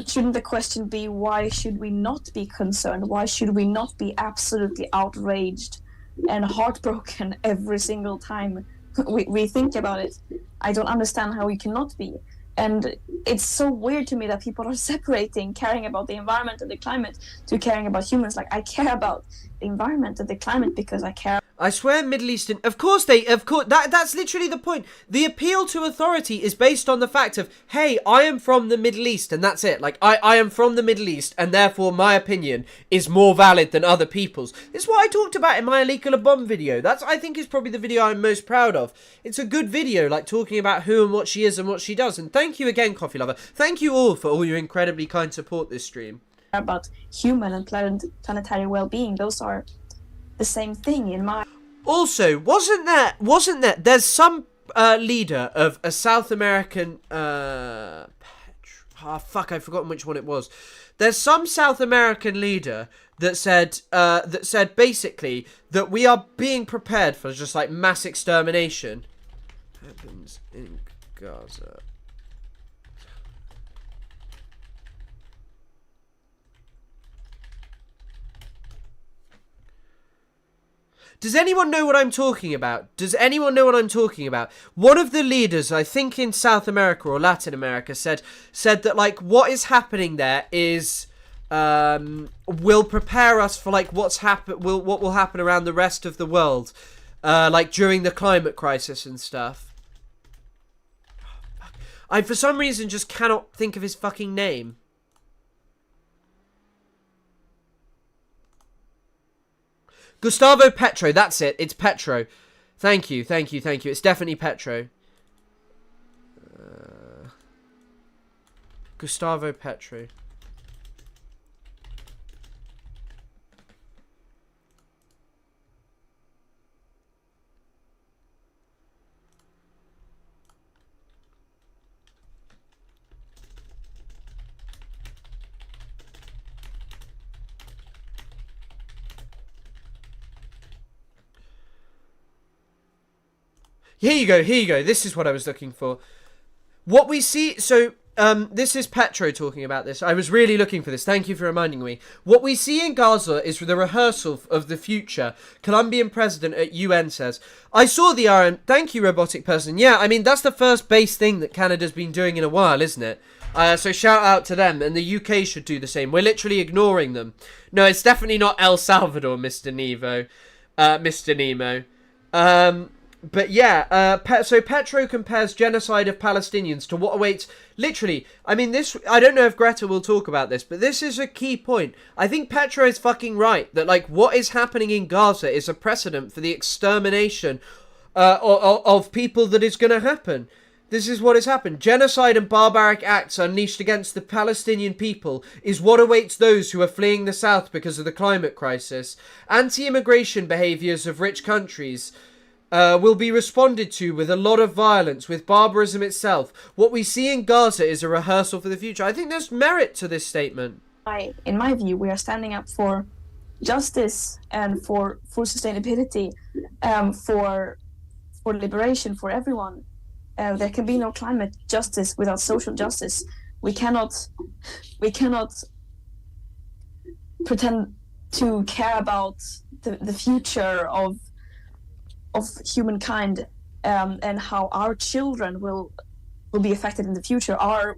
shouldn't the question be, why should we not be concerned? Why should we not be absolutely outraged and heartbroken every single time we think about it? I don't understand how we cannot be. And it's so weird to me that people are separating caring about the environment and the climate to caring about humans. Like, I care about the environment and the climate because I care. I swear Middle Eastern... Of course, that's literally the point. The appeal to authority is based on the fact of, hey, I am from the Middle East, and that's it. Like, I am from the Middle East, and therefore my opinion is more valid than other people's. This is what I talked about in my Alikula Bomb video. That's, I think, is probably the video I'm most proud of. It's a good video, like, talking about who and what she is and what she does. And thank you again, Coffee Lover. Thank you all for all your incredibly kind support this stream. About human and planetary well-being. Those are the same thing in my... Also, wasn't there, there's some leader of a South American, fuck, I've forgotten which one it was. There's some South American leader that said basically that we are being prepared for just like mass extermination. Happens in Gaza. Does anyone know what I'm talking about? Does anyone know what I'm talking about? One of the leaders, I think in South America or Latin America, said that like what is happening there is will prepare us for like what will happen around the rest of the world, like during the climate crisis and stuff. I for some reason just cannot think of his fucking name. Gustavo Petro, that's it. It's Petro. Thank you. It's definitely Petro. Gustavo Petro. Here you go. This is what I was looking for. What we see... So, this is Petro talking about this. I was really looking for this. Thank you for reminding me. What we see in Gaza is the rehearsal of the future. Colombian president at UN says, I saw the RN... Thank you, robotic person. Yeah, I mean, that's the first base thing that Canada's been doing in a while, isn't it? So shout out to them. And the UK should do the same. We're literally ignoring them. No, it's definitely not El Salvador, Mr. Nevo. Mr. Nemo. But yeah, so Petro compares genocide of Palestinians to what awaits. Literally, I mean, this. I don't know if Greta will talk about this, but this is a key point. I think Petro is fucking right that like what is happening in Gaza is a precedent for the extermination of people that is going to happen. This is what has happened. Genocide and barbaric acts unleashed against the Palestinian people is what awaits those who are fleeing the south because of the climate crisis. Anti-immigration behaviours of rich countries will be responded to with a lot of violence, with barbarism itself. What we see in Gaza is a rehearsal for the future. I think there's merit to this statement. In my view, we are standing up for justice and for sustainability, for liberation for everyone. There can be no climate justice without social justice. We cannot pretend to care about the future of humankind and how our children will be affected in the future. Our,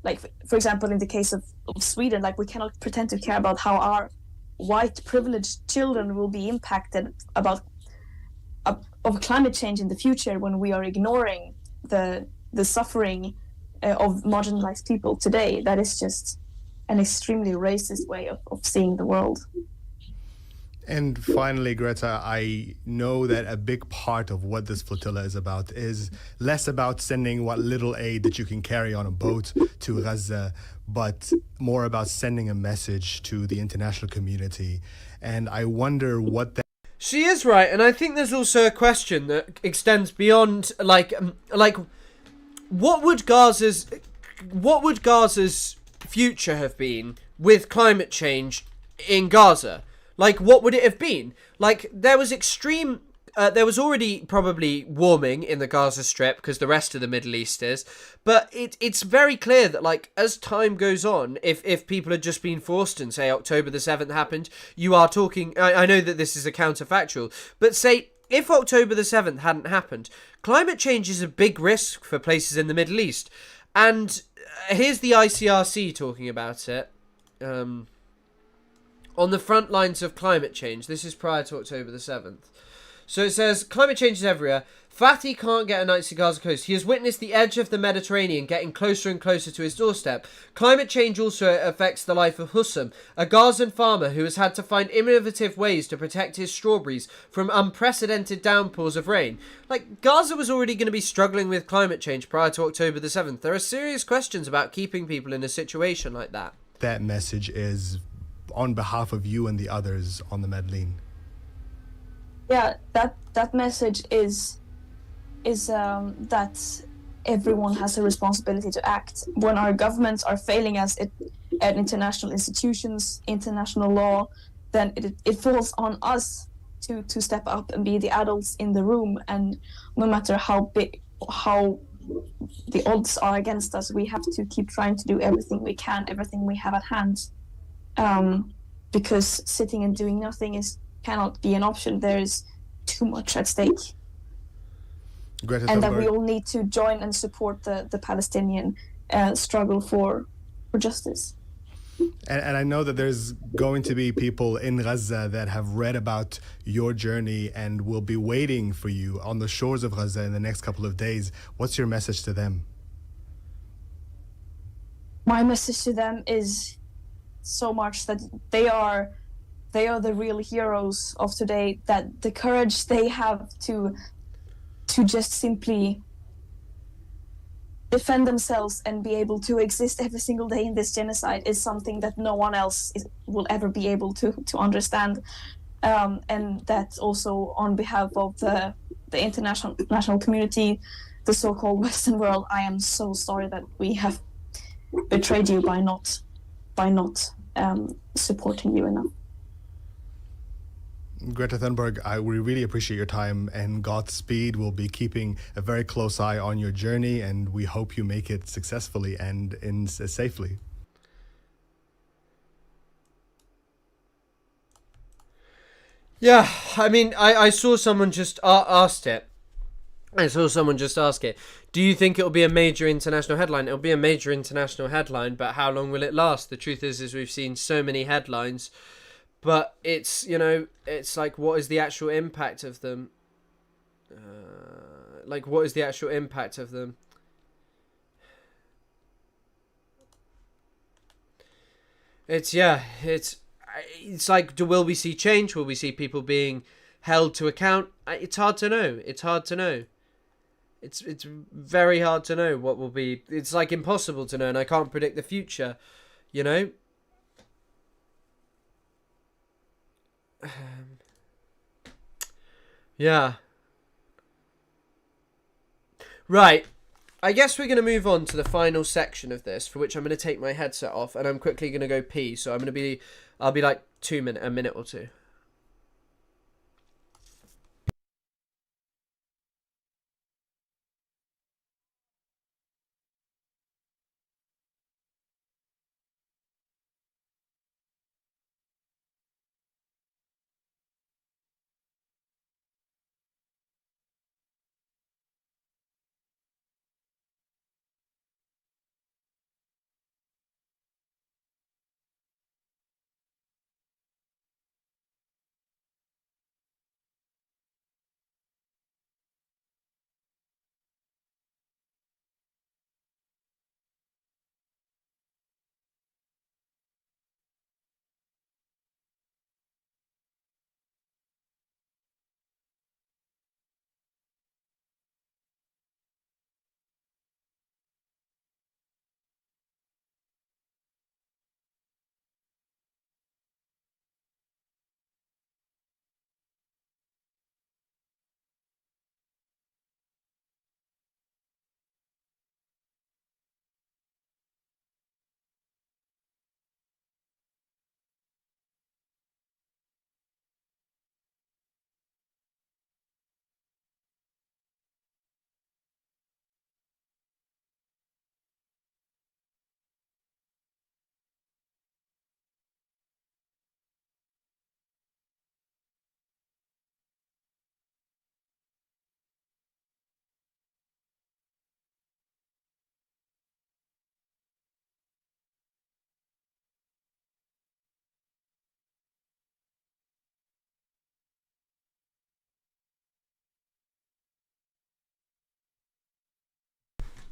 like, for example, in the case of Sweden, like, we cannot pretend to care about how our white privileged children will be impacted of climate change in the future when we are ignoring the suffering of marginalized people today. That is just an extremely racist way of seeing the world. And finally, Greta, I know that a big part of what this flotilla is about is less about sending what little aid that you can carry on a boat to Gaza, but more about sending a message to the international community. And I wonder what that... She is right, and I think there's also a question that extends beyond, like what would Gaza's future have been with climate change in Gaza? Like, what would it have been? Like, there was extreme... there was already probably warming in the Gaza Strip because the rest of the Middle East is. But it's very clear that, like, as time goes on, if people had just been forced and, say, October the 7th happened, you are talking... I know that this is a counterfactual, but say... If October the 7th hadn't happened, climate change is a big risk for places in the Middle East. And here's the ICRC talking about it. On the front lines of climate change. This is prior to October the 7th. So it says, climate change is everywhere. Fatih can't get a night to Gaza coast. He has witnessed the edge of the Mediterranean getting closer and closer to his doorstep. Climate change also affects the life of Hussam, a Gazan farmer who has had to find innovative ways to protect his strawberries from unprecedented downpours of rain. Like, Gaza was already going to be struggling with climate change prior to October the 7th. There are serious questions about keeping people in a situation like that. That message is on behalf of you and the others on the Medellin. Yeah, that message is that everyone has a responsibility to act. When our governments are failing us at international institutions, international law, then it falls on us to step up and be the adults in the room. And no matter how the odds are against us, we have to keep trying to do everything we can, everything we have at hand. Because sitting and doing nothing cannot be an option. There is too much at stake. Greta And that Thunberg. we all need to join and support the Palestinian struggle for justice. And I know that there's going to be people in Gaza that have read about your journey and will be waiting for you on the shores of Gaza in the next couple of days. What's your message to them? My message to them is so much that they are the real heroes of today, that the courage they have to just simply defend themselves and be able to exist every single day in this genocide is something that no one else will ever be able to understand. And that also on behalf of the international community, the so-called Western world, I am so sorry that we have betrayed you by not supporting you enough. Greta Thunberg, we really appreciate your time, and Godspeed. We'll be keeping a very close eye on your journey, and we hope you make it successfully and safely. Yeah, I mean, I saw someone just asked it. I saw someone just ask it. Do you think it'll be a major international headline? It'll be a major international headline, but how long will it last? The truth is we've seen so many headlines. But it's, it's like, what is the actual impact of them? What is the actual impact of them? It's like, will we see change? Will we see people being held to account? It's hard to know. It's hard to know. It's very hard to know what will be. It's like impossible to know, and I can't predict the future, Yeah. Right. I guess we're going to move on to the final section of this, for which I'm going to take my headset off, and I'm quickly going to go pee. So I'll be like a minute or two.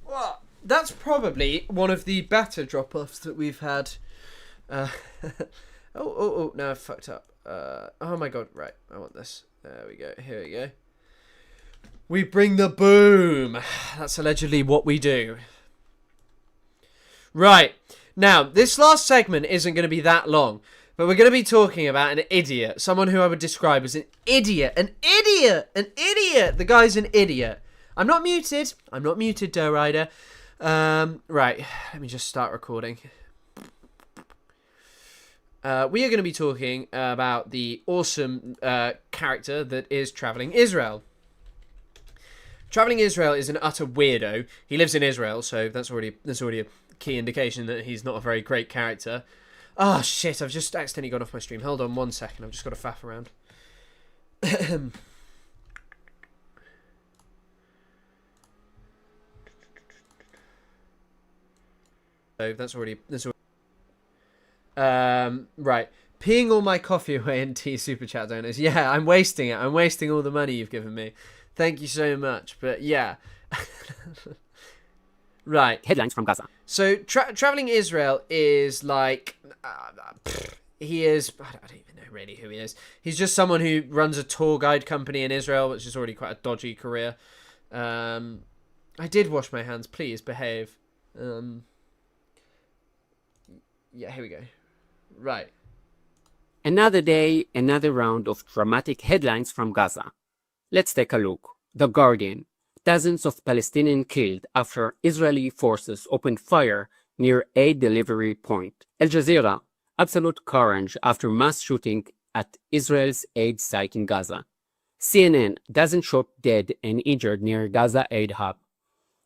Well, that's probably one of the better drop-offs that we've had. Oh, no, I fucked up. Oh my god, right, I want this. There we go, here we go. We bring the boom. That's allegedly what we do. Right, now, this last segment isn't going to be that long, but we're going to be talking about an idiot. Someone who I would describe as an idiot. An idiot! An idiot! The guy's an idiot. I'm not muted, Doe Rider. Right, let me just start recording. We are going to be talking about the awesome character that is Traveling Israel. Traveling Israel is an utter weirdo. He lives in Israel, so that's already a key indication that he's not a very great character. Oh shit, I've just accidentally gone off my stream. Hold on 1 second, I've just got to faff around. So that's already right. Peeing all my coffee away in tea super chat donors. Yeah, I'm wasting it. I'm wasting all the money you've given me. Thank you so much. But yeah. Right. Headlines from Gaza. So Traveling Israel is like he is I don't even know really who he is. He's just someone who runs a tour guide company in Israel, which is already quite a dodgy career. I did wash my hands, please behave. Yeah, here we go. Right. Another day, another round of dramatic headlines from Gaza. Let's take a look. The Guardian. Dozens of Palestinians killed after Israeli forces opened fire near aid delivery point. Al Jazeera. Absolute carnage after mass shooting at Israel's aid site in Gaza. CNN. Dozen shot dead and injured near Gaza aid hub.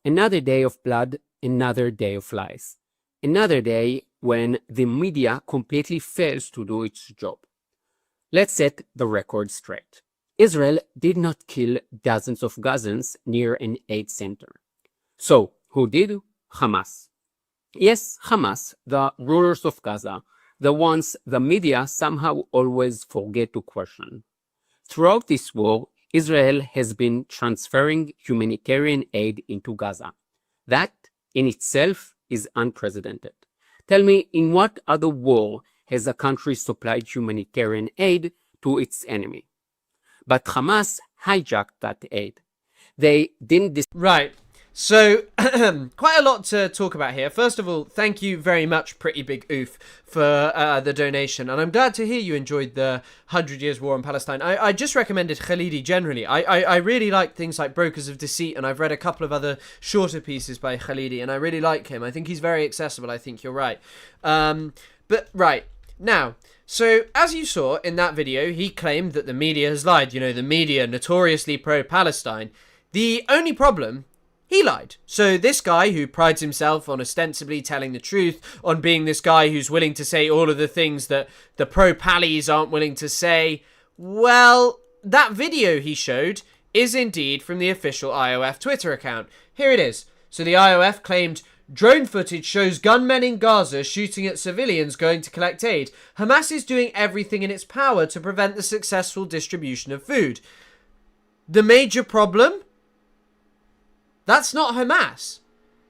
Another day of blood, another day of lies. Another day when the media completely fails to do its job. Let's set the record straight. Israel did not kill dozens of Gazans near an aid center. So, who did? Hamas. Yes, Hamas, the rulers of Gaza, the ones the media somehow always forget to question. Throughout this war, Israel has been transferring humanitarian aid into Gaza. That, in itself, is unprecedented. Tell me, in what other war has a country supplied humanitarian aid to its enemy? But Hamas hijacked that aid. They didn't... Right. So, quite a lot to talk about here. First of all, thank you very much, Pretty Big Oof, for the donation. And I'm glad to hear you enjoyed the 100 Years War in Palestine. I just recommended Khalidi generally. I really like things like Brokers of Deceit, and I've read a couple of other shorter pieces by Khalidi, and I really like him. I think he's very accessible. I think you're right. But, right, now... So, as you saw in that video, he claimed that the media has lied. You know, the media, notoriously pro-Palestine. The only problem... He lied. So this guy who prides himself on ostensibly telling the truth, on being this guy who's willing to say all of the things that the pro-Pallies aren't willing to say, well, that video he showed is indeed from the official IOF Twitter account. Here it is. So the IOF claimed, drone footage shows gunmen in Gaza shooting at civilians going to collect aid. Hamas is doing everything in its power to prevent the successful distribution of food. The major problem? That's not Hamas.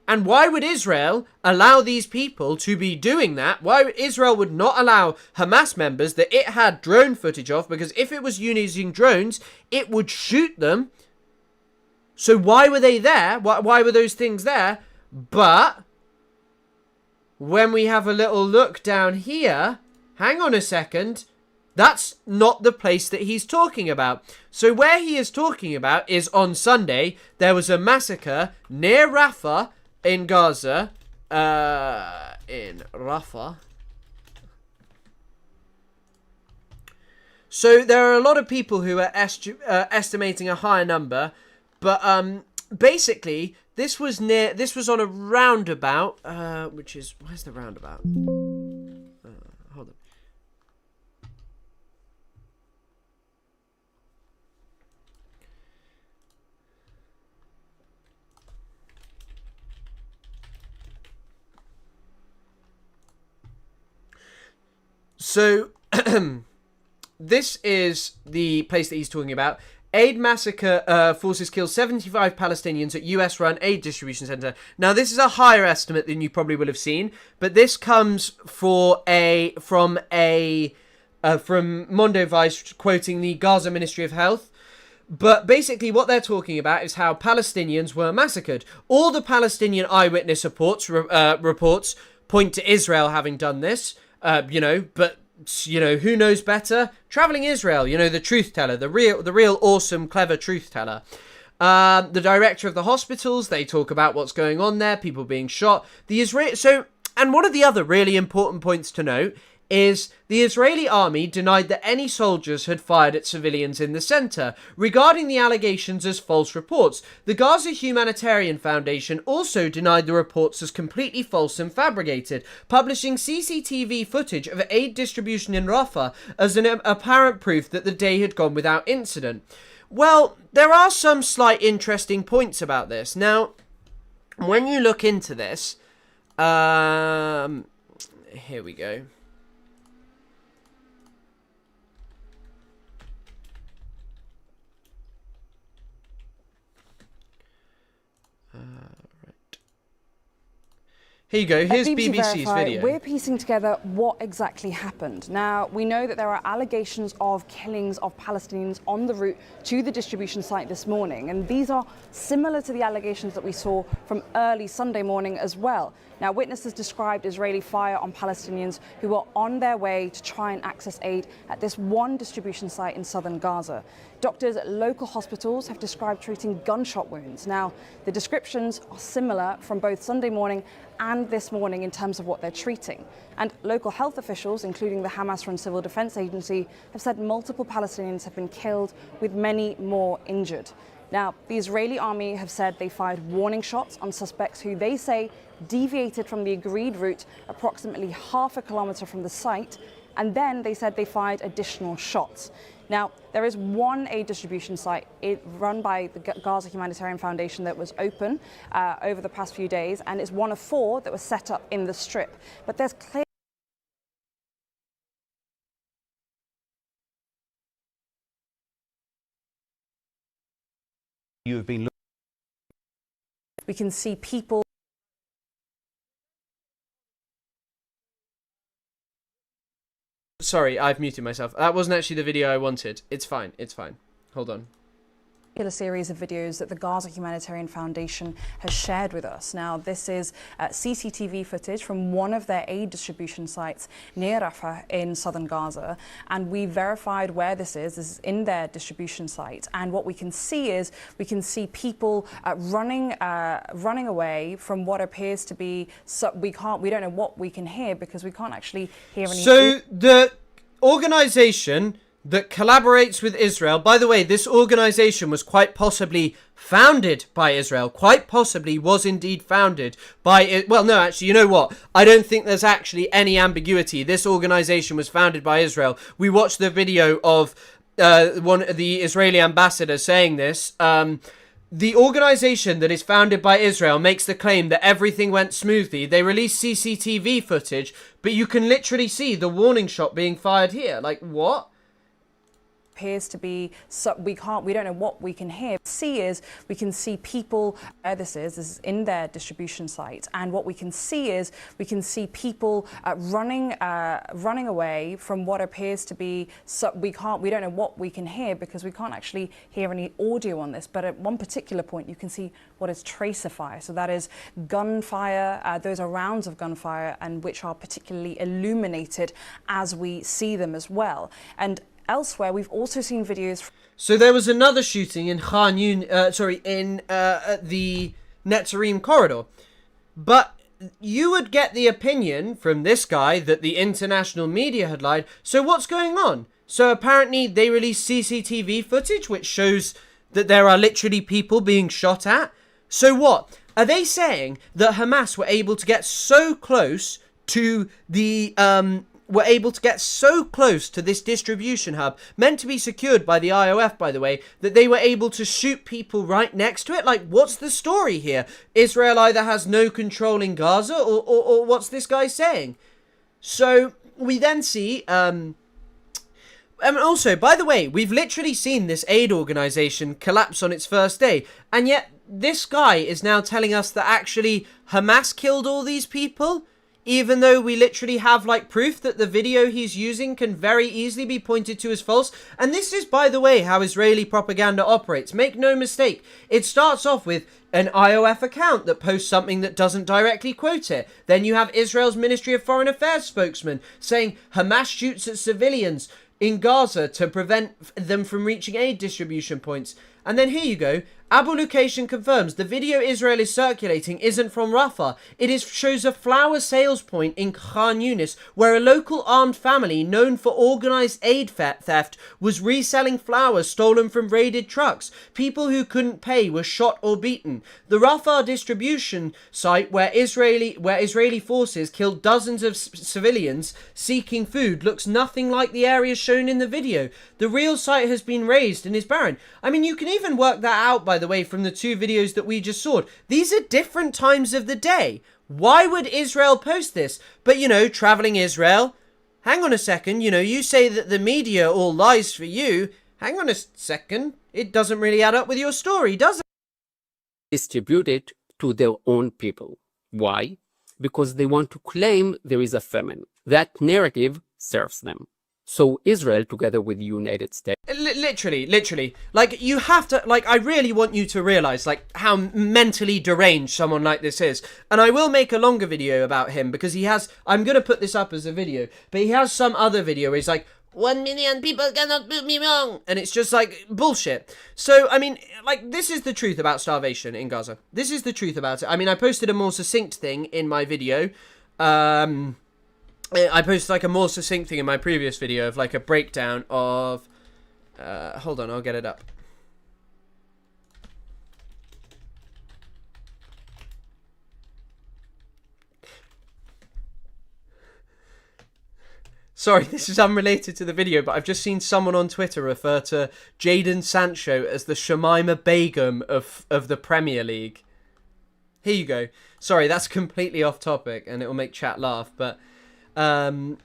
And why would Israel allow these people to be doing that? Why Israel would not allow Hamas members that it had drone footage of, because if it was using drones, it would shoot them. So why were they there? Why were those things there? But when we have a little look down here, hang on a second, that's not the place that he's talking about. So where he is talking about is on Sunday, there was a massacre near Rafah in Gaza. In Rafah. So there are a lot of people who are estimating a higher number. But basically, this was on a roundabout, which is, where's the roundabout? Hold on. So, this is the place that he's talking about. Aid massacre forces kill 75 Palestinians at US-run aid distribution center. Now, this is a higher estimate than you probably will have seen, but this comes from Mondo Vice quoting the Gaza Ministry of Health. But basically what they're talking about is how Palestinians were massacred. All the Palestinian eyewitness reports point to Israel having done this, but who knows better? Traveling Israel, the truth teller, the real awesome, clever truth teller. The director of the hospitals, they talk about what's going on there, people being shot. And one of the other really important points to note is the Israeli army denied that any soldiers had fired at civilians in the center, regarding the allegations as false reports. The Gaza Humanitarian Foundation also denied the reports as completely false and fabricated, publishing CCTV footage of aid distribution in Rafah as an apparent proof that the day had gone without incident. Well, there are some slight interesting points about this. Now, when you look into this, here we go. Here you go, here's BBC's video. We're piecing together what exactly happened. Now, we know that there are allegations of killings of Palestinians on the route to the distribution site this morning, and these are similar to the allegations that we saw from early Sunday morning as well. Now, witnesses described Israeli fire on Palestinians who were on their way to try and access aid at this one distribution site in southern Gaza. Doctors at local hospitals have described treating gunshot wounds. Now, the descriptions are similar from both Sunday morning and this morning in terms of what they're treating. And local health officials, including the Hamas-run Civil Defense Agency, have said multiple Palestinians have been killed, with many more injured. Now, the Israeli army have said they fired warning shots on suspects who they say deviated from the agreed route approximately half a kilometre from the site, and then they said they fired additional shots. Now, there is one aid distribution site run by the Gaza Humanitarian Foundation that was open over the past few days, and it's one of 4 that was set up in the Strip. But there's clear... You have been... We can see people... Sorry, I've muted myself. That wasn't actually the video I wanted. It's fine. It's fine. Hold on. A series of videos that the Gaza Humanitarian Foundation has shared with us. Now, this is CCTV footage from one of their aid distribution sites near Rafah in southern Gaza, and we verified where this is. This is in their distribution site, and what we can see is people running away from what appears to be. We don't know what we can hear because we can't actually hear any. So the organization that collaborates with Israel. By the way, this organization was quite possibly founded by Israel. Quite possibly was indeed founded by... Well, no, actually, you know what? I don't think there's actually any ambiguity. This organization was founded by Israel. We watched the video of the Israeli ambassador saying this. The organization that is founded by Israel makes the claim that everything went smoothly. They released CCTV footage, but you can literally see the warning shot being fired here. Like, what? Appears to be, we don't know what we can hear. We can see people, this is in their distribution site, and what we can see is people running away from what appears to be, we don't know what we can hear because we can't actually hear any audio on this, but at one particular point you can see what is tracer fire. So that is gunfire, those are rounds of gunfire, and which are particularly illuminated as we see them as well. And elsewhere, we've also seen videos. So there was another shooting in Khan Yunis, in the Netzarim corridor. But you would get the opinion from this guy that the international media had lied. So what's going on? So apparently they released CCTV footage which shows that there are literally people being shot at. So what? Are they saying that Hamas were able to get so close to the this distribution hub, meant to be secured by the IOF, by the way, that they were able to shoot people right next to it? Like, what's the story here? Israel either has no control in Gaza, or what's this guy saying? So we then see And also, by the way, we've literally seen this aid organization collapse on its first day, and yet this guy is now telling us that actually Hamas killed all these people, even though we literally have like proof that the video he's using can very easily be pointed to as false. And this is, by the way, how Israeli propaganda operates. Make no mistake, it starts off with an IOF account that posts something that doesn't directly quote it. Then you have Israel's Ministry of Foreign Affairs spokesman saying Hamas shoots at civilians in Gaza to prevent them from reaching aid distribution points. And then here you go. Abu Location confirms the video Israel is circulating isn't from Rafah. It shows a flower sales point in Khan Yunis where a local armed family known for organised aid theft was reselling flowers stolen from raided trucks. People who couldn't pay were shot or beaten. The Rafah distribution site where Israeli forces killed dozens of civilians seeking food looks nothing like the area shown in the video. The real site has been razed and is barren. I mean, you can even work that out, by the way, from the two videos that we just saw. These are different times of the day. Why would Israel post this? But, you know, traveling Israel, hang on a second, you know, you say that the media all lies for you. Hang on a second. It doesn't really add up with your story, does it? Distribute it to their own people. Why? Because they want to claim there is a famine. That narrative serves them. So Israel, together with the United States... Literally. Like, you have to... Like, I really want you to realise, like, how mentally deranged someone like this is. And I will make a longer video about him, because he has... I'm going to put this up as a video. But he has some other video where he's like, 1 million people cannot prove me wrong. And it's just, like, bullshit. So, I mean, like, this is the truth about starvation in Gaza. This is the truth about it. I mean, I posted a more succinct thing in my video. I posted like a more succinct thing in my previous video of like a breakdown of... hold on, I'll get it up. Sorry, this is unrelated to the video, but I've just seen someone on Twitter refer to Jadon Sancho as the Shamima Begum of the Premier League. Here you go. Sorry, that's completely off topic and it will make chat laugh, but... here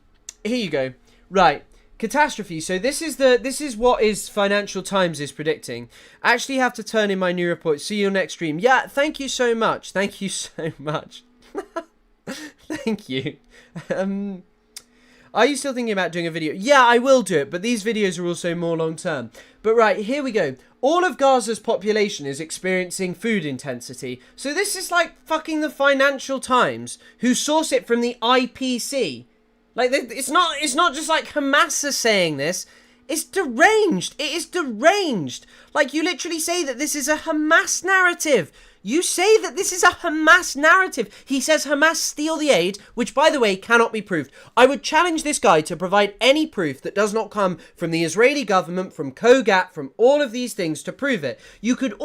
you go. Right, catastrophe. So this is what Financial Times is predicting. I actually have to turn in my new report. See you next stream. Yeah, thank you so much. Thank you so much. Thank you. Are you still thinking about doing a video? Yeah, I will do it, but these videos are also more long term. But right, here we go. All of Gaza's population is experiencing food intensity. So this is like fucking the Financial Times, who source it from the IPC. Like, it's not just like Hamas is saying this. It's deranged. It is deranged. Like, you literally say that this is a Hamas narrative. You say that this is a Hamas narrative. He says Hamas steal the aid, which, by the way, cannot be proved. I would challenge this guy to provide any proof that does not come from the Israeli government, from Kogat, from all of these things to prove it. You could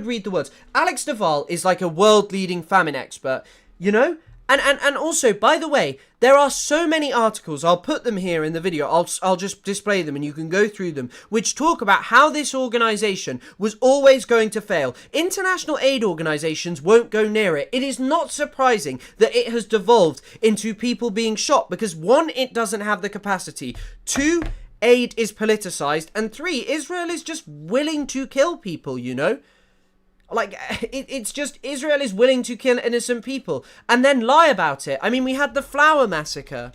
read the words. Alex Naval is like a world-leading famine expert, you know? And also, by the way, there are so many articles, I'll put them here in the video, I'll just display them and you can go through them, which talk about how this organization was always going to fail. International aid organizations won't go near it. It is not surprising that it has devolved into people being shot because 1, it doesn't have the capacity, 2, aid is politicized, and 3, Israel is just willing to kill people, you know? Like, it's just, Israel is willing to kill innocent people and then lie about it. I mean, we had the flower massacre.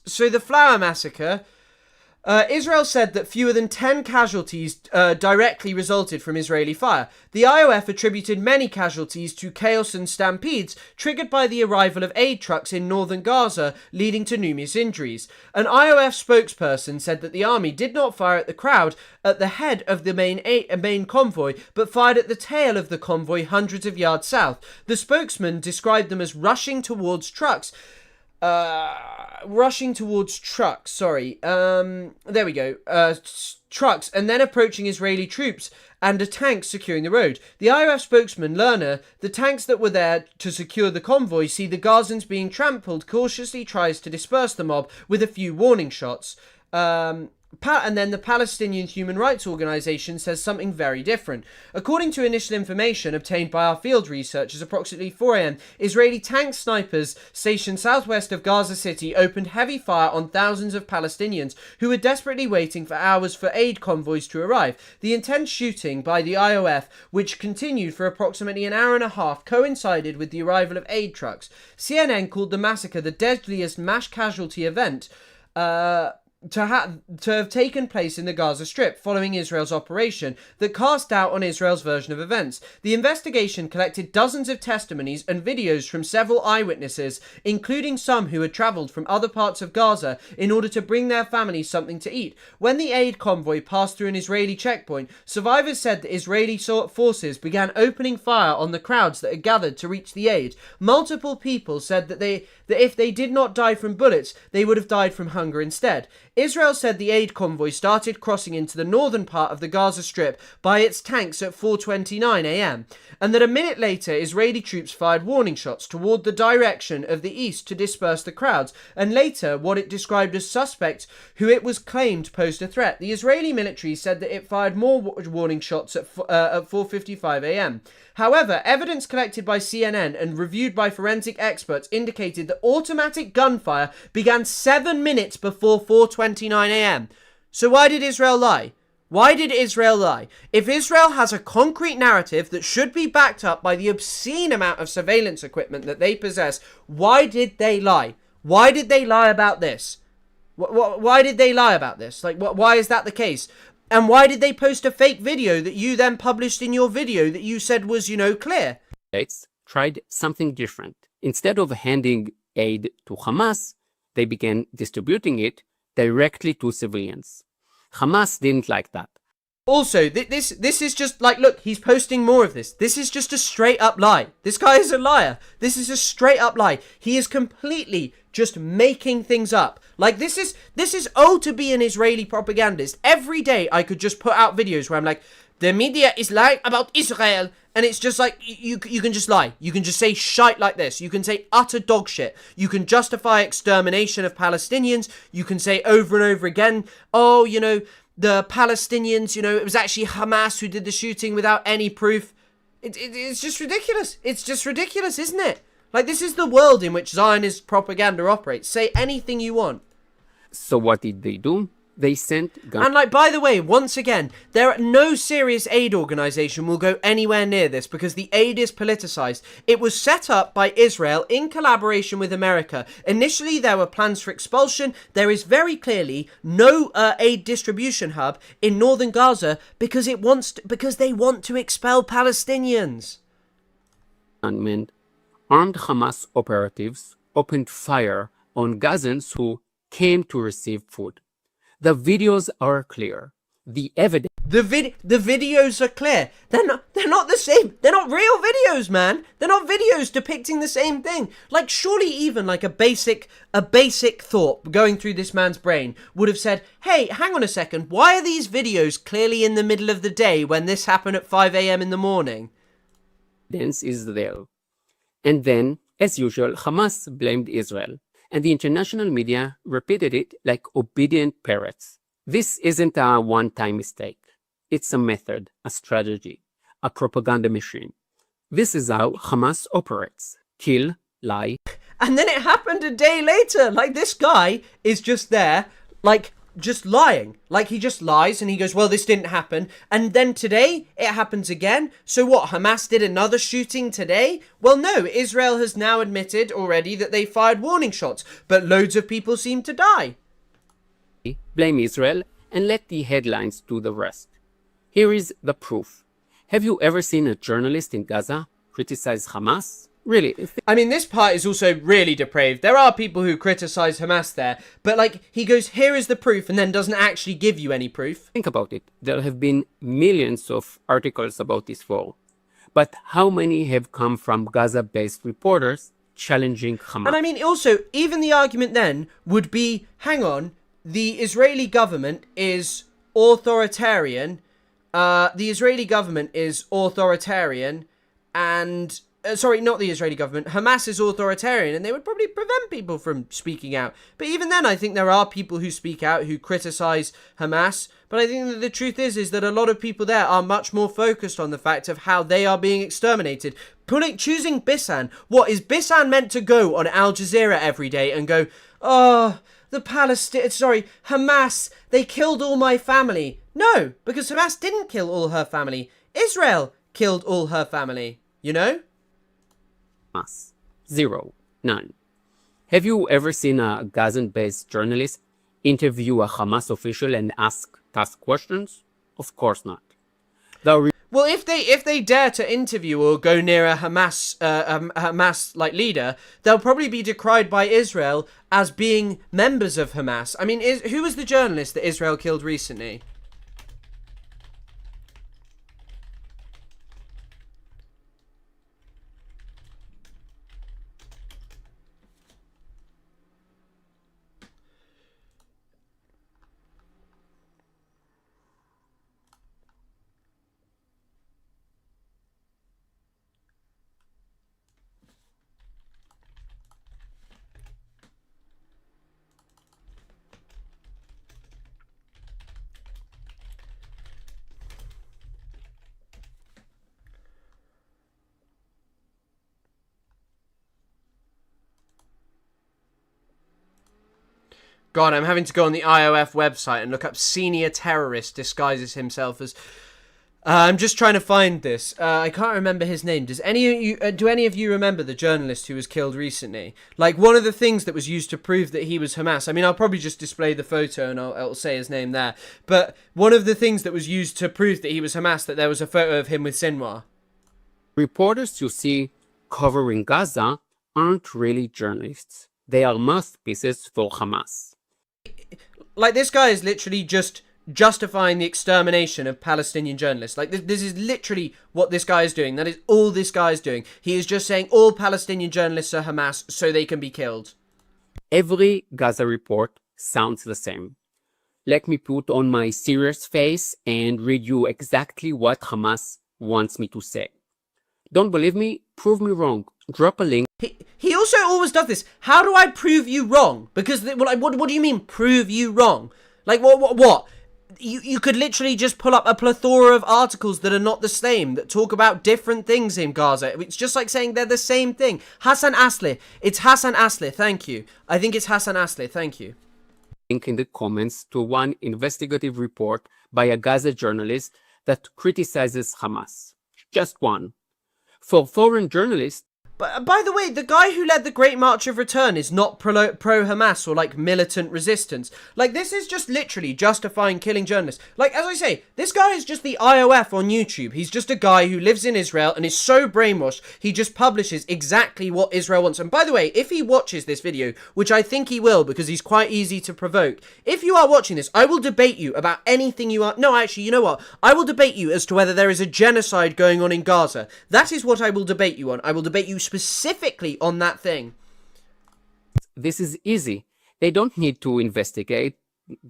So the flower massacre, Israel said that fewer than 10 casualties directly resulted from Israeli fire. The IOF attributed many casualties to chaos and stampedes triggered by the arrival of aid trucks in northern Gaza, leading to numerous injuries. An IOF spokesperson said that the army did not fire at the crowd at the head of the main convoy, but fired at the tail of the convoy hundreds of yards south. The spokesman described them as rushing towards trucks. There we go. Trucks, and then approaching Israeli troops and a tank securing the road. The IOF spokesman, Lerner, the tanks that were there to secure the convoy see the Gazans being trampled, cautiously tries to disperse the mob with a few warning shots. And then the Palestinian Human Rights Organization says something very different. According to initial information obtained by our field researchers, approximately 4 a.m., Israeli tank snipers stationed southwest of Gaza City opened heavy fire on thousands of Palestinians who were desperately waiting for hours for aid convoys to arrive. The intense shooting by the IOF, which continued for approximately an hour and a half, coincided with the arrival of aid trucks. CNN called the massacre the deadliest mass casualty event to have taken place in the Gaza Strip following Israel's operation that cast doubt on Israel's version of events. The investigation collected dozens of testimonies and videos from several eyewitnesses, including some who had travelled from other parts of Gaza in order to bring their families something to eat. When the aid convoy passed through an Israeli checkpoint, survivors said that Israeli forces began opening fire on the crowds that had gathered to reach the aid. Multiple people said that if they did not die from bullets, they would have died from hunger instead. Israel said the aid convoy started crossing into the northern part of the Gaza Strip by its tanks at 4:29 a.m. and that a minute later Israeli troops fired warning shots toward the direction of the east to disperse the crowds, and later what it described as suspects who it was claimed posed a threat. The Israeli military said that it fired more warning shots at 4:55 a.m. However, evidence collected by CNN and reviewed by forensic experts indicated that automatic gunfire began 7 minutes before 4:29 a.m. So why did Israel lie? Why did Israel lie? If Israel has a concrete narrative that should be backed up by the obscene amount of surveillance equipment that they possess, why did they lie? Why did they lie about this? Why did they lie about this? Like, why is that the case? And why did they post a fake video that you then published in your video that you said was, clear? States tried something different. Instead of handing aid to Hamas, they began distributing it directly to civilians. Hamas didn't like that. Also, this is just like, look, he's posting more of this. This is just a straight up lie. This guy is a liar. This is a straight up lie. He is completely just making things up. Like, this is to be an Israeli propagandist. Every day I could just put out videos where I'm like, the media is lying about Israel, and it's just like, you can just lie. You can just say shite like this. You can say utter dog shit. You can justify extermination of Palestinians. You can say over and over again, oh, the Palestinians, it was actually Hamas who did the shooting without any proof. It's just ridiculous. It's just ridiculous, isn't it? Like, this is the world in which Zionist propaganda operates. Say anything you want. So what did they do? They sent guns. And by the way, once again, no serious aid organization will go anywhere near this because the aid is politicized. It was set up by Israel in collaboration with America. Initially, there were plans for expulsion. There is very clearly no aid distribution hub in northern Gaza because they want to expel Palestinians. Armed Hamas operatives opened fire on Gazans who came to receive food. The videos are clear. The evidence. The videos are clear. They're not the same. They're not real videos, man. They're not videos depicting the same thing. Like, surely even like a basic thought going through this man's brain would have said, hey, hang on a second. Why are these videos clearly in the middle of the day when this happened at 5 a.m. in the morning? Evidence is there. And then, as usual, Hamas blamed Israel. And the international media repeated it like obedient parrots. This isn't a one-time mistake. It's a method, a strategy, a propaganda machine. This is how Hamas operates. Kill, lie. And then it happened a day later. Like, this guy is just there, like, just lying. Like, he just lies and he goes, well, this didn't happen. And then today it happens again. So what, Hamas did another shooting today? Well, no, Israel has now admitted already that they fired warning shots, but loads of people seem to die. Blame Israel and let the headlines do the rest. Here is the proof. Have you ever seen a journalist in Gaza criticize Hamas? Really? I mean, this part is also really depraved. There are people who criticize Hamas there, but like, he goes, here is the proof, and then doesn't actually give you any proof. Think about it. There have been millions of articles about this war. But how many have come from Gaza-based reporters challenging Hamas? And I mean, also, even the argument then would be, hang on, the Israeli government is authoritarian. And sorry, not the Israeli government, Hamas is authoritarian and they would probably prevent people from speaking out. But even then, I think there are people who speak out, who criticize Hamas. But I think that the truth is that a lot of people there are much more focused on the fact of how they are being exterminated. Choosing Bissan. What, is Bissan meant to go on Al Jazeera every day and go, oh, Hamas, they killed all my family. No, because Hamas didn't kill all her family. Israel killed all her family, you know? Hamas. Zero. None. Have you ever seen a Gazan-based journalist interview a Hamas official and ask tough questions? Of course not. Well, if they dare to interview or go near a Hamas like leader, they'll probably be decried by Israel as being members of Hamas. I mean, who was the journalist that Israel killed recently? God, I'm having to go on the IOF website and look up senior terrorist disguises himself as... I'm just trying to find this. I can't remember his name. Do any of you remember the journalist who was killed recently? Like, one of the things that was used to prove that he was Hamas. I mean, I'll probably just display the photo and I'll say his name there. But one of the things that was used to prove that he was Hamas, that there was a photo of him with Sinwar. Reporters you see covering Gaza aren't really journalists. They are mouthpieces for Hamas. Like, this guy is literally just justifying the extermination of Palestinian journalists. Like, this is literally what this guy is doing. That is all this guy is doing. He is just saying all Palestinian journalists are Hamas so they can be killed. Every Gaza report sounds the same. Let me put on my serious face and read you exactly what Hamas wants me to say. Don't believe me? Prove me wrong. Drop a link. He also always does this. How do I prove you wrong? Because, what do you mean, prove you wrong? Like, what? You could literally just pull up a plethora of articles that are not the same, that talk about different things in Gaza. It's just like saying they're the same thing. Hassan Asleh. It's Hassan Asleh, thank you. I think it's Hassan Asleh, thank you. Link in the comments to one investigative report by a Gaza journalist that criticizes Hamas. Just one. For foreign journalists, But by the way, the guy who led the Great March of Return is not pro-Hamas or like militant resistance. Like, this is just literally justifying killing journalists. Like, as I say, this guy is just the IOF on YouTube. He's just a guy who lives in Israel and is so brainwashed, he just publishes exactly what Israel wants. And by the way, if he watches this video, which I think he will because he's quite easy to provoke, if you are watching this, I will debate you about anything you are... No, actually, you know what? I will debate you as to whether there is a genocide going on in Gaza. That is what I will debate you on. I will debate you specifically on that thing. This is easy. They don't need to investigate,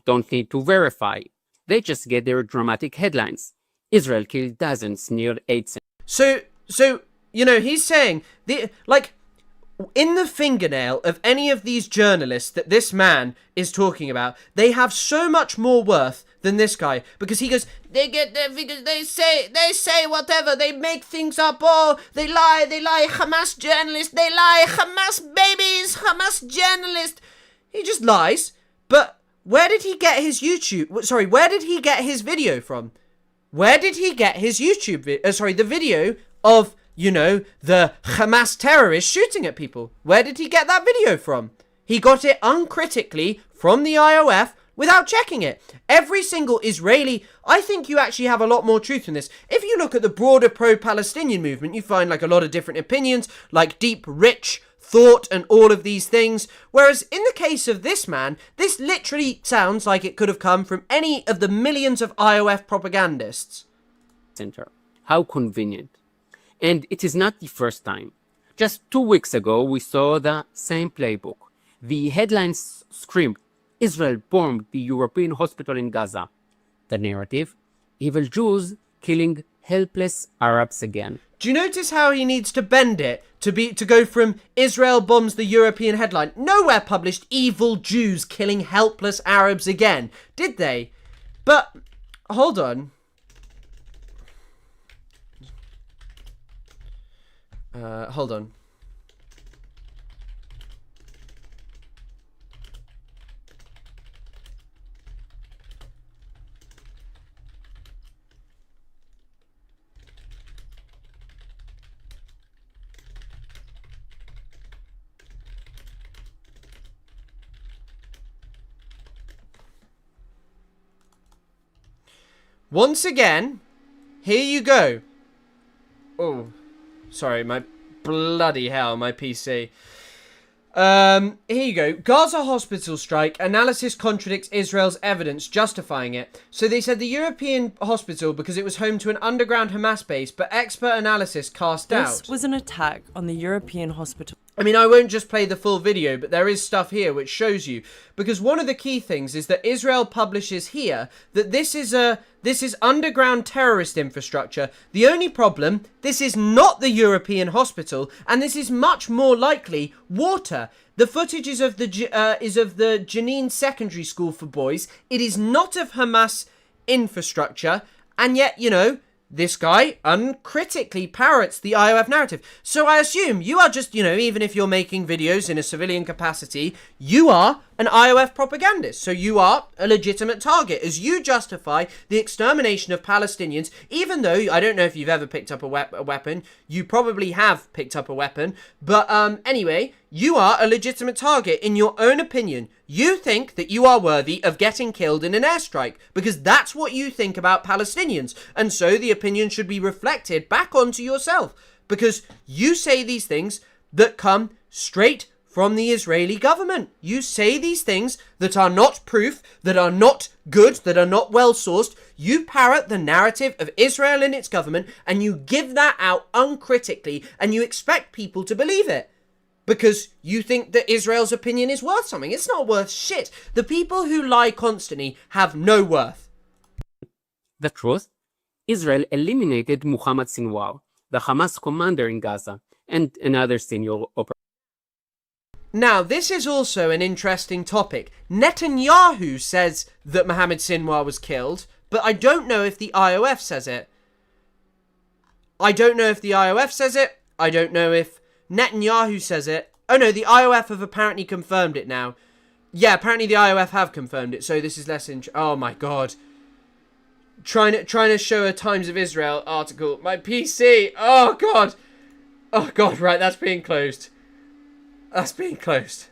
don't need to verify. They just get their dramatic headlines. Israel killed dozens near 8 So, you know, he's saying, in the fingernail of any of these journalists that this man is talking about, they have so much more worth than this guy, because he goes, they get their figures, they say whatever, they make things up, oh, they lie, Hamas journalists, they lie, Hamas babies, Hamas journalists. He just lies. But where did he get his where did he get his video from? Where did he get his the video of, you know, the Hamas terrorists shooting at people? Where did he get that video from? He got it uncritically from the IOF without checking it. Every single Israeli... I think you actually have a lot more truth in this. If you look at the broader pro-Palestinian movement, you find like a lot of different opinions, like deep, rich thought and all of these things. Whereas in the case of this man, this literally sounds like it could have come from any of the millions of IOF propagandists. Center. How convenient. And it is not the first time. Just 2 weeks ago, we saw the same playbook. The headlines screamed, Israel bombed the European hospital in Gaza. The narrative, evil Jews killing helpless Arabs again. Do you notice how he needs to bend it to go from Israel bombs the European headline? Nowhere published evil Jews killing helpless Arabs again, did they? But hold on. Hold on. Once again, here you go. Oh, sorry, my bloody hell, my PC. Here you go. Gaza hospital strike. Analysis contradicts Israel's evidence justifying it. So they said the European hospital because it was home to an underground Hamas base, but expert analysis cast doubt. This was an attack on the European hospital. I mean, I won't just play the full video, but there is stuff here which shows you. Because one of the key things is that Israel publishes here that this is underground terrorist infrastructure. The only problem, this is not the European hospital, and this is much more likely water. The footage is of the Jenin Secondary School for boys. It is not of Hamas infrastructure, and yet, you know, this guy uncritically parrots the IOF narrative. So I assume you are just, you know, even if you're making videos in a civilian capacity, you are an IOF propagandist. So you are a legitimate target as you justify the extermination of Palestinians, even though, I don't know if you've ever picked up a weapon. You probably have picked up a weapon. But anyway, you are a legitimate target in your own opinion. You think that you are worthy of getting killed in an airstrike because that's what you think about Palestinians. And so the opinion should be reflected back onto yourself because you say these things that come straight from the Israeli government. You say these things that are not proof, that are not good, that are not well sourced. You parrot the narrative of Israel and its government and you give that out uncritically and you expect people to believe it. Because you think that Israel's opinion is worth something. It's not worth shit. The people who lie constantly have no worth. The truth? Israel eliminated Muhammad Sinwar, the Hamas commander in Gaza, and another senior operator. Now, this is also an interesting topic. Netanyahu says that Mohammed Sinwar was killed, but I don't know if the IOF says it. I don't know if the IOF says it. I don't know if Netanyahu says it. Oh no, the IOF have apparently confirmed it now. Yeah, apparently the IOF have confirmed it, so this is less oh my god. Trying to show a Times of Israel article. My PC! Oh god! Oh god, right, that's being closed. That's being closed.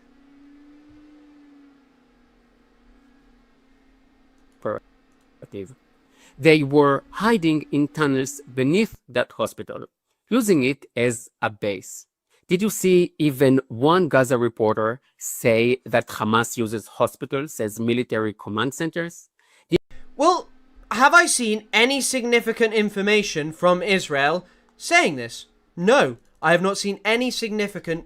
They were hiding in tunnels beneath that hospital, using it as a base. Did you see even one Gaza reporter say that Hamas uses hospitals as military command centers? Well, have I seen any significant information from Israel saying this? No, I have not seen any significant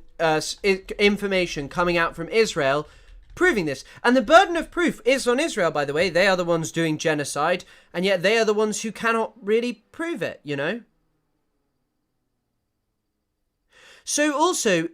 information coming out from Israel proving this. And the burden of proof is on Israel, by the way. They are the ones doing genocide, and yet they are the ones who cannot really prove it, you know? So also,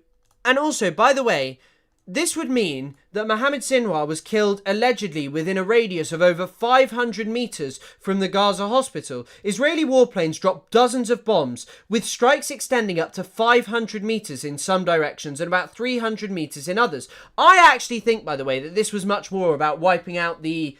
by the way, this would mean that Mohammed Sinwar was killed allegedly within a radius of over 500 meters from the Gaza hospital. Israeli warplanes dropped dozens of bombs, with strikes extending up to 500 meters in some directions and about 300 meters in others. I actually think, by the way, that this was much more about wiping out the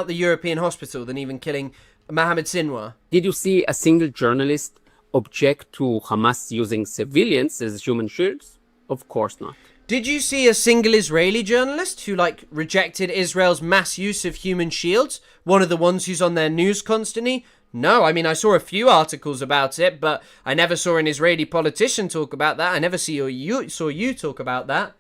European hospital than even killing Mohammed Sinwar. Did you see a single journalist object to Hamas using civilians as human shields? Of course not. Did you see a single Israeli journalist who, rejected Israel's mass use of human shields? One of the ones who's on their news constantly? No, I mean, I saw a few articles about it, but I never saw an Israeli politician talk about that. I never saw you talk about that.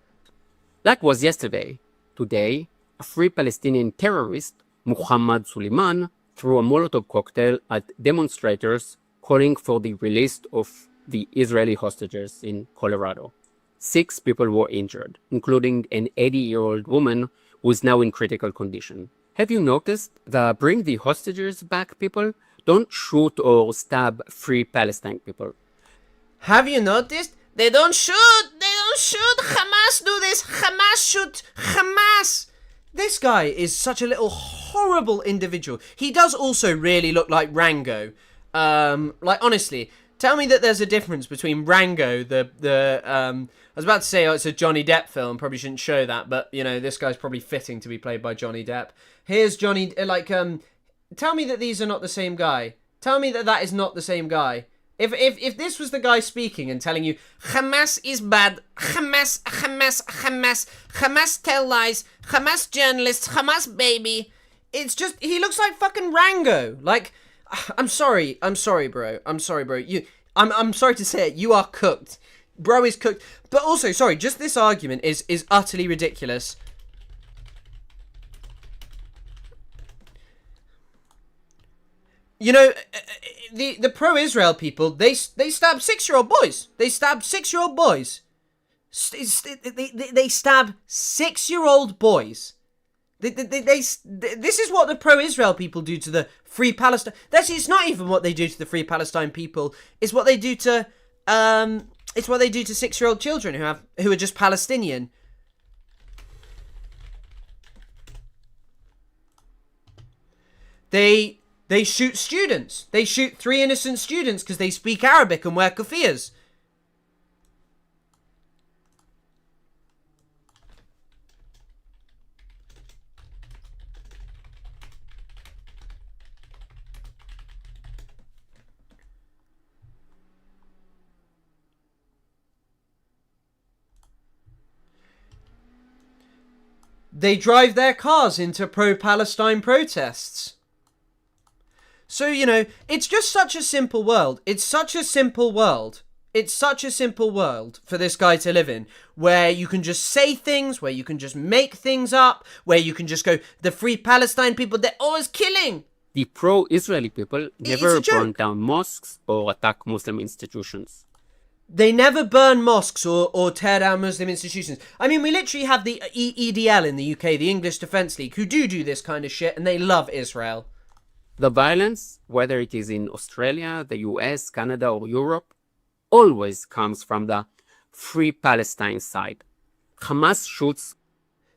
Like was yesterday. Today, a free Palestinian terrorist, Muhammad Suleiman, threw a Molotov cocktail at demonstrators calling for the release of the Israeli hostages in Colorado. 6 people were injured, including an 80-year-old woman who is now in critical condition. Have you noticed the bring the hostages back people don't shoot or stab free Palestine people? Have you noticed? They don't shoot! They don't shoot! Hamas do this! Hamas shoot! Hamas! This guy is such a little horrible individual. He does also really look like Rango. Like, honestly, tell me that there's a difference between Rango, I was about to say, it's a Johnny Depp film, probably shouldn't show that, but, you know, this guy's probably fitting to be played by Johnny Depp. Here's Johnny, tell me that these are not the same guy. Tell me that that is not the same guy. If this was the guy speaking and telling you, Hamas is bad, Hamas tell lies, Hamas journalists, Hamas baby. It's just, he looks like fucking Rango. Like, I'm sorry, bro. I'm sorry, bro. I'm sorry to say it, you are cooked. Bro is cooked. But also, sorry, just this argument is utterly ridiculous. You know, the pro-Israel people, they stab 6-year-old boys. They stab 6-year-old boys. They stab 6-year-old boys. This is what the pro-Israel people do to the Free Palestine. Actually, it's not even what they do to the Free Palestine people. It's what they do to 6-year-old children who are just Palestinian. They shoot students. They shoot 3 innocent students because they speak Arabic and wear kufias. They drive their cars into pro-Palestine protests. So, you know, it's just such a simple world. It's such a simple world. It's such a simple world for this guy to live in, where you can just say things, where you can just make things up, where you can just go, the Free Palestine people, they're always killing. The pro-Israeli people never burn down mosques or attack Muslim institutions. They never burn mosques or tear down Muslim institutions. I mean, we literally have the EDL in the UK, the English Defence League, who do this kind of shit, and they love Israel. The violence, whether it is in Australia, the US, Canada, or Europe, always comes from the Free Palestine side. Hamas shoots.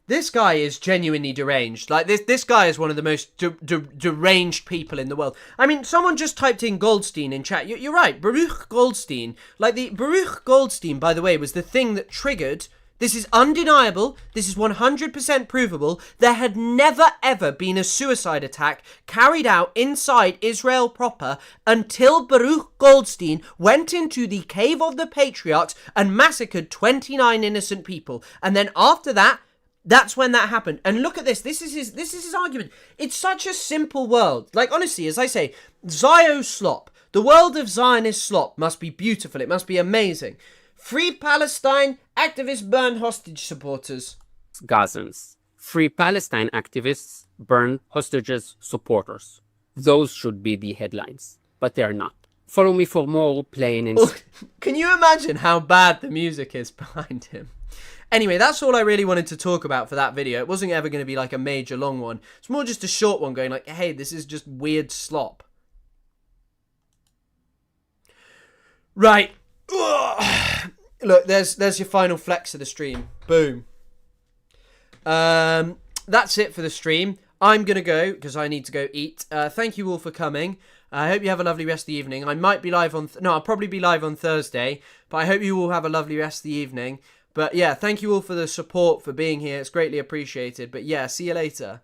This guy is genuinely deranged. Like, this guy is one of the most deranged people in the world. I mean, someone just typed in Goldstein in chat. You're right, Baruch Goldstein. Like, the Baruch Goldstein, by the way, was the thing that triggered... This is undeniable. This is 100% provable. There had never ever been a suicide attack carried out inside Israel proper until Baruch Goldstein went into the Cave of the Patriarchs and massacred 29 innocent people. And then after that, that's when that happened. And look at this. This is his argument. It's such a simple world. Like, honestly, as I say, Zio slop. The world of Zionist slop must be beautiful. It must be amazing. Free Palestine, activists burn hostage supporters. Gazans. Free Palestine activists burn hostages supporters. Those should be the headlines, but they are not. Follow me for more plain and... Can you imagine how bad the music is behind him? Anyway, that's all I really wanted to talk about for that video. It wasn't ever going to be like a major long one. It's more just a short one going like, hey, this is just weird slop. Right. Look, there's your final flex of the stream. Boom. That's it for the stream. I'm going to go because I need to go eat. Thank you all for coming. I hope you have a lovely rest of the evening. I might be live on... I'll probably be live on Thursday. But I hope you all have a lovely rest of the evening. But yeah, thank you all for the support, for being here. It's greatly appreciated. But yeah, see you later.